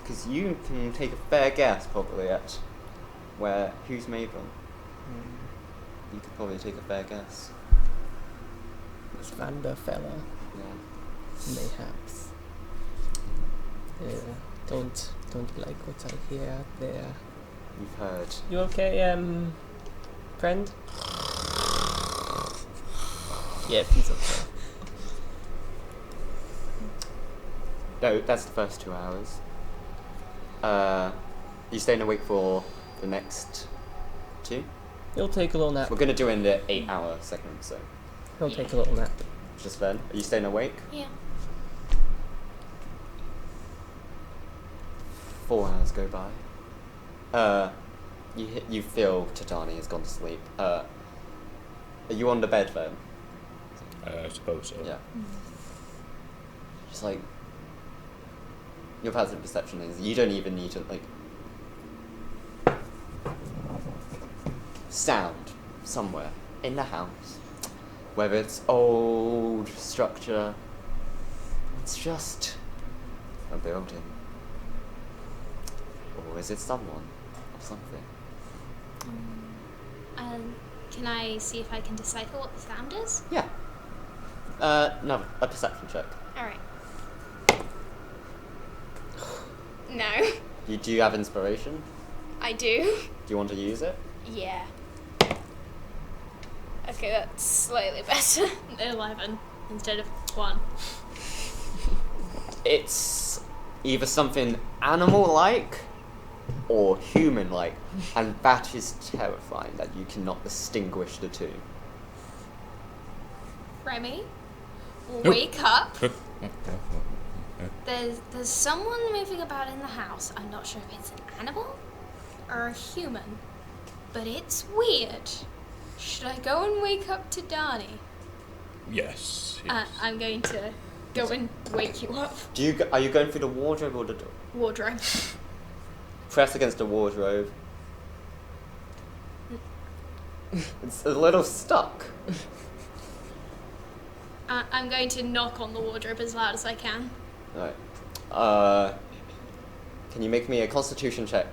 Because you can take a fair guess probably at who's made them. You could probably take a fair guess. This Vanderfella, Yeah. mayhaps. Don't like what I hear out there. You've heard. You okay, friend? Yeah, he's okay. No, that's the first 2 hours. You staying awake for the next 2? He'll take a little nap. We're gonna do it in the 8-hour segment, so He'll take a little nap. just then. Are you staying awake? Yeah. 4 hours go by. You feel Titani has gone to sleep. Are you on the bed then? I suppose so. Yeah. Just like your passive perception is you don't even need to like sound somewhere in the house. Whether it's old structure, it's just a building. Or is it someone or something? Can I see if I can decipher what the sound is? Yeah. No, a perception check. Alright. No. Do you have inspiration? I do. Do you want to use it? Yeah. Okay, that's slightly better. 11 instead of 1. It's either something animal-like or human-like, and that is terrifying that you cannot distinguish the two. Remy, wake up. There's someone moving about in the house. I'm not sure if it's an animal or a human, but it's weird. Should I go and wake up to Darnie? Yes. I'm going to go and wake you up. Are you going through the wardrobe or the door? Wardrobe. Press against the wardrobe. It's a little stuck. I'm going to knock on the wardrobe as loud as I can. Alright. Can you make me a constitution check?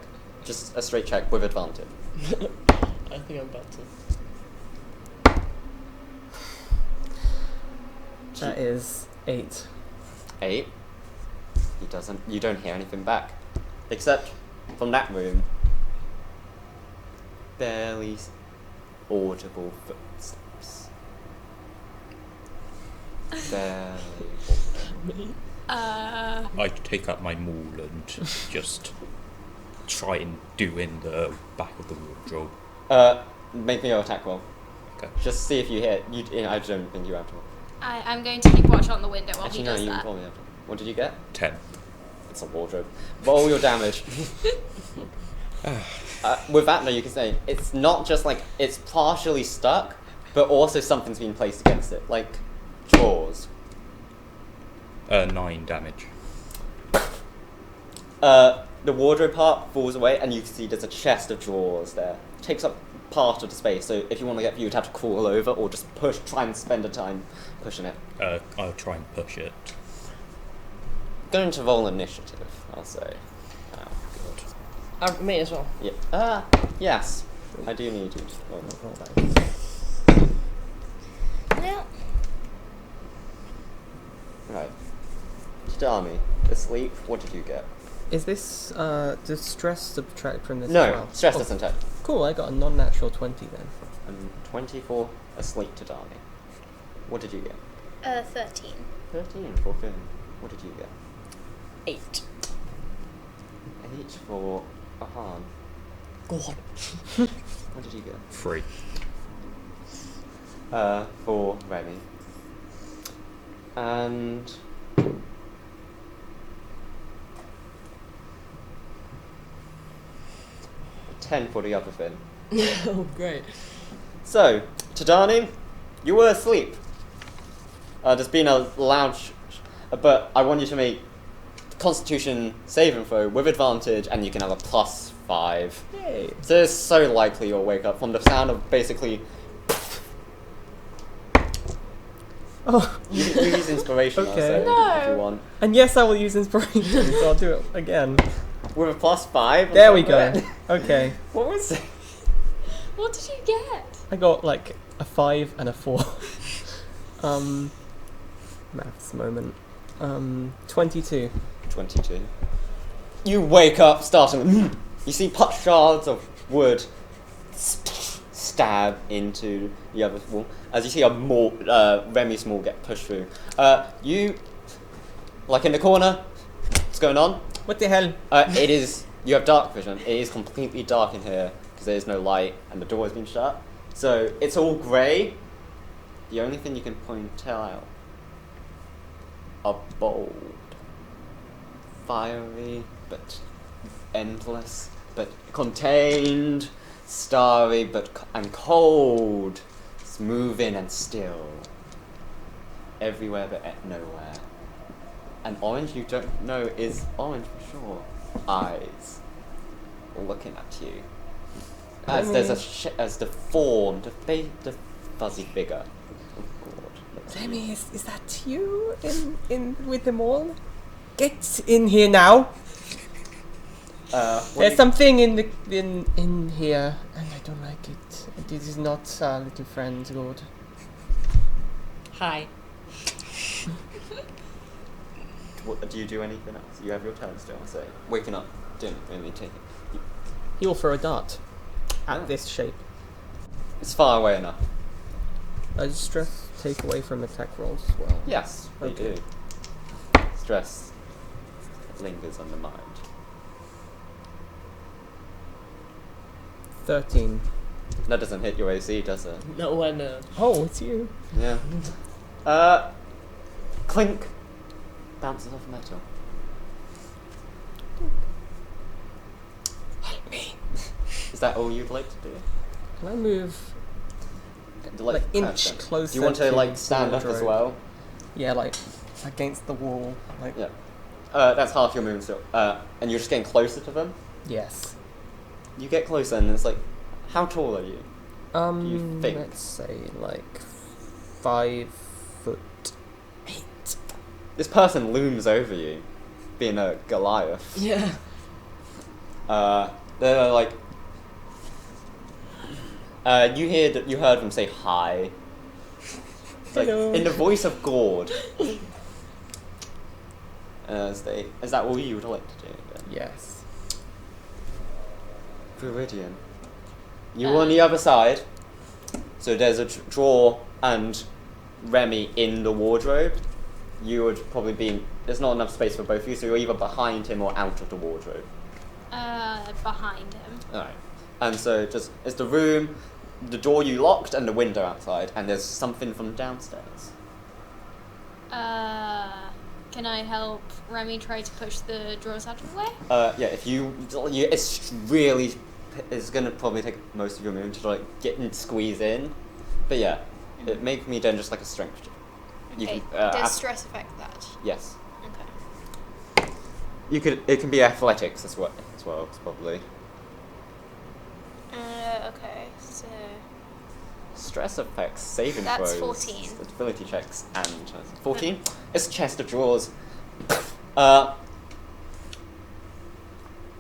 Just a straight check with advantage. I think I'm about to. That is 8. 8. You don't hear anything back. Except from that room. Barely audible footsteps. Barely audible. I'd take up my maul and just try and do in the back of the wardrobe. Make me your attack roll. Okay. Just see if you hit. I don't think you have to. I'm going to keep watch on the window while Actually, he no, does you that. probably have to. What did you get? 10. It's a wardrobe. Roll your damage. With that, though, you can say it's not just like it's partially stuck, but also something's been placed against it, like drawers. 9 damage. The wardrobe part falls away, and you can see there's a chest of drawers there. It takes up part of the space, so if you want to get view, you'd have to crawl over or just try and spend the time pushing it. I'll try and push it. Going to roll initiative, I'll say. Oh, good. Me as well. Yeah. Yes. I do need you to roll that. No. Right. Tadami, asleep, what did you get? Is this, does stress subtract from this as No, well? stress Oh, doesn't touch. Cool, I got a non-natural 20 then. And 24 asleep Tadami. What did you get? 13. 13 for Finn. What did you get? 8. 8 for Ahan. Go on. What did you get? 3. For Remy. And... 10 for the other Finn. Oh, great. So, Tadani, you were asleep. There's been a loud... but I want you to make Constitution saving throw with advantage, and you can have a +5. Yay. So it's so likely you'll wake up from the sound of basically... Oh, You use inspiration, Okay. I'll say, if you want. and yes, I will use inspiration, so I'll do it again. With a +5? There we go. Okay. What was it? What did you get? I got like a 5 and a 4. Maths moment. 22. 22. You wake up, starting. You see shards of wood stab into the other wall. As you see a more Remy Small get pushed through. You, like in the corner. What's going on? What the hell? It is. You have dark vision. It is completely dark in here because there is no light and the door has been shut. So it's all grey. The only thing you can tell out are bold, fiery, but endless, but contained, starry, and cold, moving and still. Everywhere but nowhere. And orange you don't know is orange for sure. Eyes looking at you. As there's as the form, the fuzzy figure. Oh God. Remy, is that you in with them all? Get in here now. There's something in here, and I don't like it. This is not our little friend, Lord. Hi. Do you do anything else? You have your turn still, so waking up didn't really take it. He'll throw a dart at Oh. this shape. It's far away enough. Does stress take away from attack rolls as well? Yes, they Okay. do. Stress lingers on the mind. 13. That doesn't hit your AC, does it? No one. Oh, it's you. Yeah. Clink. Bounces off metal. Help me. Is that all you'd like to do? Can I move like inch okay. closer? Do you want to like stand the up as wardrobe? well? Yeah, like against the wall. Like Yeah. That's half your movement still. And you're just getting closer to them? yes. You get closer and it's like, how tall are you? you think? Let's say like 5'8". This person looms over you, being a Goliath. Yeah. They're like, you heard them say hi. Like, Hello. in the voice of Gord. Is that all you would like to do? Then? Yes. Viridian. You're on the other side, so there's a drawer and Remy in the wardrobe. You would probably be... There's not enough space for both of you, so you're either behind him or out of the wardrobe. Behind him. Alright. And so it's the room, the door you locked, and the window outside, and there's something from downstairs. Can I help Remy try to push the drawers out of the way? Yeah, if it's gonna probably take most of your movement to like get and squeeze in. But yeah, it make me then just like a strength check. You Okay. can, Does stress affect that? yes. Okay. It can be athletics as well, probably. Okay, so Stress effects, saving That's throws, 14. ability checks, and 14. It's a chest of drawers. I'm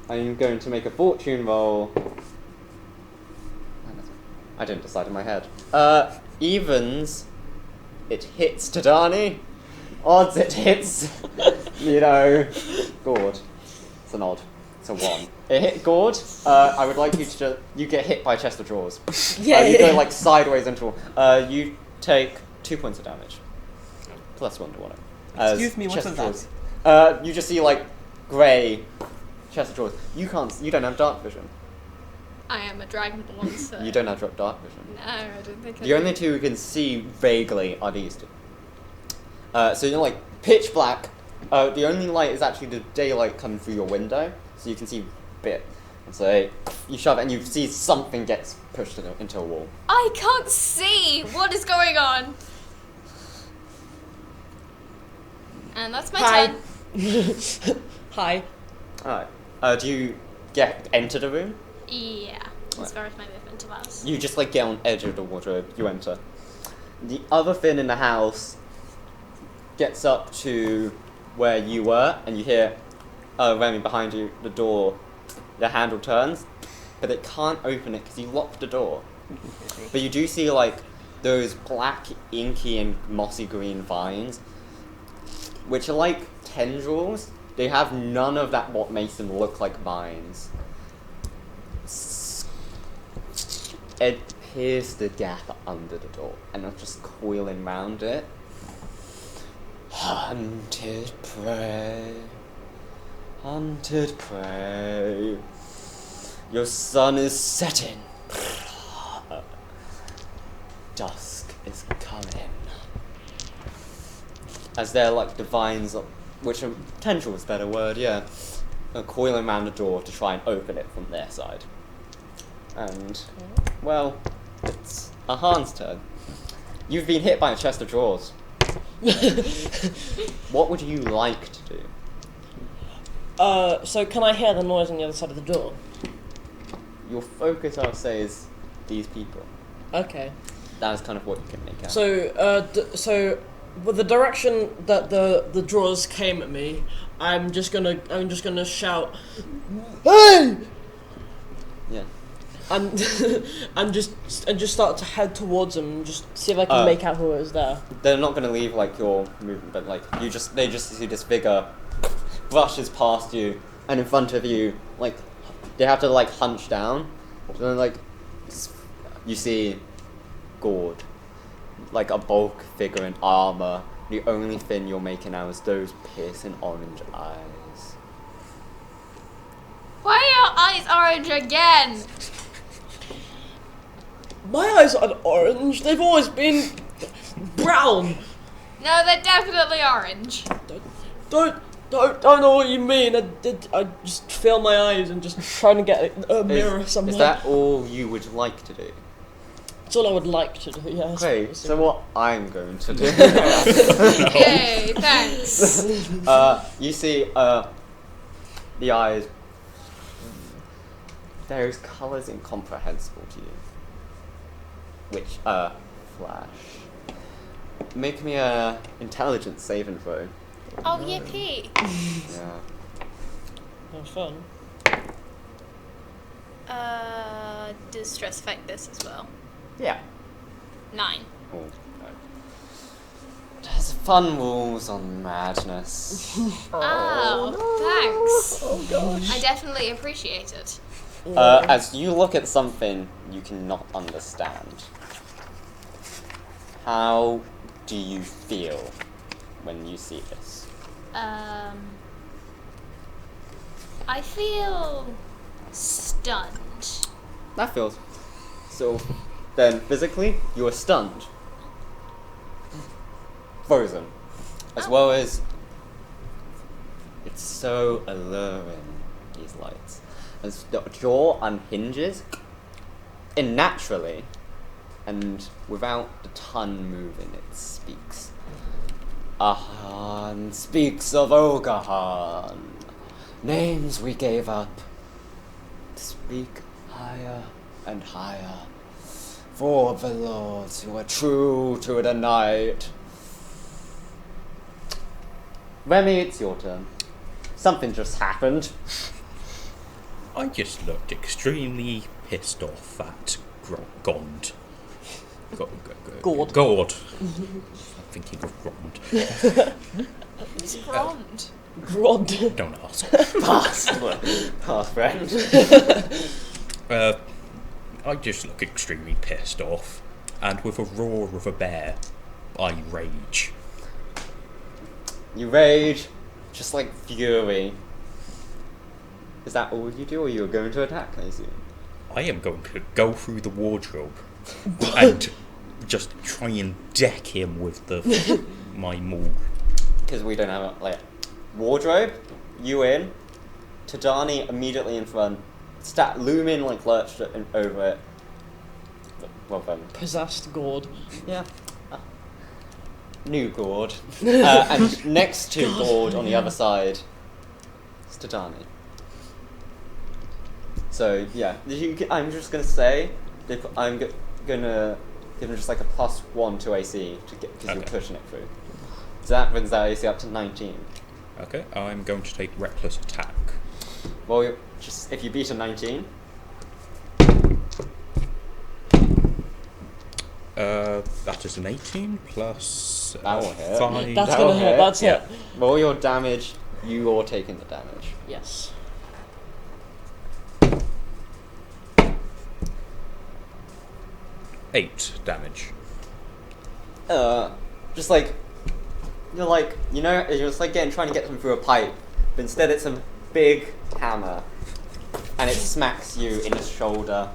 going to make a fortune roll. I didn't decide in my head. Evens, it hits Tadani. Odds, it hits, Gord. It's an odd. It's a 1. It hit Gord. I would like you to you get hit by a chest of drawers. Yeah. You go like sideways into. You take 2 points of damage. Plus 1 to 1. Excuse me, what chest was of drawers. You just see like grey chest of drawers. You don't have dark vision. I am a dragonborn, so... You don't have dark vision. No, I don't think I The only two who can see vaguely are these two. So you're like pitch black. The only light is actually the daylight coming through your window, so you can see a bit. And so you shove it and you see something gets pushed into a wall. I can't see what is going on. And that's my Hi. turn. Hi. Alright. Do you enter the room? Yeah, as Right. far as my movement allows. You just like get on edge of the wardrobe, you enter. The other thing in the house gets up to where you were, and you hear Remy behind you, the door, the handle turns, but it can't open it because you locked the door. But you do see like those black, inky and mossy green vines, which are like tendrils. They have none of that what makes them look like vines. It pierced the gap under the door, and are just coiling round it. Hunted prey, hunted prey. Your sun is setting. Dusk is coming. As they're like the vines, which are tendril is a better word, yeah, are coiling around the door to try and open it from their side. And, well, it's Ahan's turn. You've been hit by a chest of drawers. What would you like to do? So can I hear the noise on the other side of the door? Your focus, I would say, is these people. Okay. That is kind of what you can make out. So, with the direction that the drawers came at me, I'm just gonna shout, "Hey!" Yeah. And and just start to head towards them and just see if I can make out who is there. They're not going to leave like your movement, but like they just see this figure brushes past you, and in front of you, like they have to like hunch down. So then, like you see Gord, like a bulk figure in armor. The only thing you're making out is those piercing orange eyes. Why are your eyes orange again? My eyes aren't orange. They've always been brown. No, they're definitely orange. Don't know what you mean. I just feel my eyes and just trying to get a mirror somewhere. Is that all you would like to do? That's all I would like to do. Yes. Okay, so what I'm going to do. Yay, thanks. You see, the eyes. Those colours incomprehensible to you. Which, flash. Make me a intelligence saving throw. Oh, yippee. Yeah. That was fun. Does stress affect this as well? Yeah. 9. Oh, no. There's fun rules on madness. Oh, thanks. Oh, gosh. I definitely appreciate it. As you look at something you cannot understand, how do you feel when you see this? I feel stunned. That feels... So, then physically, you are stunned. Frozen. As well as... It's so alluring, these lights. As the jaw unhinges, naturally, and without the tongue moving, it speaks. Ahan speaks of Ogahan, names we gave up. Speak higher and higher, for the lords who are true to the night. Remy, it's your turn. Something just happened. I just looked extremely pissed off at Gond. Gord. Gord. I'm thinking of Grond. It's Grond. Grod. Don't ask. Pass, friend. I just look extremely pissed off, and with a roar of a bear I rage. You rage, just like fury. Is that all you do, or you're going to attack, I assume? I am going to go through the wardrobe and just try and deck him with my maul. Because we don't have a wardrobe. You in. Tadani immediately in front. Lumin lurched over it. Well done. Possessed Gord. Yeah. New Gord. And next to Gord on the other side is Tadani. So, yeah. I'm just going to say, I'm going to give him just like a +1 to AC because you're pushing it through. So that brings that AC up to 19. Okay, I'm going to take reckless attack. Well, if you beat a 19... that is an 18 plus That will hit. 5. That's That'll gonna hit. hit, That's yeah. it. Roll your damage, you're taking the damage. Yes. Eight damage. Just like... You're just like trying to get them through a pipe, but instead it's a big hammer, and it smacks you in the shoulder.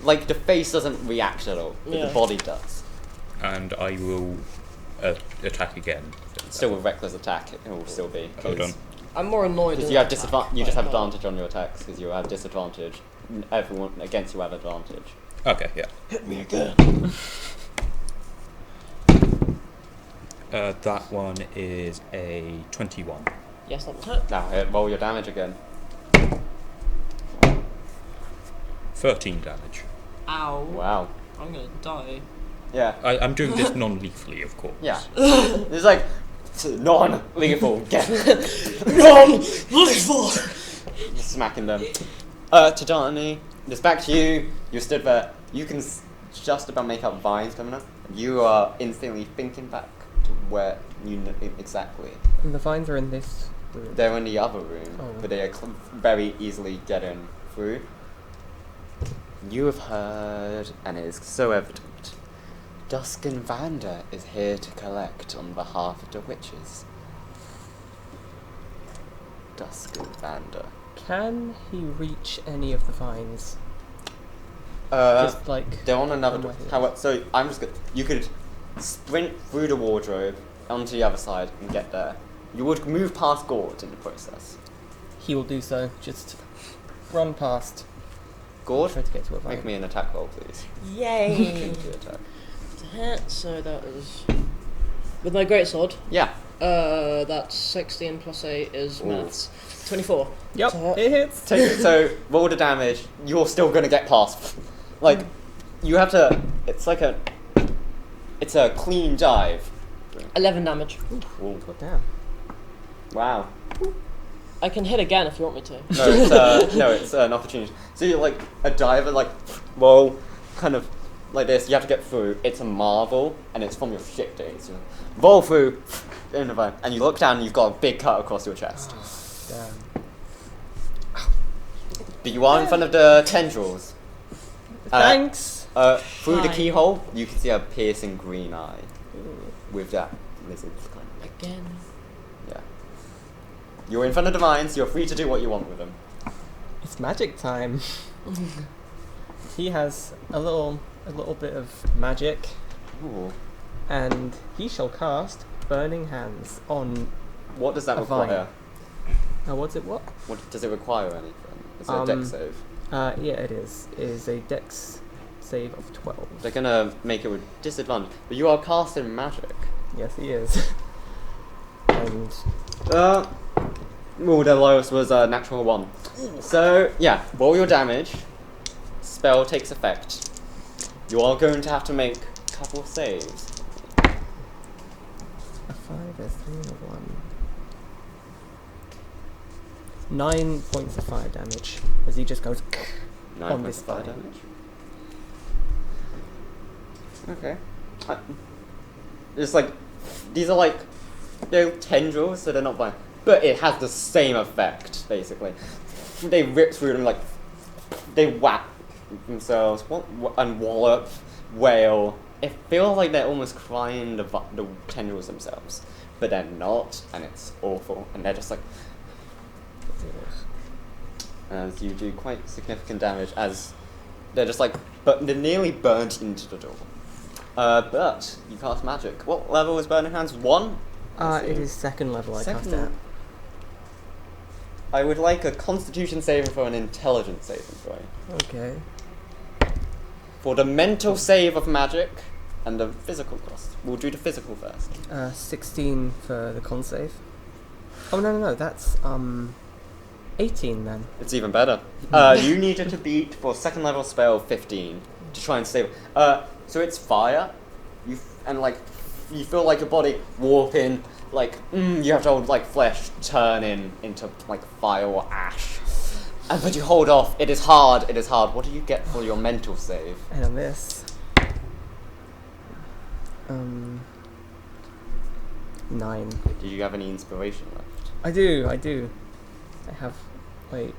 Like, the face doesn't react at all, but Yeah. the body does. And I will attack again. Still with reckless attack, it will still be. Hold on. I'm more annoyed. Because than you have attacked you just by have a dog. advantage on your attacks, because you have disadvantage. Everyone against you have advantage. Okay, yeah. Hit me again. That one is a 21. Yes, that will hit. Now, roll your damage again. 13 damage. Ow. Wow. I'm gonna die. Yeah. I'm doing this non-lethally, of course. Yeah. It's like, it's non-lethal. Get Non-lethal! smacking them. Tadani, it's back to you. You're stood there. You can just about make out vines coming up. You are instantly thinking back to where you know exactly. And the vines are in this room. They're in the other room, Oh. but they are very easily getting through. You have heard, and it is so evident, Duskin Vander is here to collect on behalf of the witches. Duskin Vander. Can he reach any of the vines? Uh, Just like They're on another on my door. heels. How? So I'm just gonna. You could sprint through the wardrobe onto the other side and get there. You would move past Gord in the process. he will do so. Just run past. Gord, Try to get to a vine. make me an attack roll, please. Yay! Into attack. To hit, so that is with my greatsword. Yeah. That's 16 plus 8 is Ooh. maths. 24. Yep, To hit. it hits. So roll the damage. You're still gonna get past. Like, you have to. It's like a. It's a clean dive. 11 damage. Ooh. God damn. Wow. I can hit again if you want me to. No, it's an opportunity. So you're like a diver, like roll, kind of like this. You have to get through. It's a marvel, and it's from your ship days. You roll through, in the vine, and you look down, and you've got a big cut across your chest. Damn. But you are in front of the tendrils. Thanks. Through the Hi. keyhole, you can see a piercing green eye with that lizard kind of. Again. Yeah. You're in front of the vines. You're free to do what you want with them. It's magic time. He has a little bit of magic, Ooh. and he shall cast Burning Hands on. What does that A vine. require? What's it? What? What does it require? Anything? Is it a dex save? Yeah, it is. It is a Dex save of 12. They're gonna make it with disadvantage. But you are casting magic. Yes, he is. And The lowest was a natural 1. So, yeah, roll your damage. Spell takes effect. You are going to have to make a couple of saves. a 5, a 3, and a 1. 9 points of fire damage as he just goes 9 on points this of fire vine. damage. Okay. It's like, these are like, they're tendrils, so they're not vine. But it has the same effect, basically. They rip through them, like, they whack themselves and wallop, wail, it feels like they're almost crying the tendrils themselves, but they're not, and it's awful, and they're just like, as you do quite significant damage, as they're just like, but they're nearly burnt into the door. But you cast magic. What level is Burning Hands? 1? It is second level I cast it at. I would like a Constitution saving throw and Intelligence saving throw. Okay. For the mental save of magic and the physical cost. We'll do the physical first. 16 for the con save. Oh, no, that's 18 then. It's even better. You needed to beat, for second level spell, 15 to try and save. So it's fire. You feel like your body warping, like you have to hold like flesh turning into like fire or ash. But you hold off. It is hard. What do you get for your mental save? And on this, 9. Do you have any inspiration left? I do. I have. Wait.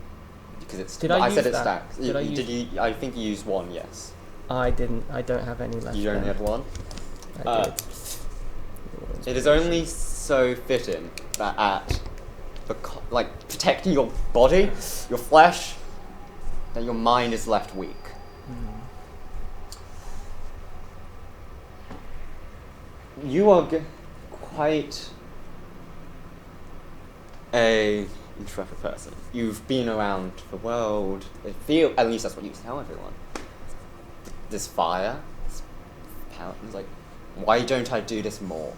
Because it's. Did I use said it that? stacks. Did I Did use- you? I think you used 1. Yes. I didn't. I don't have any left. You only then. had 1. I did. It is only so fitting that at protecting your body, your flesh, that your mind is left weak. You are quite a intrepid person. You've been around the world. At least that's what you tell everyone. This fire, this power, it's like, why don't I do this more?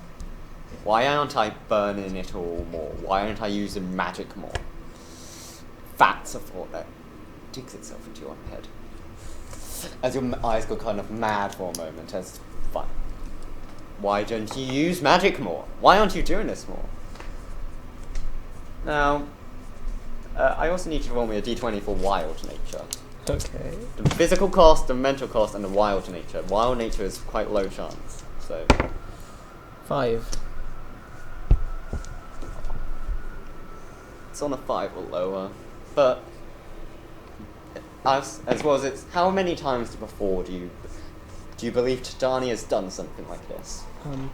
Why aren't I burning it all more? Why aren't I using magic more? That's a thought that digs itself into your head. As your eyes go kind of mad for a moment, as fun. Why don't you use magic more? Why aren't you doing this more? Now, I also need you to roll me a d20 for wild nature. Okay. The physical cost, the mental cost, and the wild nature. Wild nature is quite low chance, so... 5. It's on a 5 or lower, but as well as it's... How many times before do you believe Tadani has done something like this?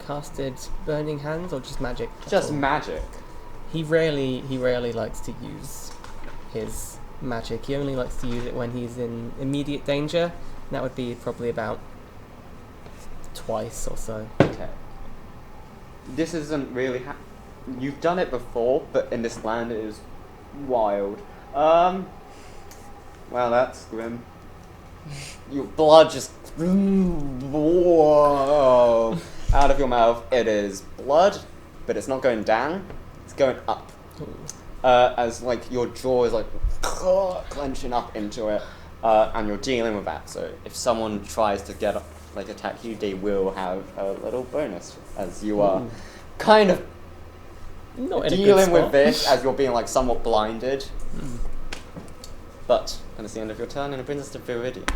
Casted Burning Hands or just magic? Just magic. He rarely likes to use his magic. He only likes to use it when he's in immediate danger. And that would be probably about twice or so. Okay. This isn't really... You've done it before, but in this land it is wild. Well, that's grim. Your blood just... Whoa, out of your mouth. It is blood, but it's not going down. It's going up. As like your jaw is like clenching up into it, and you're dealing with that. So if someone tries to attack you, they will have a little bonus, as you are kind of Not in a good dealing with spot. this as you're being like somewhat blinded. But that's the end of your turn, and it brings us to Viridian.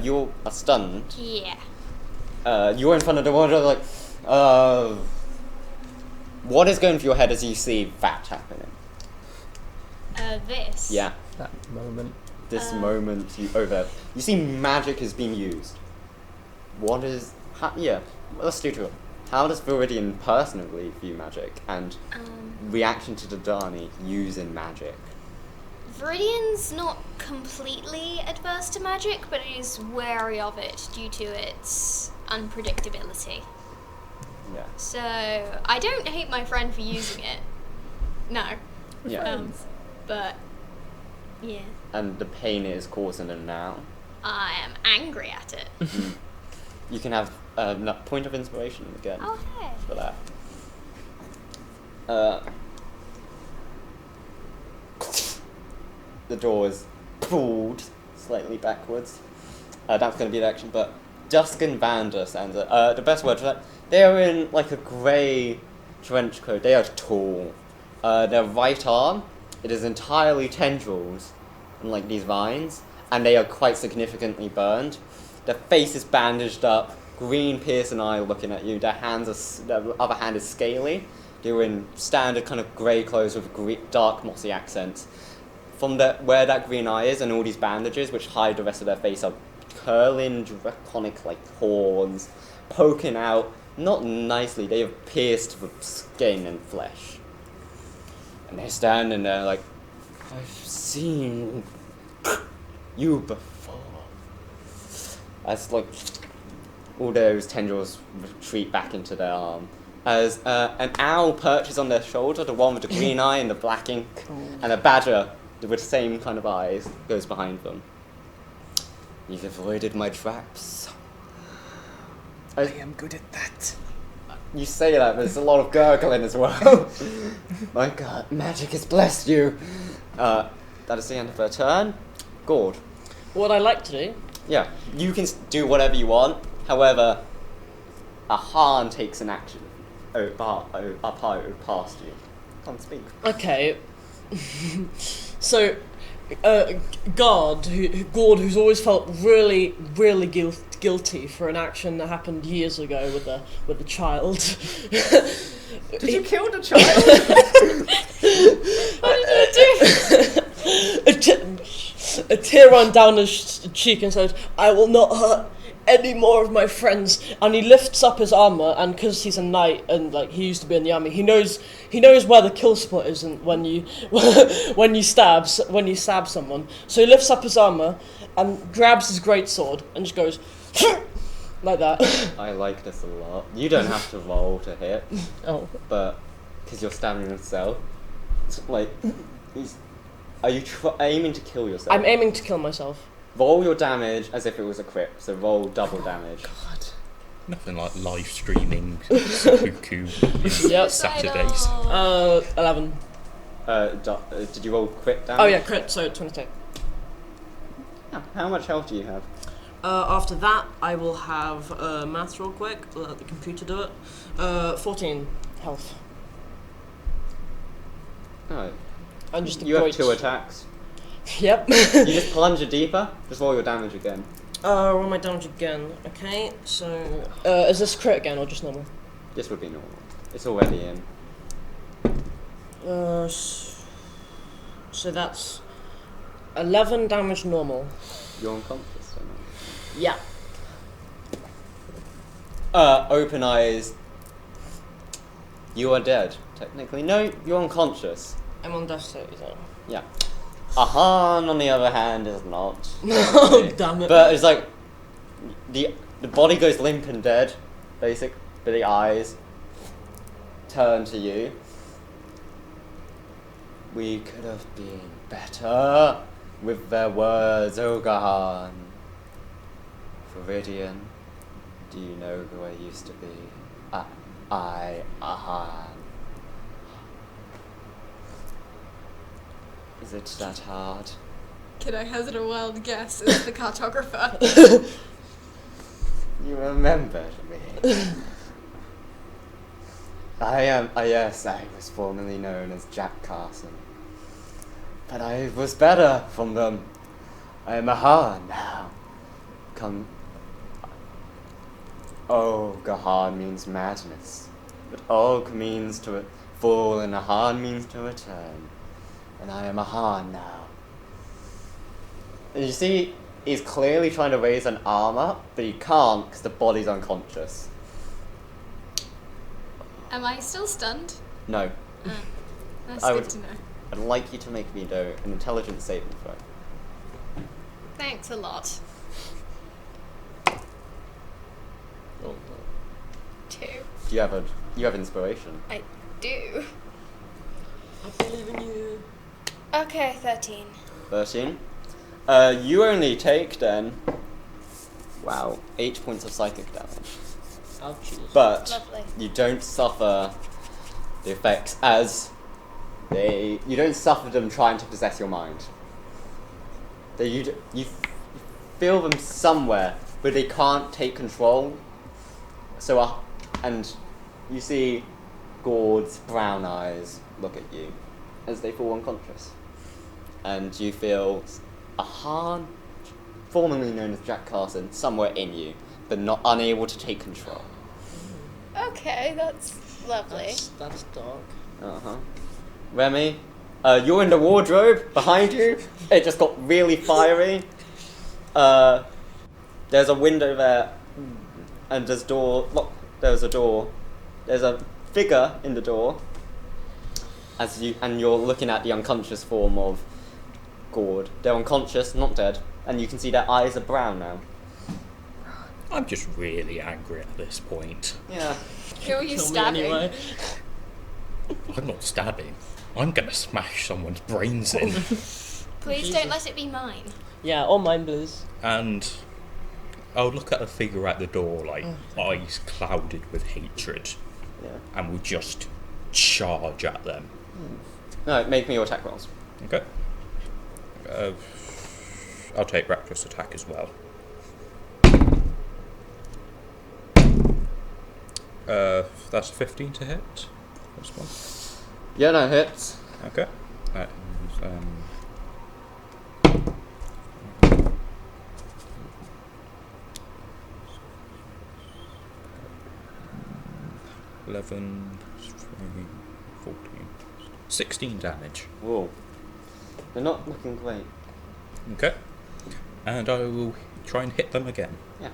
You are stunned. Yeah. You're in front of the water, like, what is going through your head as you see that happening? This. Yeah, That moment. this moment you see magic is being used. Let's do it. How does Viridian personally view magic and reaction to Dodani using magic? Viridian's not completely adverse to magic, but is wary of it due to its unpredictability. Yeah. So, I don't hate my friend for using it. No. Yeah. But, yeah. And the pain it is causing him now. I am angry at it. You can have a point of inspiration again Oh, hey. for that. The door is pulled slightly backwards. That's going to be the action, but Dusk and Vander, the best word for that, they are in like a grey trench coat. They are tall. Their right arm, it is entirely tendrils and like these vines, and they are quite significantly burned. Their face is bandaged up, green piercing eye looking at you. Their other hand is scaly. They're in standard kind of grey clothes with dark mossy accents. From where that green eye is and all these bandages which hide the rest of their face are curling draconic like horns poking out, not nicely, they have pierced the skin and flesh. And they're standing there like, I've seen you before. As like all those tendrils retreat back into their arm. As an owl perches on their shoulder, the one with the green eye and the black ink, and a badger with the same kind of eyes goes behind them. You've avoided my traps. I am good at that. You say that, but there's a lot of gurgling as well. My god, magic has blessed you. That is the end of her turn. Gord. What I like to do. Yeah, you can do whatever you want. However, a Harn takes an action past you. Can't speak. Okay. So, Gord, who's always felt really, really guilty for an action that happened years ago with a child. Did you kill the child? What did you do? A tear ran down his cheek and said, "I will not hurt any more of my friends." And he lifts up his armor, and because he's a knight and like he used to be in the army, he knows where the kill spot is, and when you stab someone. So he lifts up his armor and grabs his greatsword and just goes like that. I like this a lot. You don't have to roll to hit, Oh. but because you're stabbing yourself, it's like, are you aiming to kill yourself? I'm aiming to kill myself. Roll your damage as if it was a crit, so roll double damage. God. Nothing like live streaming seppuku Yep. Saturdays. 11. Did you roll crit damage? Oh yeah, crit. So 22. How much health do you have? After that, I will have maths real quick. Let the computer do it. 14 health. Oh, And just you have 2 attacks. Yep. You just plunge it deeper. Just roll your damage again. Roll my damage again. Okay, so is this crit again or just normal? This would be normal. It's already in. So that's 11 damage normal. You're unconscious, don't you? Yeah. Open eyes. You are dead. Technically, no. You're unconscious. I'm on death state, so. Yeah. Ahan, on the other hand, is not. Oh, damn it. But it's like the body goes limp and dead, but the eyes turn to you. We could have been better with their words, Ogahan. Viridian, do you know who I used to be? Ahan. Is it that hard? Can I hazard a wild guess as the cartographer? You remembered me. Yes, I was formerly known as Jack Carson. But I was better from them. I am a Han now. Gahan means madness. But Og means to fall and Ahan means to return. And I am a Han now. And you see, he's clearly trying to raise an arm up, but he can't because the body's unconscious. Am I still stunned? No. That's I good would- to know. I'd like you to make me do an intelligence saving throw. Thanks a lot. 2. Do you have inspiration? I do. I believe in you. Okay, 13. 13. You only take then, 8 points of psychic damage. Ouchies. But Lovely. you don't suffer the effects as you don't suffer them trying to possess your mind. You feel them somewhere, but they can't take control. So, and you see Gord's brown eyes look at you as they fall unconscious. And you feel a Han, formerly known as Jack Carson, somewhere in you, but not unable to take control. Okay, that's lovely. That's dark. Uh-huh. Remy, you're in the wardrobe behind you. It just got really fiery. There's a window there, and there's door. Look, there's a door. There's a figure in the door. And you're looking at the unconscious form of Gord. They're unconscious, not dead, and you can see their eyes are brown now. I'm just really angry at this point. Yeah. Who are you Kill me stabbing? anyway. I'm not stabbing. I'm gonna smash someone's brains in. Please don't let it be mine. Yeah, all mine blues. And I'll look at the figure at the door, like, eyes clouded with hatred, Yeah. and we'll just charge at them. No, make me your attack rolls. Okay. I'll take reckless attack as well. That's 15 to hit. First one. Yeah, no, hits. Okay. That is, 11, 14, 16 damage. Whoa. They're not looking great. Okay. And I will try and hit them again. Yeah.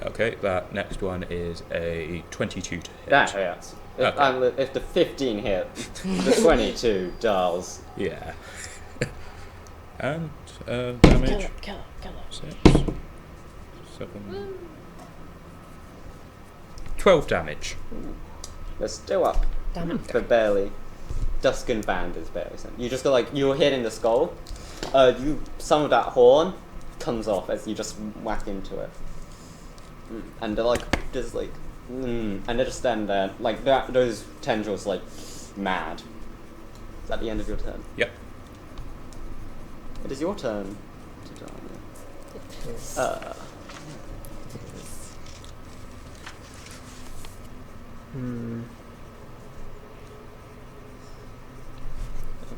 Okay, that next one is a 22 to hit. That hits. If the 15 hit, the 22 does. Yeah. And damage. Kill it. 6, 7, 12 damage. They're still up. Damn it. But barely. Duskin Band is barely sent. You just go like, you're hitting the skull. Some of that horn comes off as you just whack into it. And they're like, just like, and they just stand there, like that. Those tendrils like mad. Is that the end of your turn? Yep. It is your turn to die. Yes.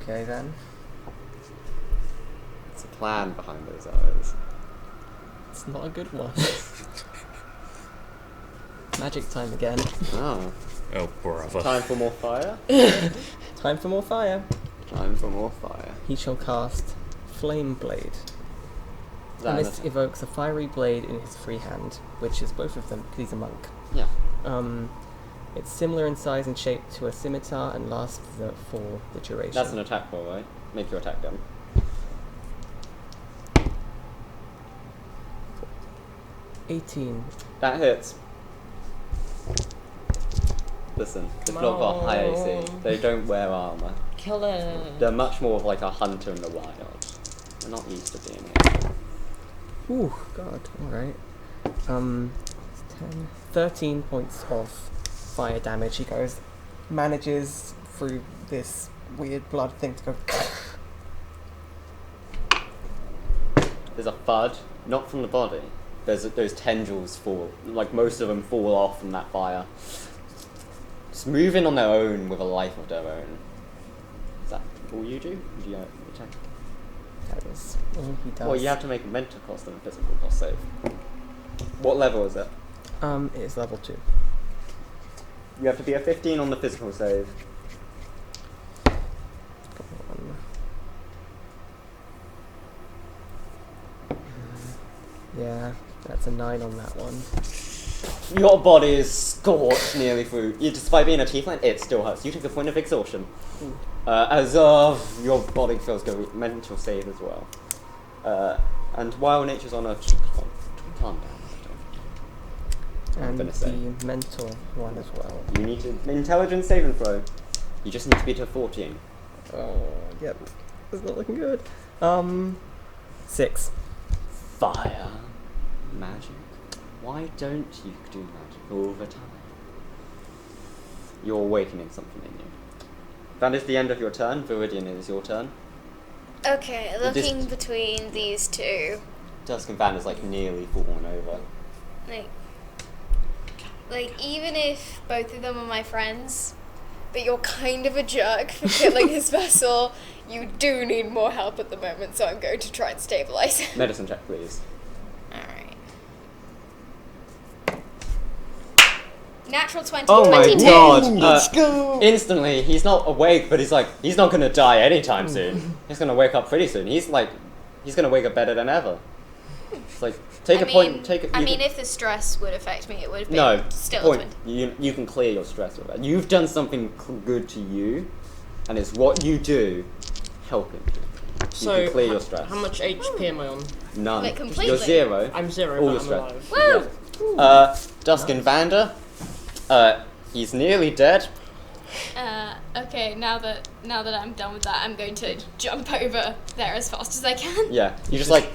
Okay then. It's a plan behind those eyes. It's not a good one. Magic time again. Oh. Oh, brother. Time for more fire? Time for more fire. Time for more fire. He shall cast Flame Blade. And this evokes a fiery blade in his free hand, which is both of them, because he's a monk. Yeah. It's similar in size and shape to a scimitar and lasts for the duration. That's an attack roll, right? Make your attack gun. 18. That hits. Listen, the block got high AC. They don't wear armor. Kill it. They're much more of like a hunter in the wild. They're not used to being here. Ooh, God, alright. 10, 13 points of fire damage. He manages through this weird blood thing to go. There's a thud, not from the body. Those tendrils fall, like most of them fall off from that fire. Just moving on their own with a life of their own. Is that all you do? Do you attack? That is all he does. Well, you have to make a mental cost and a physical cost save. What level is it? It is level 2. You have to be a 15 on the physical save. Yeah, that's a 9 on that one. Your body is scorched nearly through. Despite being a tiefling, it still hurts. You take a point of exhaustion. As your body feels good. Mental save as well. And while nature's on a calm down. And gonna say. the mental one as well. You need to intelligence saving throw. You just need to be to 14. Oh, yep. It's not looking good. 6. Fire. Magic. Why don't you do magic all the time? You're awakening something in you. That is the end of your turn. Viridian, it is your turn. Okay, looking between these two, Duskin Van is like nearly fallen over. like even if both of them are my friends, but you're kind of a jerk for killing his vessel, you do need more help at the moment, so I'm going to try and stabilize him. Medicine check, please. Alright. Natural 20. Oh my 22. god! Let's go! Instantly, he's not awake, but he's not gonna die anytime soon. He's gonna wake up pretty soon. He's gonna wake up better than ever. It's like, take a point, take a... I mean, if the stress would affect me, it would have been No, still point. a 20. You can clear your stress with that. You've done something good to you, and it's what you do helping you. So, You can clear your stress. how much HP am I on? None. Wait, completely? You're 0. I'm 0, All but your I'm stress. alive. Woo! Duskin Vander, he's nearly dead. Okay, now that I'm done with that, I'm going to jump over there as fast as I can. Yeah, you just like,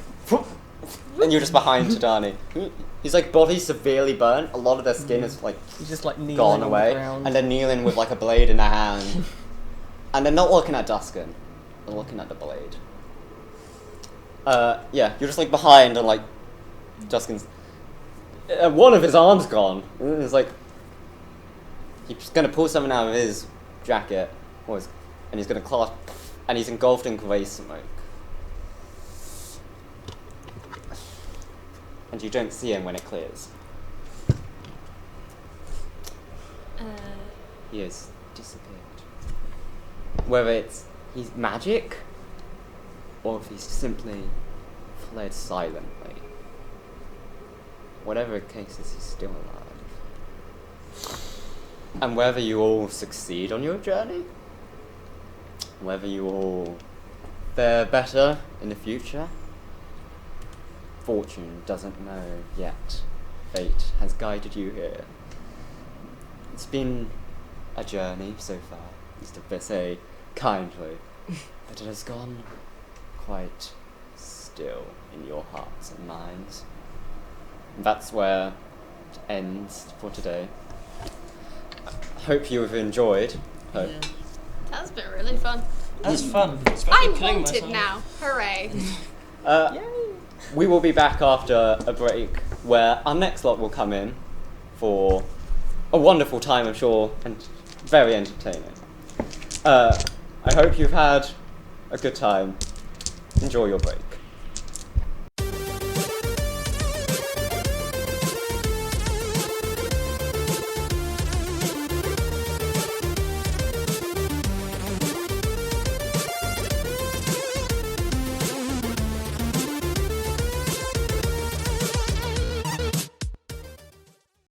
and you're just behind Tadani. He's like body severely burnt. A lot of their skin is like He's just like kneeling gone on away, the ground. and they're kneeling with like a blade in their hand, and they're not looking at Duskin. They're looking at the blade. Yeah, you're just like behind, and like Duskin's one of his arms gone. It's like he's gonna pull something out of his jacket, and he's gonna clasp, and he's engulfed in grey smoke. And you don't see him when it clears. He has disappeared. Whether he's magic, or if he's simply fled silently. Whatever the case is, he's still alive. And whether you all succeed on your journey, whether you all fare better in the future, fortune doesn't know yet. Fate has guided you here. It's been a journey so far, Mr. say kindly, but it has gone quite still in your hearts and minds. And that's where it ends for today. I hope you have enjoyed. Hope. Yeah. That's been really fun. That's fun. I'm haunted now. Hooray. We will be back after a break where our next lot will come in for a wonderful time, I'm sure, and very entertaining. I hope you've had a good time. Enjoy your break.